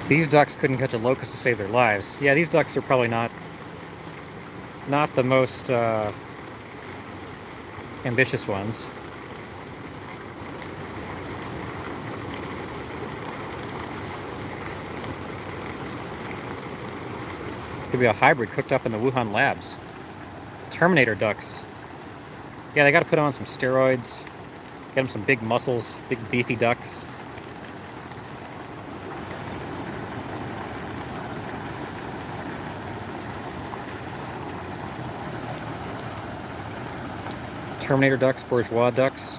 Speaker 1: These ducks couldn't catch a locust to save their lives. Yeah, these ducks are probably not the most ambitious ones. Could be a hybrid cooked up in the Wuhan labs. Terminator ducks. Yeah, they got to put on some steroids. Get them some big muscles, big beefy ducks. Terminator ducks, bourgeois ducks.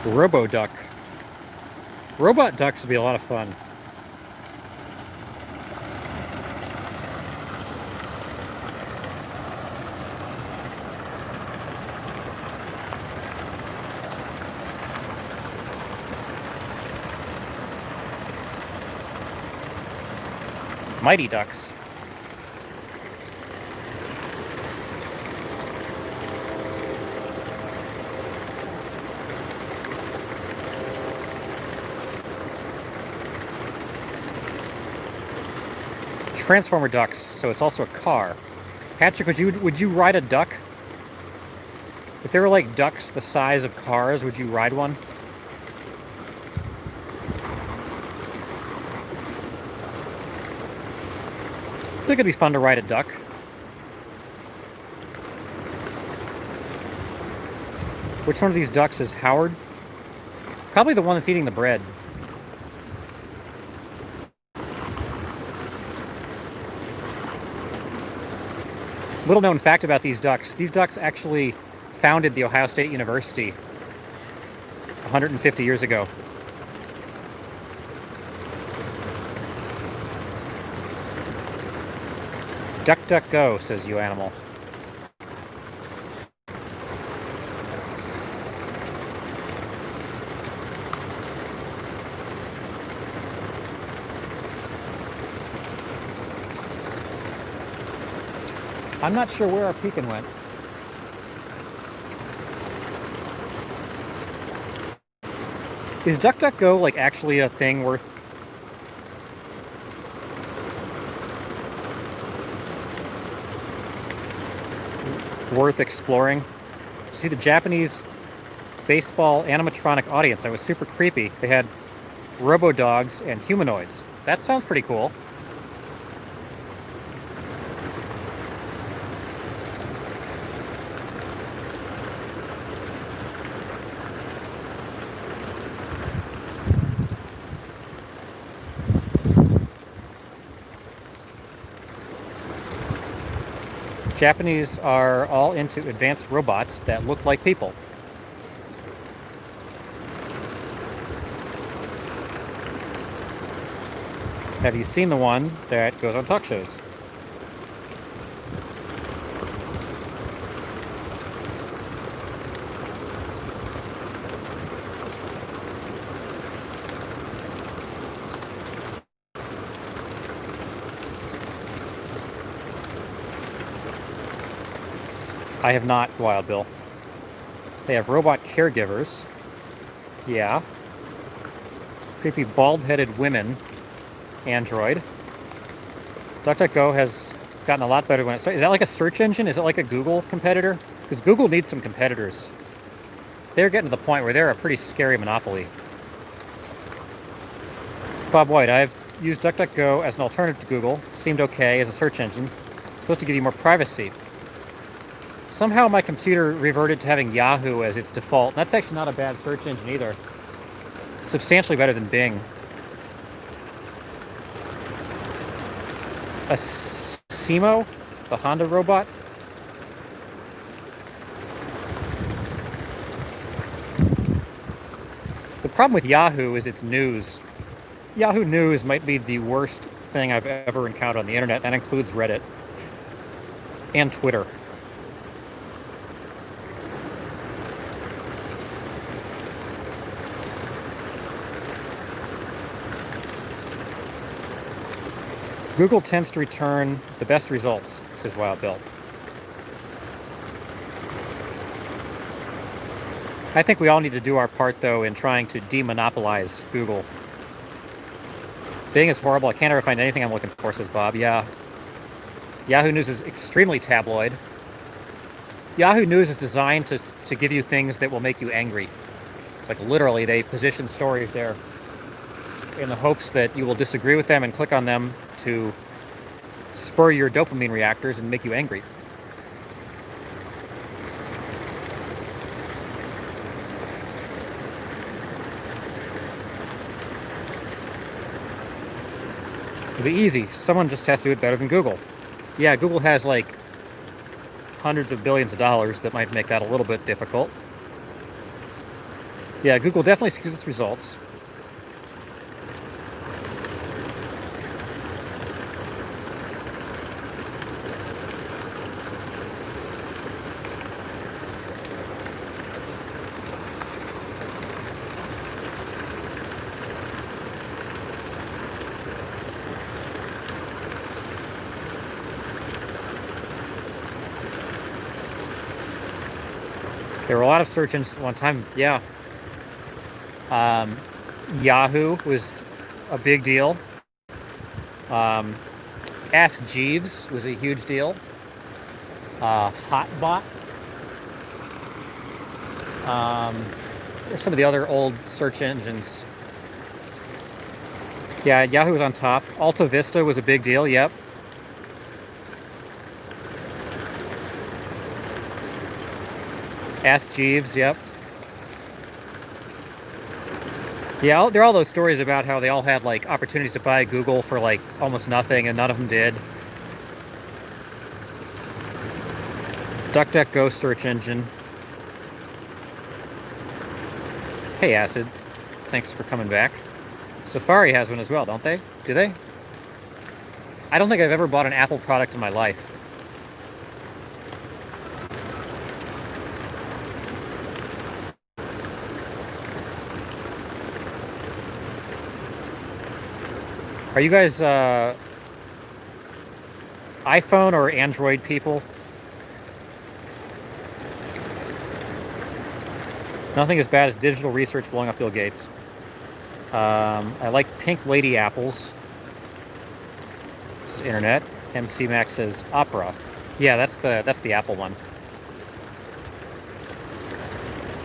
Speaker 1: Robo duck. Robot ducks would be a lot of fun. Mighty ducks. Transformer ducks, so it's also a car. Patrick, would you ride a duck? If there were like ducks the size of cars, would you ride one? I think it'd be fun to ride a duck. Which one of these ducks is Howard? Probably the one that's eating the bread. Little known fact about these ducks actually founded the Ohio State University. 150 years ago. Duck, duck, go, says you animal. I'm not sure where our pecan went. Is DuckDuckGo like actually a thing worth exploring? See the Japanese baseball animatronic audience. That was super creepy. They had robo-dogs and humanoids. That sounds pretty cool. Japanese are all into advanced robots that look like people. Have you seen the one that goes on talk shows? I have not, Wild Bill. They have robot caregivers. Yeah. Creepy bald-headed women. Android. DuckDuckGo has gotten a lot better when it started. Is that like a search engine? Is it like a Google competitor? Because Google needs some competitors. They're getting to the point where they're a pretty scary monopoly. Bob White, I've used DuckDuckGo as an alternative to Google. Seemed okay as a search engine. Supposed to give you more privacy. Somehow my computer reverted to having Yahoo as its default. That's actually not a bad search engine either. It's substantially better than Bing. A Simo, the Honda robot. The problem with Yahoo is its news. Yahoo News might be the worst thing I've ever encountered on the internet. That includes Reddit and Twitter. Google tends to return the best results, says Wild Bill. I think we all need to do our part, though, in trying to demonopolize Google. Bing is horrible. I can't ever find anything I'm looking for, says Bob. Yeah. Yahoo News is extremely tabloid. Yahoo News is designed to give you things that will make you angry. Like, literally, they position stories there in the hopes that you will disagree with them and click on them to spur your dopamine reactors and make you angry. It'll be easy. Someone just has to do it better than Google. Yeah, Google has like hundreds of billions of dollars that might make that a little bit difficult. Yeah, Google definitely skews its results. There were a lot of search engines at one time. Yeah. Yahoo was a big deal. Ask Jeeves was a huge deal. Hotbot. There's some of the other old search engines. Yeah, Yahoo was on top. Alta Vista was a big deal. Yep. Ask Jeeves, yep. Yeah, there are all those stories about how they all had like opportunities to buy Google for like almost nothing and none of them did. DuckDuckGo search engine. Hey, Acid. Thanks for coming back. Safari has one as well, don't they? Do they? I don't think I've ever bought an Apple product in my life. Are you guys iPhone or Android people? Nothing as bad as digital research blowing up Bill Gates. I like pink lady apples. This is internet. MC Max says Opera. Yeah, that's the Apple one.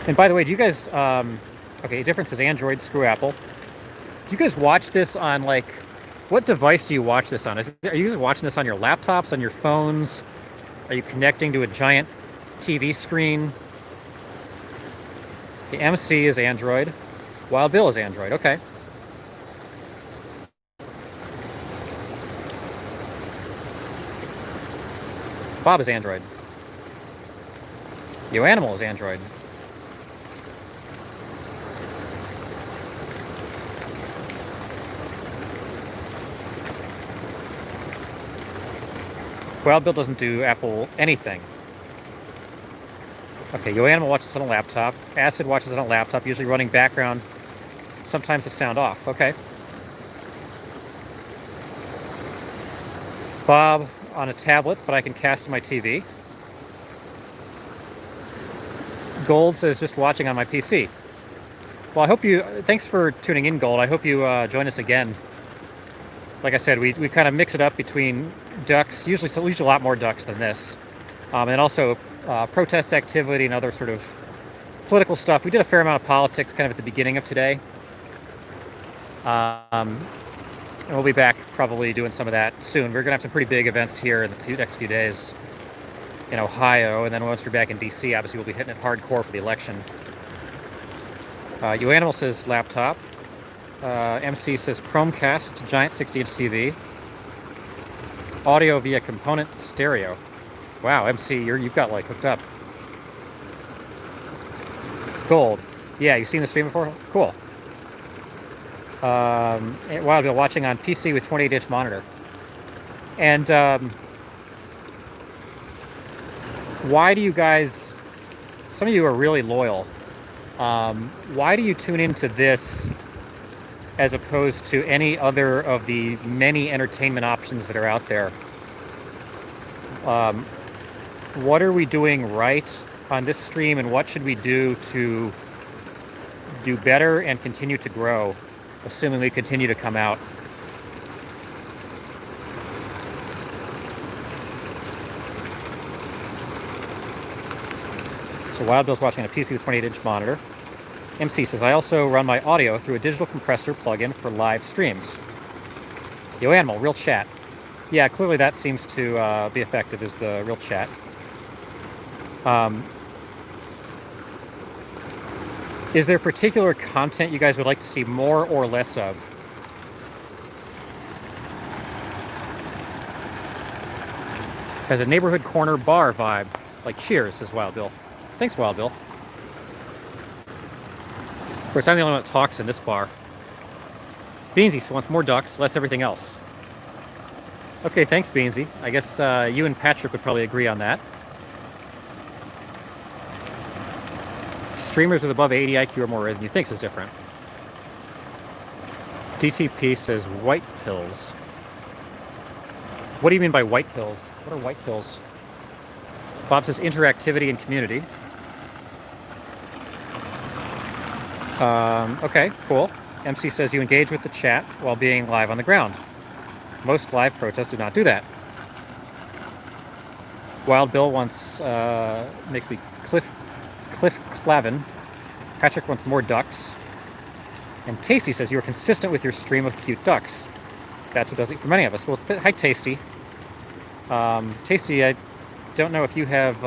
Speaker 1: And by the way, do you guys okay, difference is Android, screw Apple. Do you guys watch this on like what device do you watch this on? Are you guys watching this on your laptops, on your phones? Are you connecting to a giant TV screen? The MC is Android. Wild Bill is Android. Okay. Bob is Android. Yo Animal is Android. Wild Bill doesn't do Apple anything. Okay, Yo Animal watches on a laptop. Acid watches on a laptop, usually running background. Sometimes the sound off. Okay. Bob on a tablet, but I can cast to my TV. Gold says just watching on my PC. Well, I hope you... Thanks for tuning in, Gold. I hope you join us again. Like I said, we kind of mix it up between ducks, usually a lot more ducks than this. And also protest activity and other sort of political stuff. We did a fair amount of politics kind of at the beginning of today. And we'll be back probably doing some of that soon. We're going to have some pretty big events here in the next few days in Ohio. And then once we're back in D.C., obviously we'll be hitting it hardcore for the election. Yo Animal says laptop. MC says Chromecast, giant 60-inch TV. Audio via component stereo. Wow, MC, you've got like hooked up. Gold. Yeah, you've seen the stream before? Cool. Wild Bill watching on PC with 28-inch monitor. And why do you guys... Some of you are really loyal. Why do you tune into this as opposed to any other of the many entertainment options that are out there? What are we doing right on this stream, and what should we do to do better and continue to grow, assuming we continue to come out? So Wild Bill's watching on a PC with 28-inch monitor. MC says, I also run my audio through a digital compressor plugin for live streams. Yo Animal, real chat. Yeah, clearly that seems to be effective, is the real chat. Is there particular content you guys would like to see more or less of? Has a neighborhood corner bar vibe. Like Cheers, says Wild Bill. Thanks, Wild Bill. Of course, I'm the only one that talks in this bar. Beansy wants more ducks, less everything else. Okay, thanks, Beansy. I guess you and Patrick would probably agree on that. Streamers with above 80 IQ or more than you think is different. DTP says white pills. What do you mean by white pills? What are white pills? Bob says interactivity and community. Okay, cool. MC says you engage with the chat while being live on the ground. Most live protests do not do that. Wild Bill wants, makes me Cliff Clavin. Patrick wants more ducks. And Tasty says you're consistent with your stream of cute ducks. That's what does it for many of us. Well, hi, Tasty. Tasty, I don't know if you have,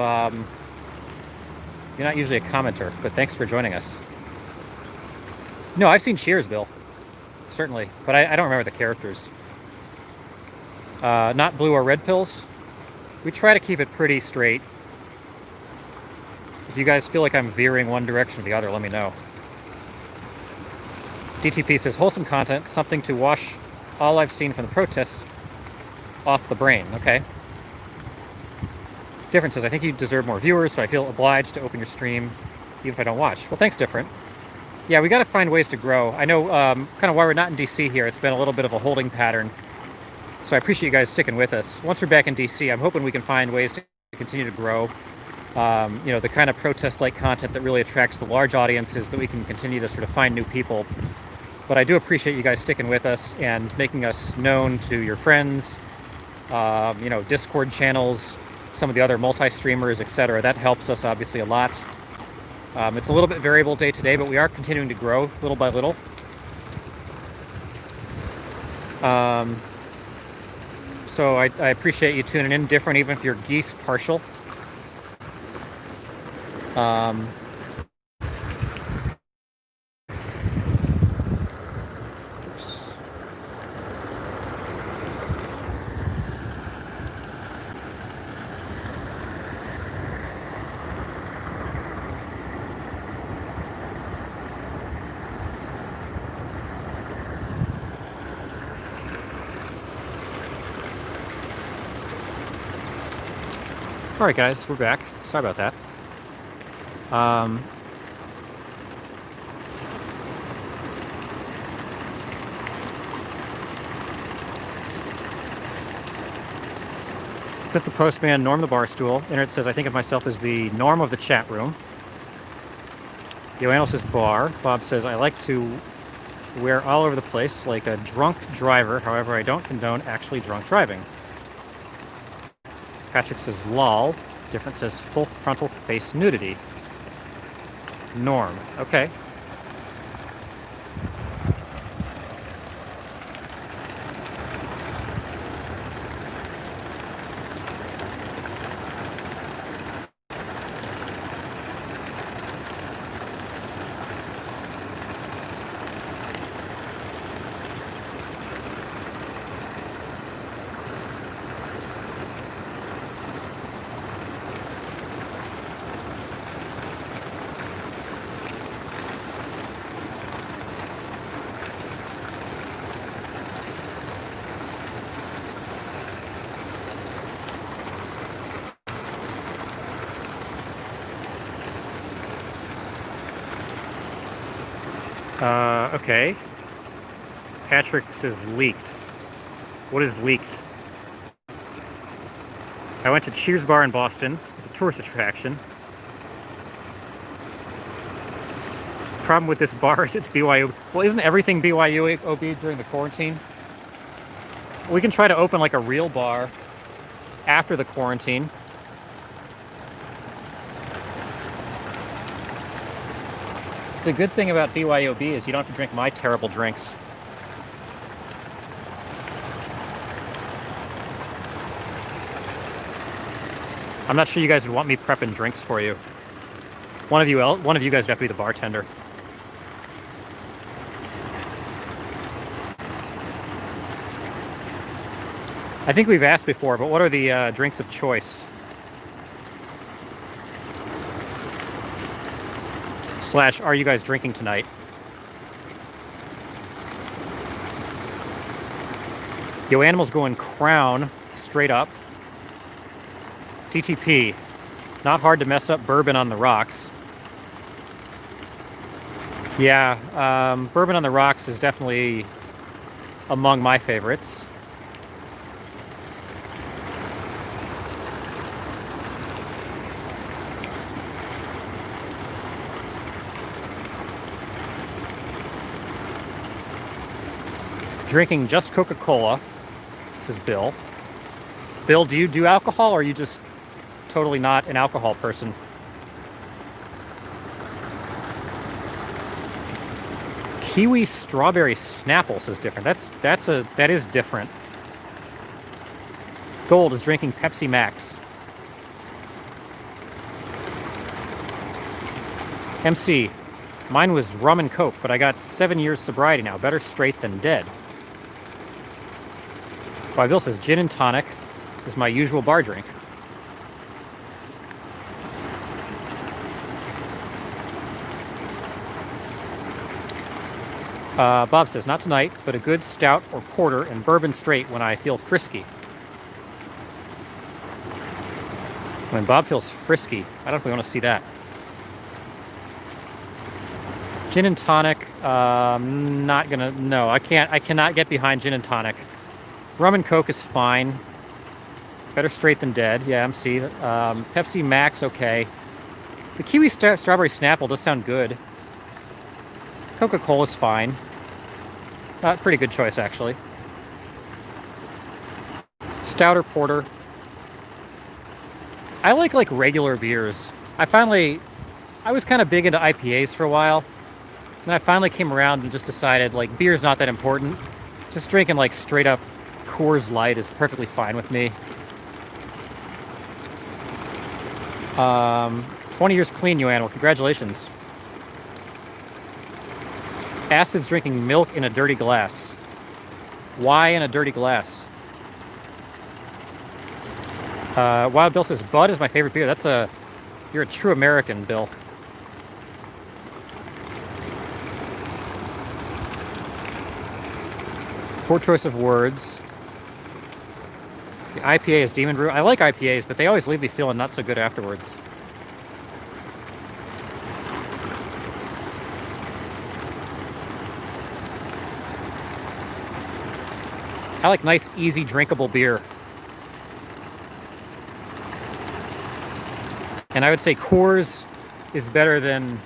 Speaker 1: you're not usually a commenter, but thanks for joining us. No, I've seen Cheers, Bill. Certainly, but I don't remember the characters. Not blue or red pills. We try to keep it pretty straight. If you guys feel like I'm veering one direction or the other, let me know. DTP says, wholesome content, something to wash all I've seen from the protests off the brain. Okay. Different says, I think you deserve more viewers, so I feel obliged to open your stream, even if I don't watch. Well, thanks, Different. Yeah, we got to find ways to grow. I know kind of why we're not in DC here. It's been a little bit of a holding pattern. So I appreciate you guys sticking with us. Once we're back in DC, I'm hoping we can find ways to continue to grow. You know, the kind of protest-like content that really attracts the large audiences, that we can continue to sort of find new people. But I do appreciate you guys sticking with us and making us known to your friends, you know, Discord channels, some of the other multi-streamers, etc. That helps us obviously a lot. It's a little bit variable day to day, but we are continuing to grow little by little. So I appreciate you tuning in, Different, even if you're geese partial. Oops. All right, guys, we're back. Sorry about that. Fifth the Postman, Norm the Barstool. Internet says, I think of myself as the Norm of the chat room. Yoanno says, bar. Bob says, I like to wear all over the place like a drunk driver. However, I don't condone actually drunk driving. Patrick says, lol. Different says, full frontal face nudity. Norm. Okay. Okay. Patrick says leaked. What is leaked? I went to Cheers Bar in Boston. It's a tourist attraction. Problem with this bar is it's BYO. Well, isn't everything BYU OB during the quarantine? We can try to open like a real bar after the quarantine. The good thing about BYOB is you don't have to drink my terrible drinks. I'm not sure you guys would want me prepping drinks for you. One of you guys would have to be the bartender. I think we've asked before, but what are the drinks of choice? / are you guys drinking tonight? Yo, Animal's going Crown straight up. TTP, not hard to mess up bourbon on the rocks. Yeah, bourbon on the rocks is definitely among my favorites. Drinking just Coca-Cola, says Bill. Bill, do you do alcohol, or are you just totally not an alcohol person? Kiwi strawberry Snapple says different. That is different. Gold is drinking Pepsi Max. MC, mine was rum and Coke, but I got 7 years sobriety now. Better straight than dead. Bob Bill says gin and tonic is my usual bar drink. Bob says, not tonight, but a good stout or porter and bourbon straight when I feel frisky. When Bob feels frisky, I don't know if we want to see that. Gin and tonic, not gonna, no, I cannot get behind gin and tonic. Rum and Coke is fine. Better straight than dead, yeah, MC. Pepsi Max, okay. The Kiwi Strawberry Snapple does sound good. Coca-Cola's fine. Pretty good choice, actually. Stout or porter. I like regular beers. I was kind of big into IPAs for a while. Then I finally came around and just decided, like, beer's not that important. Just drinking, like, straight up Coors Light is perfectly fine with me. 20 years clean, you animal. Congratulations. Acid's drinking milk in a dirty glass. Why in a dirty glass? Wild Bill says, Bud is my favorite beer. You're a true American, Bill. Poor choice of words. The IPA is Demon Brew. I like IPAs, but they always leave me feeling not so good afterwards. I like nice, easy, drinkable beer. And I would say Coors is better than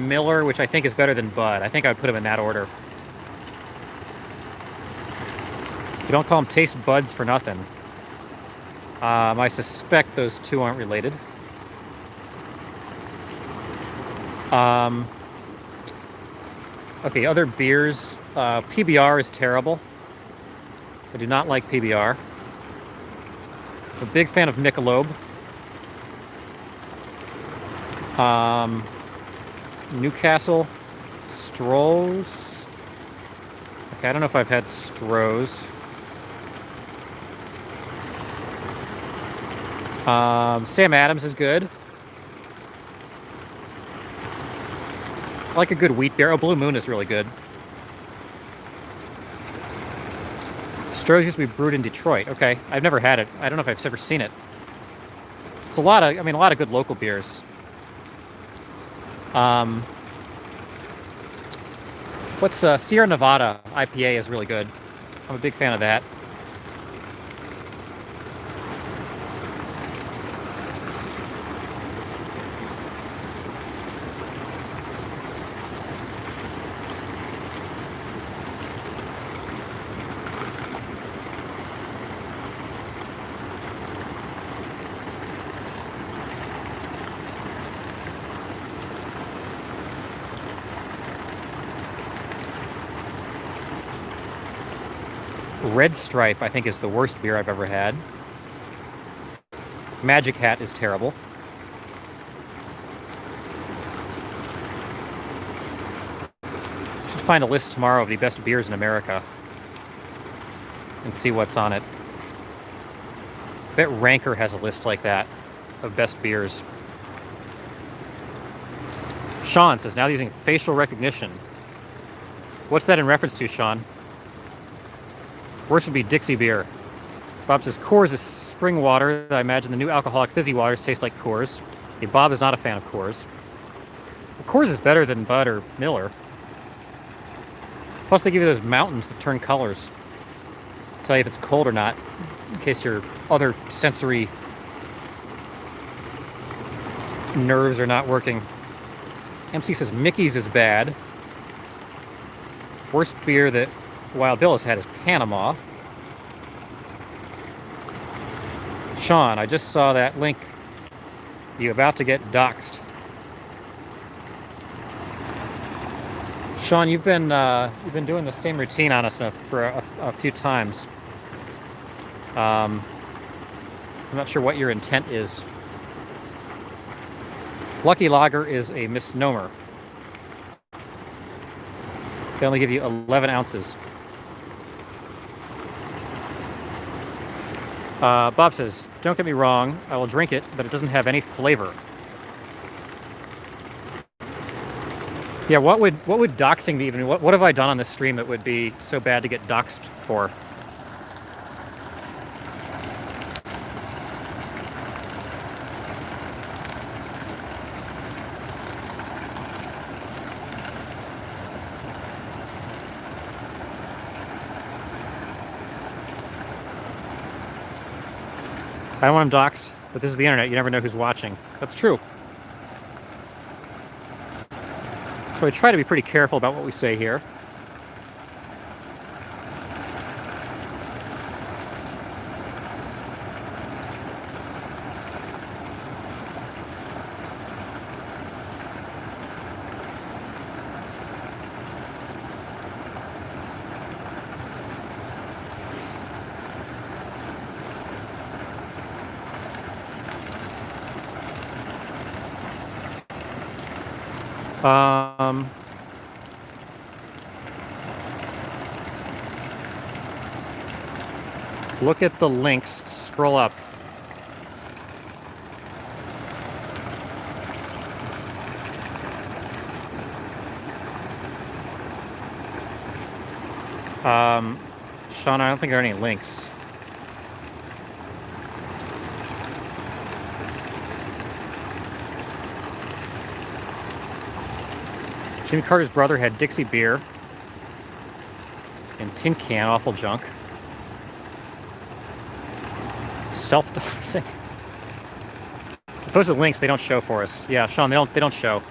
Speaker 1: Miller, which I think is better than Bud. I think I would put them in that order. You don't call them taste buds for nothing. I suspect those two aren't related. Okay, other beers. PBR is terrible. I do not like PBR. I'm a big fan of Michelob. Newcastle. Stroh's. Okay, I don't know if I've had Stroh's. Sam Adams is good. I like a good wheat beer. Oh, Blue Moon is really good. Stroh's used to be brewed in Detroit. Okay, I've never had it. I don't know if I've ever seen it. It's a lot of good local beers. What's Sierra Nevada IPA is really good. I'm a big fan of that. Red Stripe, I think, is the worst beer I've ever had. Magic Hat is terrible. Should find a list tomorrow of the best beers in America and see what's on it. I bet Ranker has a list like that of best beers. Sean says, now using facial recognition. What's that in reference to, Sean? Worst would be Dixie beer. Bob says, Coors is spring water. I imagine the new alcoholic fizzy waters taste like Coors. Okay, Bob is not a fan of Coors. Well, Coors is better than Bud or Miller. Plus, they give you those mountains that turn colors. Tell you if it's cold or not, in case your other sensory nerves are not working. MC says, Mickey's is bad. Worst beer that Wild Bill has had is Panama. Sean, I just saw that link. You about to get doxxed. Sean, you've been doing the same routine on us for a few times. I'm not sure what your intent is. Lucky Lager is a misnomer. They only give you 11 ounces. Bob says, don't get me wrong, I will drink it, but it doesn't have any flavor. Yeah, what would doxing be even? What have I done on this stream that would be so bad to get doxed for? I don't want him doxed, but this is the internet. You never know who's watching. That's true. So I try to be pretty careful about what we say here. Look at the links. Scroll up. Sean, I don't think there are any links. Jimmy Carter's brother had Dixie beer and tin can, awful junk. Self-doxing. Those are links they don't show for us. Yeah, Sean, they don't show.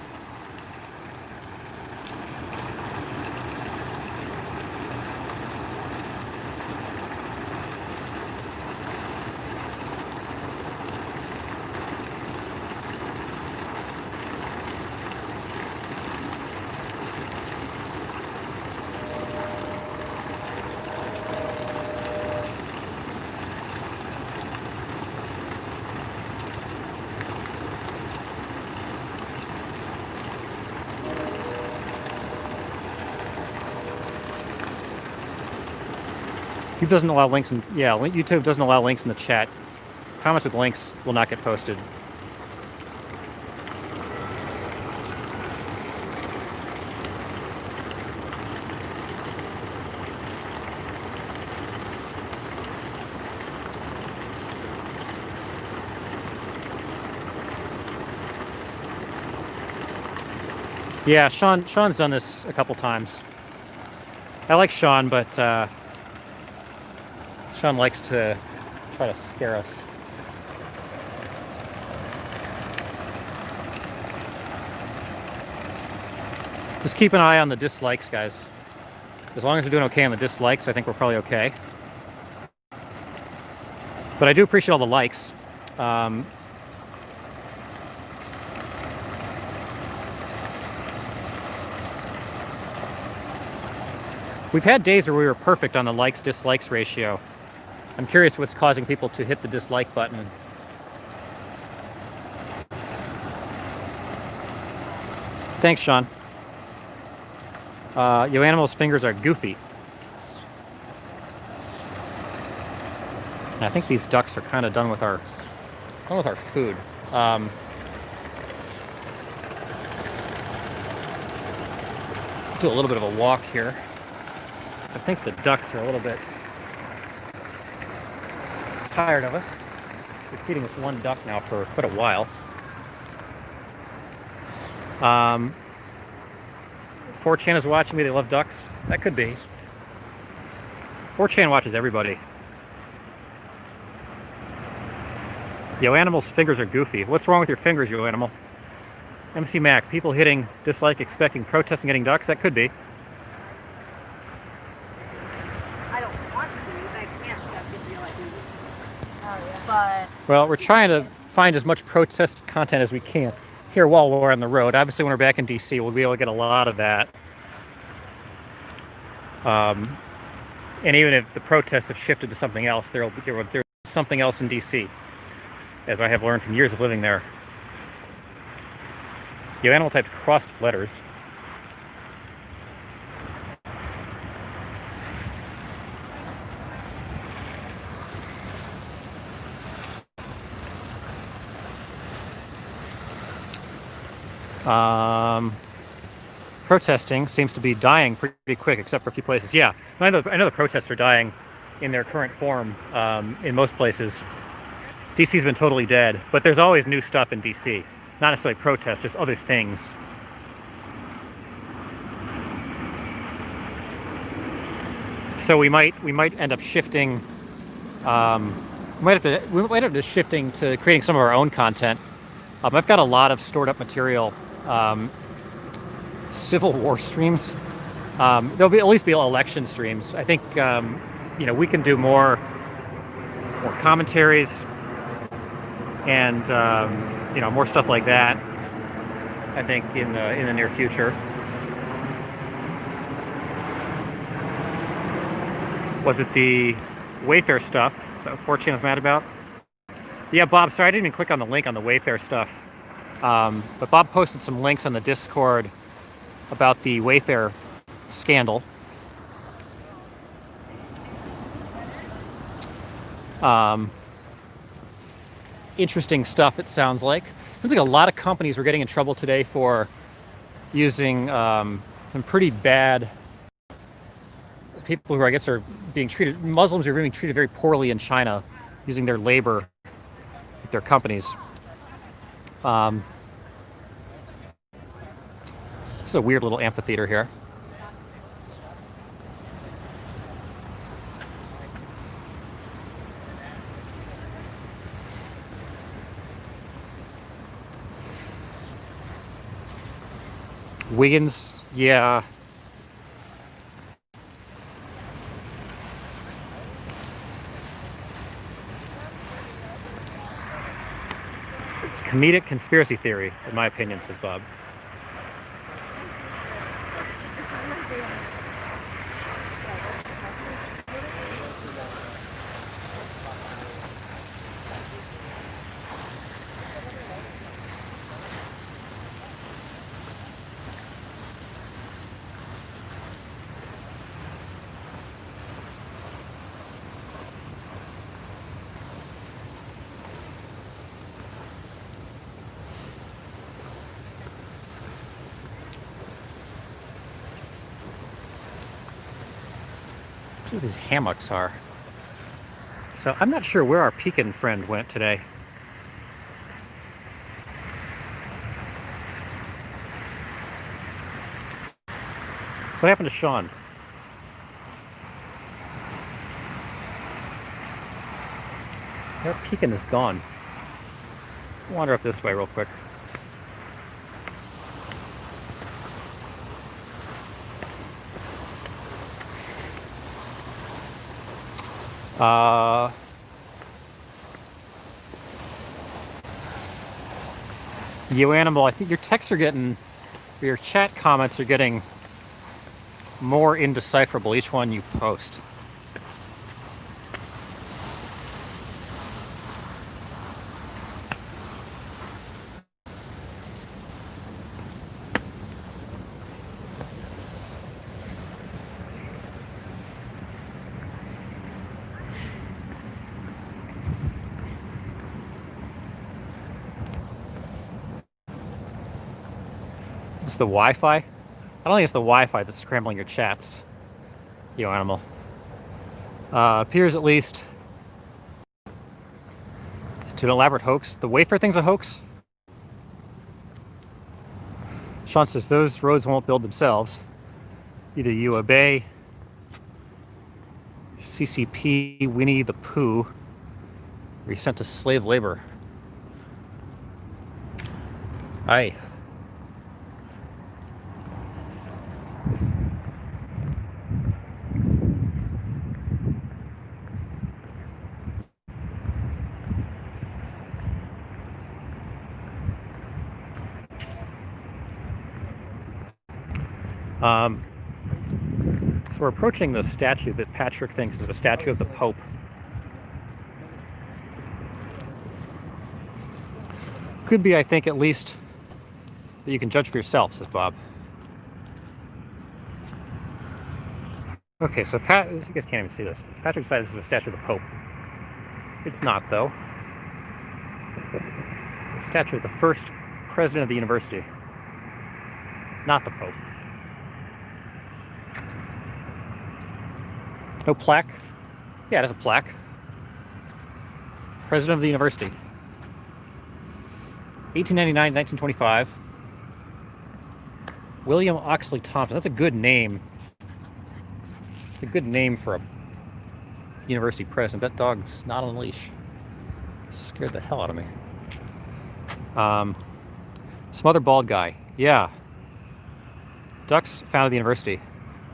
Speaker 1: YouTube doesn't allow links in, yeah, YouTube doesn't allow links in the chat. Comments with links will not get posted. Yeah, Sean's done this a couple times. I like Sean, but Sean likes to try to scare us. Just keep an eye on the dislikes, guys. As long as we're doing okay on the dislikes, I think we're probably okay. But I do appreciate all the likes. We've had days where we were perfect on the likes-dislikes ratio. I'm curious what's causing people to hit the dislike button. Thanks, Sean. Yo Animal's fingers are goofy. And I think these ducks are kind of done with our food. Do a little bit of a walk here. I think the ducks are a little bit tired of us. We're feeding this one duck now for quite a while. 4chan is watching me. They love ducks. That could be. 4chan watches everybody. Yo Animal's fingers are goofy. What's wrong with your fingers, Yo Animal? MC Mac, people hitting dislike, expecting protesting, getting ducks. That could be. Well, we're trying to find as much protest content as we can here while we're on the road. Obviously, when we're back in DC, we'll be able to get a lot of that. And even if the protests have shifted to something else, there's something else in DC, as I have learned from years of living there. Yo Animal typed crossed letters. protesting seems to be dying pretty quick, except for a few places. Yeah, I know the protests are dying in their current form in most places. DC's been totally dead, but there's always new stuff in DC. Not necessarily protests, just other things. So we might end up shifting. We might have to shifting to creating some of our own content. I've got a lot of stored up material. Civil War streams. There'll be at least be election streams. I think we can do more commentaries and more stuff like that. I think in the near future. Was it the Wayfair stuff? Is that what 4chan was mad about? Yeah, Bob. Sorry, I didn't even click on the link on the Wayfair stuff. But Bob posted some links on the Discord about the Wayfair scandal. Interesting stuff, it sounds like. Seems like a lot of companies were getting in trouble today for using some pretty bad people who I guess are being treated, Muslims are being treated very poorly in China, using their labor with their companies. This is a weird little amphitheater here. Wiggins, yeah. It's comedic conspiracy theory, in my opinion, says Bob. What these hammocks are. So I'm not sure where our Pekin friend went today. What happened to Sean? Our Pekin is gone. I'll wander up this way real quick. You animal, I think your texts are getting, your chat comments are getting more indecipherable each one you post. It's the Wi-Fi? I don't think it's the Wi-Fi that's scrambling your chats, you animal. Appears at least to an elaborate hoax. The Wayfair thing's a hoax? Sean says those roads won't build themselves. Either you obey CCP, Winnie the Pooh, or you're sent to slave labor. Aye. So we're approaching the statue that Patrick thinks is a statue of the Pope. Could be, I think, at least that you can judge for yourself, says Bob. Okay, so you guys can't even see this. Patrick decided this was a statue of the Pope. It's not, though. It's a statue of the first president of the university. Not the Pope. No plaque? Yeah, it has a plaque. President of the university. 1899 1925. William Oxley Thompson. That's a good name. It's a good name for a university president. That dog's not on a leash. Scared the hell out of me. Some other bald guy. Yeah. Ducks founded the university.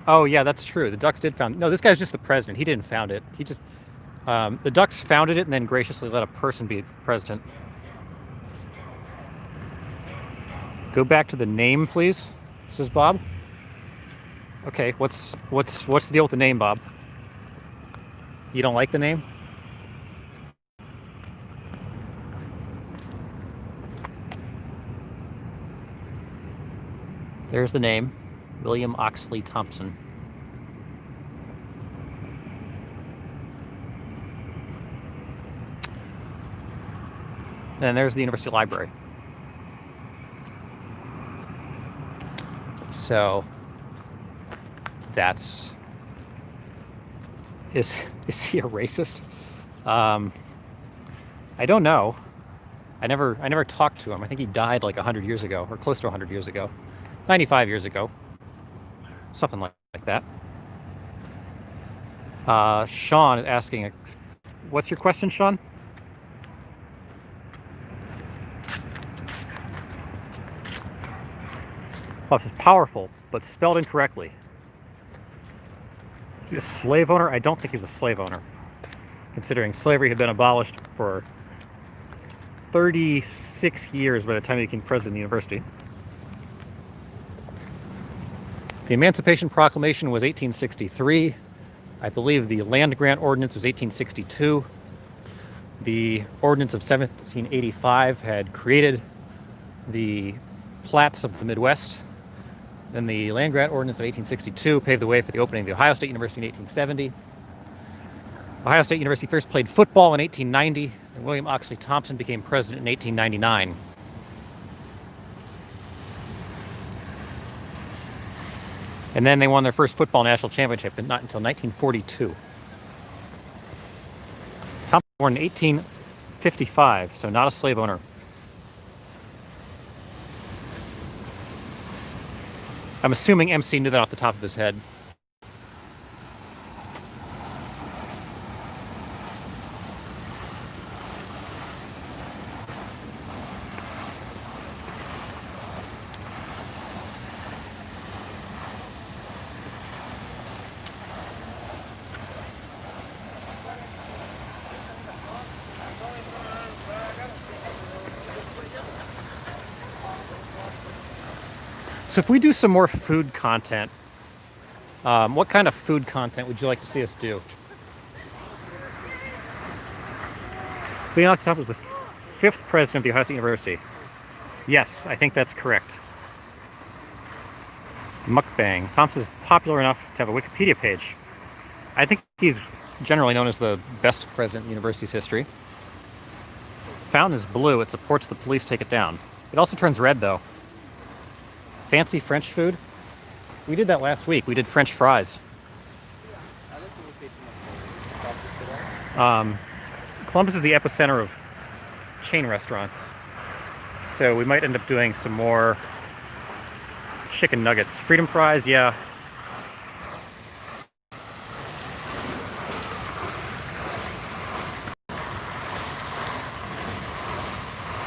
Speaker 1: Oh, yeah, that's true. The Ducks did found... No, this guy's just the president. He didn't found it. He just... the Ducks founded it and then graciously let a person be president. Go back to the name, please, says Bob. Okay, what's the deal with the name, Bob? You don't like the name? There's the name, William Oxley Thompson. And there's the University Library. So that's... Is he a racist? I don't know. I never talked to him. I think he died like 100 years ago, or close to 100 years ago. 95 years ago. Something like that. Sean is asking, what's your question, Sean? Well, it's powerful, but spelled incorrectly. Is he a slave owner? I don't think he's a slave owner, considering slavery had been abolished for 36 years by the time he became president of the university. The Emancipation Proclamation was 1863. I believe the Land Grant Ordinance was 1862. The Ordinance of 1785 had created the plats of the Midwest. Then the Land Grant Ordinance of 1862 paved the way for the opening of the Ohio State University in 1870. Ohio State University first played football in 1890, and William Oxley Thompson became president in 1899. And then they won their first football national championship, but not until 1942. Thompson was born in 1855, so not a slave owner. I'm assuming MC knew that off the top of his head. So if we do some more food content, what kind of food content would you like to see us do? William Oxley Thompson was the 5th president of the Ohio State University. Yes, I think that's correct. Mukbang. Thompson is popular enough to have a Wikipedia page. I think he's generally known as the best president in the university's history. Fountain is blue. It supports the police take it down. It also turns red, though. Fancy French food? We did that last week. We did French fries. Columbus is the epicenter of chain restaurants. So we might end up doing some more chicken nuggets. Freedom fries, yeah.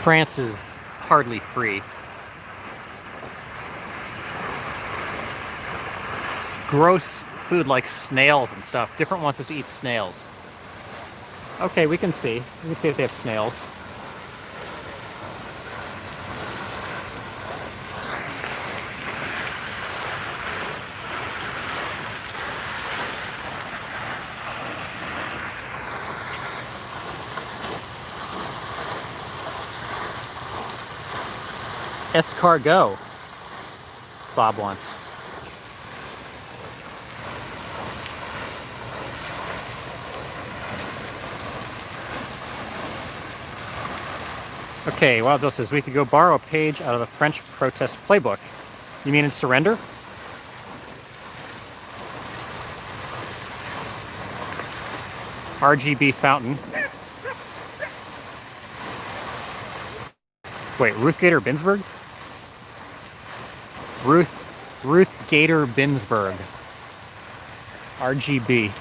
Speaker 1: France is hardly free. Gross food like snails and stuff. Different wants us to eat snails. Okay, we can see. We can see if they have snails. Escargot, Bob wants. Okay, Wild Bill says we could go borrow a page out of the French protest playbook. You mean in Surrender? RGB fountain. Wait, Ruth Gator Binsberg? Ruth Gator Binsberg. RGB.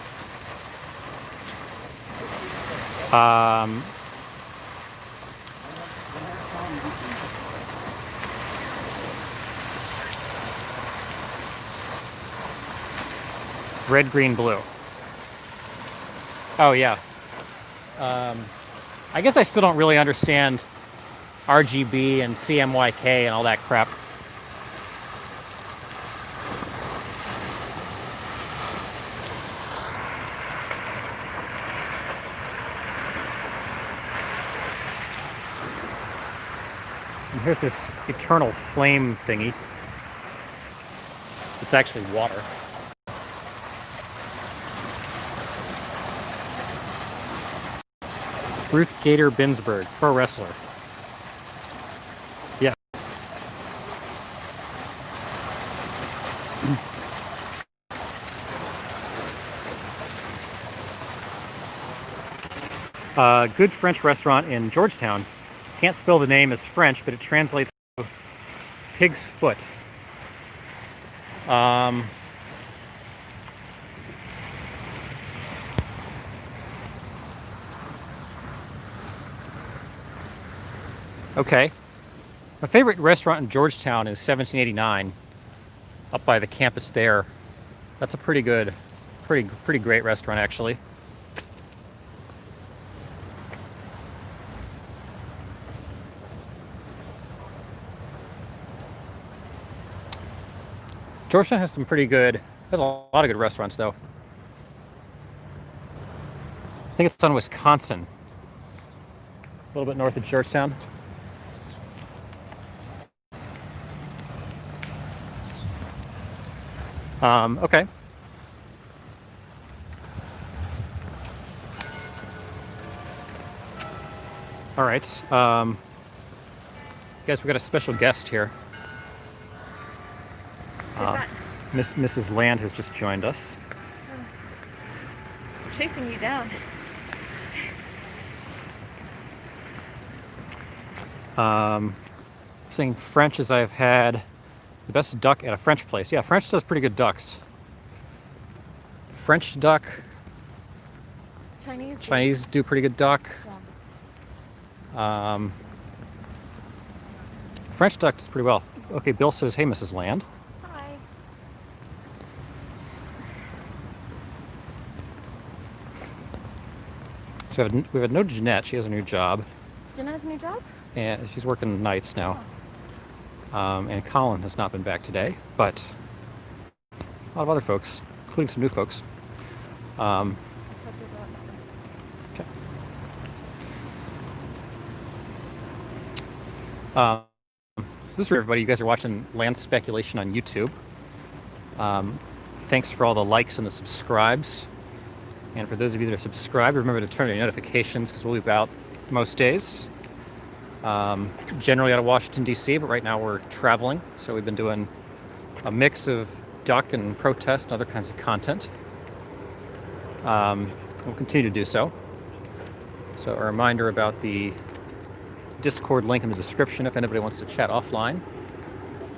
Speaker 1: Red, green, blue. Oh yeah. I guess I still don't really understand RGB and CMYK and all that crap. And here's this eternal flame thingy. It's actually water. Ruth Gator Binsberg, pro wrestler. Yeah. Good French restaurant in Georgetown. Can't spell the name as French, but it translates to pig's foot. Okay. My favorite restaurant in Georgetown is 1789, up by the campus there. That's a pretty good, pretty great restaurant actually. Georgetown has a lot of good restaurants though. I think it's on Wisconsin, a little bit north of Georgetown. Okay. All right. Guys, we got a special guest here. Mrs. Land has just joined us.
Speaker 2: I'm chasing you down.
Speaker 1: Saying French as I've had the best duck at a French place. Yeah, French does pretty good ducks. French duck. Chinese do pretty good duck.
Speaker 2: Yeah.
Speaker 1: French duck does pretty well. Okay, Bill says, "Hey, Mrs. Land."
Speaker 2: Hi.
Speaker 1: So we've had no Jeanette. She has a new job.
Speaker 2: Jenna has a new job?
Speaker 1: And she's working nights now. And Colin has not been back today, but a lot of other folks, including some new folks. Okay. This is for everybody. You guys are watching Land Speculation on YouTube. Thanks for all the likes and the subscribes. And for those of you that are subscribed, remember to turn on your notifications because we'll be out most days. Generally out of Washington, D.C., but right now we're traveling. So we've been doing a mix of duck and protest and other kinds of content. We'll continue to do so. So a reminder about the Discord link in the description if anybody wants to chat offline.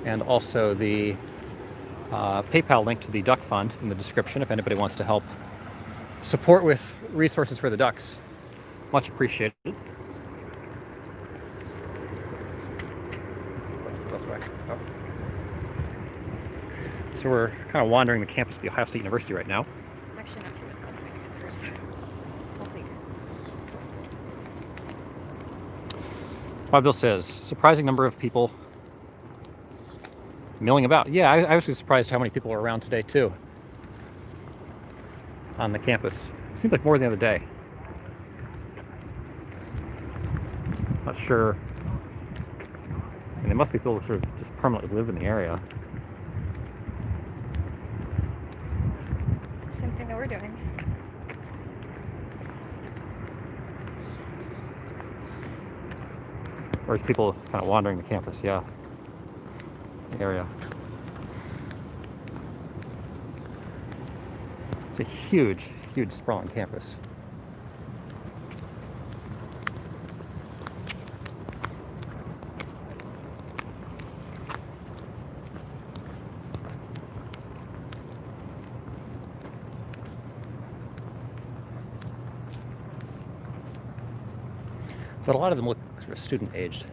Speaker 1: And also the PayPal link to the Duck Fund in the description if anybody wants to help support with resources for the ducks. Much appreciated. Oh. So we're kind of wandering the campus of the Ohio State University right now.
Speaker 2: Actually, not too much. We'll see.
Speaker 1: Bob Bill says, surprising number of people milling about. Yeah, I was surprised how many people were around today too on the campus. It seemed like more than the other day. Not sure. And it must be people who sort of just permanently live in the area.
Speaker 2: Same thing that we're doing.
Speaker 1: Or is people kind of wandering the campus? Yeah. The area. It's a huge, huge sprawling campus. But a lot of them look sort of student aged.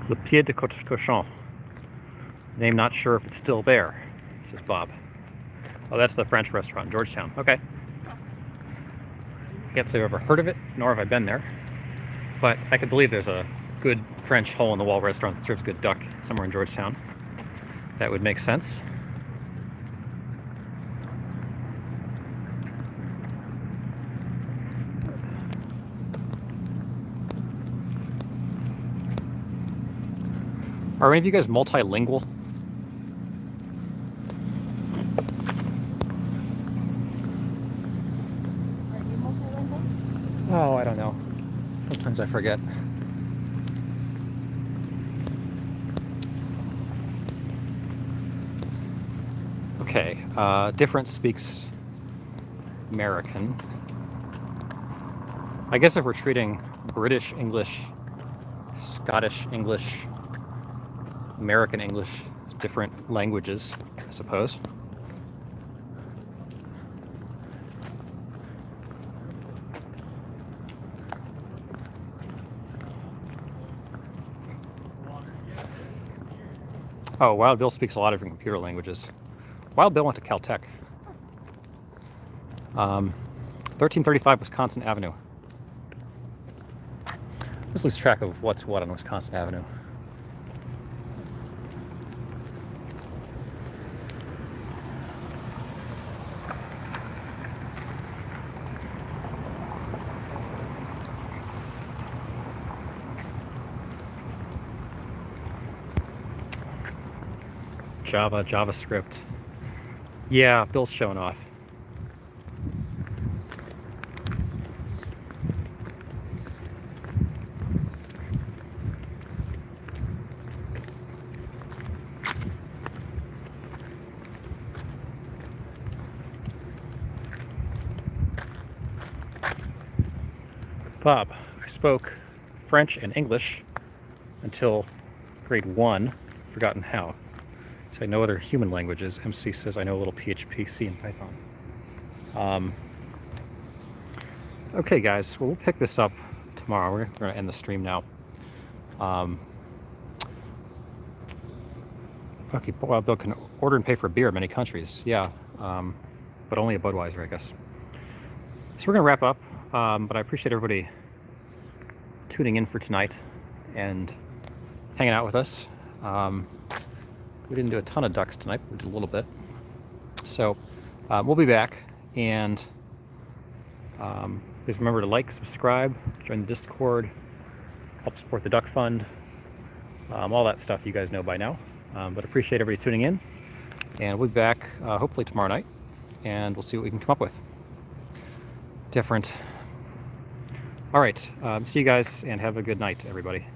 Speaker 1: Le Pied de Cochon. Name not sure if it's still there, says Bob. Oh, that's the French restaurant in Georgetown. Okay. Can't say I've ever heard of it, nor have I been there. But I could believe there's a good French hole-in-the-wall restaurant that serves good duck somewhere in Georgetown. That would make sense. Are any of you guys multilingual?
Speaker 2: Are you multilingual?
Speaker 1: Oh, I don't know. Sometimes I forget. Okay, different speaks American. I guess if we're treating British English, Scottish English, American English as different languages, I suppose. Oh, Wild Bill speaks a lot of different computer languages. Wild Bill went to Caltech. 1335 Wisconsin Avenue. Let's lose track of what's what on Wisconsin Avenue. Java, JavaScript. Yeah, Bill's showing off. Bob, I spoke French and English until grade 1, forgotten how. So I know other human languages. MC says I know a little PHP, C, and Python. Okay, guys, well, we'll pick this up tomorrow. We're going to end the stream now. Okay, well, Bill can order and pay for a beer in many countries. Yeah, but only a Budweiser, I guess. So we're going to wrap up, but I appreciate everybody tuning in for tonight and hanging out with us. We didn't do a ton of ducks tonight, but we did a little bit. So we'll be back, and please remember to like, subscribe, join the Discord, help support the Duck Fund, all that stuff you guys know by now. But appreciate everybody tuning in, and we'll be back hopefully tomorrow night, and we'll see what we can come up with. Different. All right, see you guys, and have a good night, everybody.